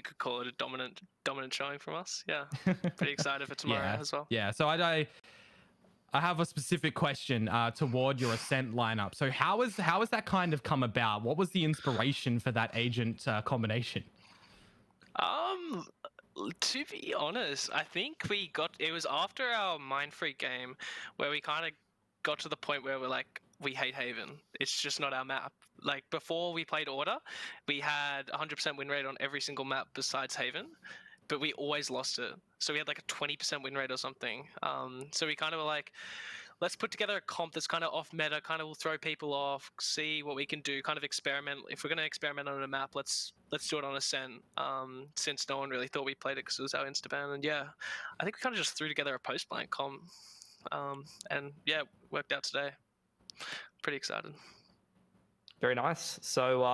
could call it a dominant showing from us. Yeah, pretty excited for tomorrow as well. Yeah, so I have a specific question toward your Ascent lineup. So how has that kind of come about? What was the inspiration for that agent combination? To be honest, I think it was after our Mindfreak game where we kind of got to the point where we're like, we hate Haven. It's just not our map. Like, before we played Order, we had 100% win rate on every single map besides Haven, but we always lost it. So we had like a 20% win rate or something. So we kind of were like, let's put together a comp that's kind of off meta, kind of will throw people off, see what we can do, kind of experiment. If we're going to experiment on a map, let's do it on Ascent, since no one really thought we played it because it was our Instaban. And yeah, I think we kind of just threw together a post-blank comp. And yeah, worked out today. Pretty excited. Very nice. So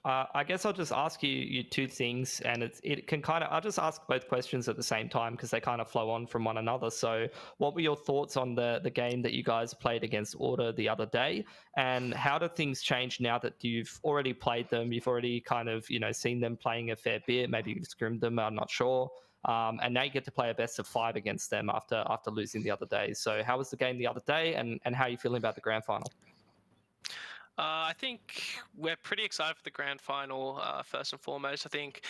I guess I'll just ask you two things, and it can kind of, I'll just ask both questions at the same time because they kind of flow on from one another. So what were your thoughts on the game that you guys played against Order the other day, and how do things change now that you've already played them, you've already kind of, seen them playing a fair bit, maybe you've scrimmed them, I'm not sure. And now you get to play a best of 5 against them after losing the other day. So how was the game the other day, and how are you feeling about the grand final? I think we're pretty excited for the grand final, first and foremost. I think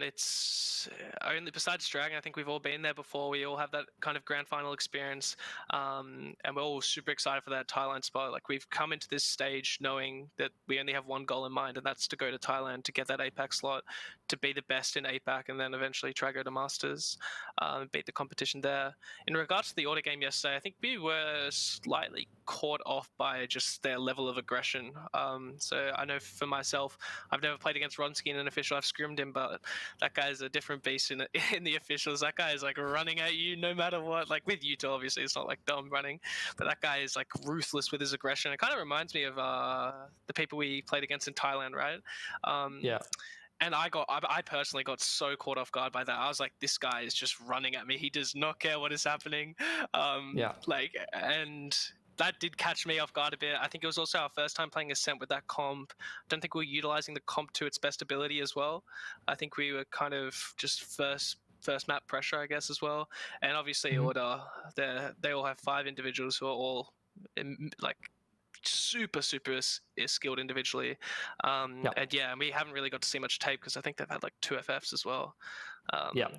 it's only, besides Dragon, I think we've all been there before. We all have that kind of grand final experience, and we're all super excited for that Thailand spot. Like, we've come into this stage knowing that we only have one goal in mind, and that's to go to Thailand to get that APAC slot, to be the best in APAC, and then eventually try go to Masters, beat the competition there. In regards to the Order game yesterday, I think we were slightly caught off by just their level of aggression. So I know for myself, I've never played against Ronsky in an official. I've scrimmed him, but that guy's a different beast in the officials. That guy is like running at you no matter what. Like, with Utah, obviously, it's not like dumb running, but that guy is like ruthless with his aggression. It kind of reminds me of the people we played against in Thailand, right? Yeah. And I personally got so caught off guard by that. I was like, this guy is just running at me. He does not care what is happening. And that did catch me off guard a bit. I think it was also our first time playing Ascent with that comp. I don't think we were utilizing the comp to its best ability as well. I think we were kind of just first first map pressure, I guess, as well. And obviously, Order, they all have 5 individuals who are all like super skilled individually. And yeah, we haven't really got to see much tape because I think they've had like 2 FFs as well.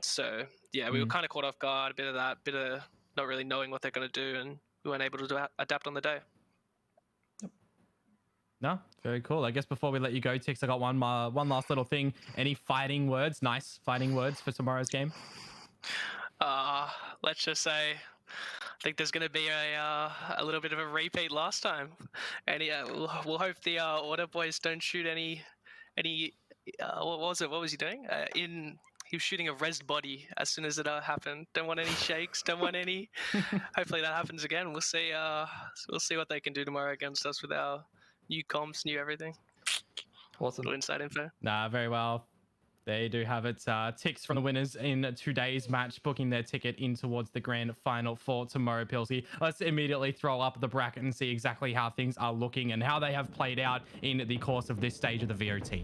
So yeah, we were kind of caught off guard, a bit of not really knowing what they're going to do, and we weren't able to adapt on the day. No, very cool. I guess before we let you go, Tix, I got one last little thing. Any fighting words? Nice fighting words for tomorrow's game? Let's just say, I think there's going to be a little bit of a repeat last time, and yeah, we'll hope the Order boys don't shoot any. What was it? What was he doing? He was shooting a rezzed body as soon as it happened. Don't want any shakes. Don't want any. Hopefully that happens again. We'll see. We'll see what they can do tomorrow against us with our new comps, new everything. Awesome. Little inside info. Nah, very well. There you do have it. Ticks from the winners in today's match, booking their ticket in towards the grand final for tomorrow, Pilsy. Let's immediately throw up the bracket and see exactly how things are looking and how they have played out in the course of this stage of the VOT.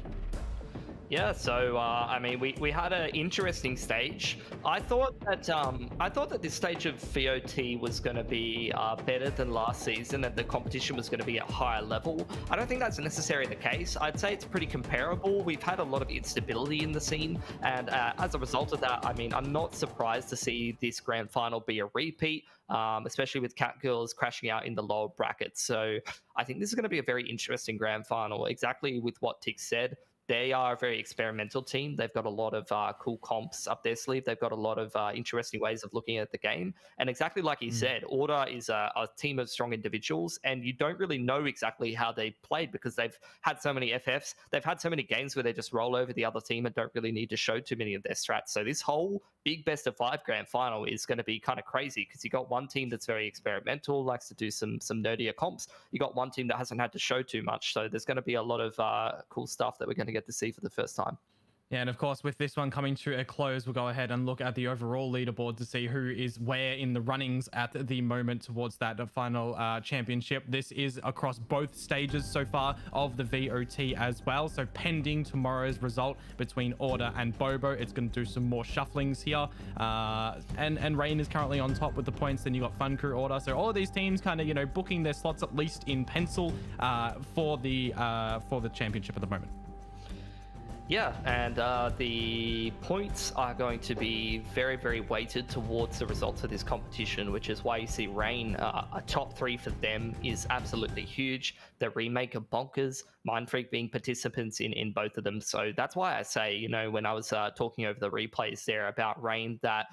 Yeah, so I mean, we had an interesting stage. I thought that this stage of VOT was going to be better than last season, and the competition was going to be at higher level. I don't think that's necessarily the case. I'd say it's pretty comparable. We've had a lot of instability in the scene, and as a result of that, I mean, I'm not surprised to see this grand final be a repeat, especially with Cat Girls crashing out in the lower brackets. So I think this is going to be a very interesting grand final. Exactly with what Tick said. They are a very experimental team. They've got a lot of cool comps up their sleeve. They've got a lot of interesting ways of looking at the game. And exactly like he said, Order is a team of strong individuals, and you don't really know exactly how they played because they've had so many FFs. They've had so many games where they just roll over the other team and don't really need to show too many of their strats. So this whole big best of 5 grand final is going to be kind of crazy because you got one team that's very experimental, likes to do some nerdier comps. You got one team that hasn't had to show too much. So there's going to be a lot of cool stuff that we're going to get to see for the first time. Yeah, and of course, with this one coming to a close, we'll go ahead and look at the overall leaderboard to see who is where in the runnings at the moment towards that final championship. This is across both stages so far of the VOT as well. So pending tomorrow's result between Order and Bobo, it's going to do some more shufflings here. And Rain is currently on top with the points. Then you got Fun Crew, Order. So all of these teams kind of, you know, booking their slots at least in pencil for the championship at the moment. Yeah, and the points are going to be very, very weighted towards the results of this competition, which is why you see Rain, a top 3 for them is absolutely huge. The remake of Bonkers, Mindfreak being participants in both of them. So that's why I say, you know, when I was talking over the replays there about Rain, that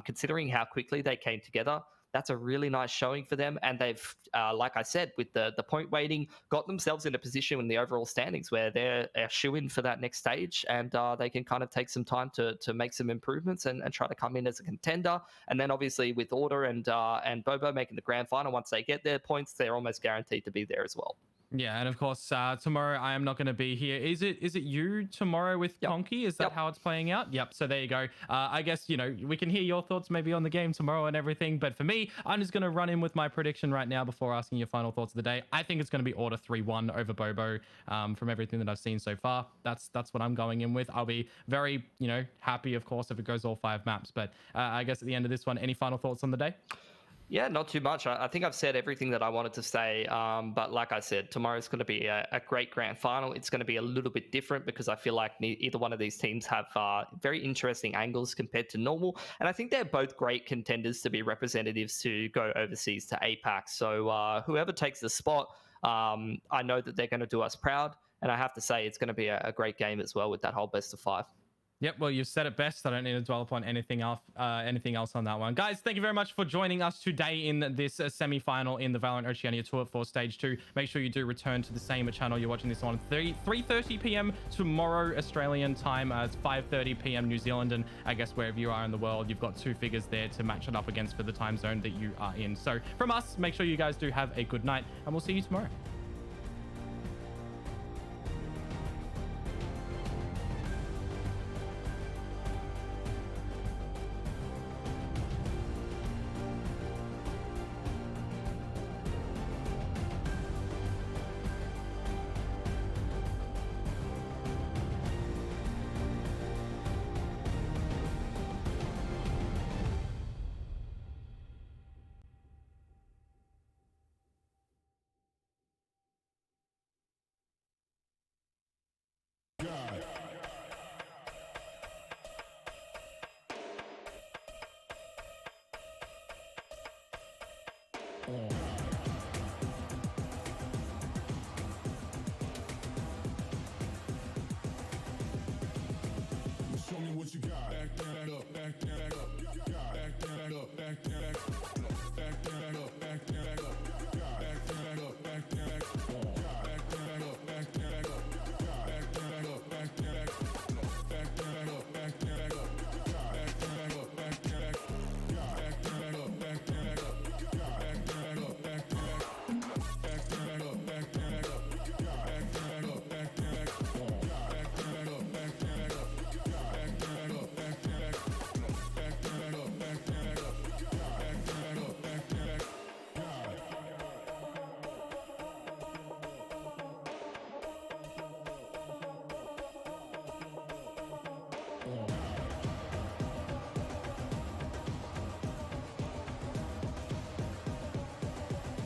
considering how quickly they came together, that's a really nice showing for them. And they've, like I said, with the point weighting, got themselves in a position in the overall standings where they're a shoo-in for that next stage. And they can kind of take some time to make some improvements and try to come in as a contender. And then obviously with Order and Bobo making the grand final, once they get their points, they're almost guaranteed to be there as well. Yeah, and of course, tomorrow I am not going to be here. Is it you tomorrow with Conky? Is that how it's playing out? Yep, so there you go. I guess, you know, we can hear your thoughts maybe on the game tomorrow and everything, but for me, I'm just going to run in with my prediction right now before asking your final thoughts of the day. I think it's going to be Order 3-1 over Bobo from everything that I've seen so far. That's what I'm going in with. I'll be very, you know, happy, of course, if it goes all 5 maps, but I guess at the end of this one, any final thoughts on the day? Yeah, not too much. I think I've said everything that I wanted to say. But like I said, tomorrow's going to be a great grand final. It's going to be a little bit different because I feel like either one of these teams have very interesting angles compared to normal. And I think they're both great contenders to be representatives to go overseas to APAC. So whoever takes the spot, I know that they're going to do us proud. And I have to say, it's going to be a great game as well with that whole best of 5. Yep, well, you've said it best. I don't need to dwell upon anything else on that one. Guys, thank you very much for joining us today in this semi-final in the VALORANT Oceania Tour for Stage 2. Make sure you do return to the same channel you're watching this on. 3:30 p.m. tomorrow Australian time. It's 5:30 p.m. New Zealand, and I guess wherever you are in the world, you've got 2 figures there to match it up against for the time zone that you are in. So from us, make sure you guys do have a good night, and we'll see you tomorrow.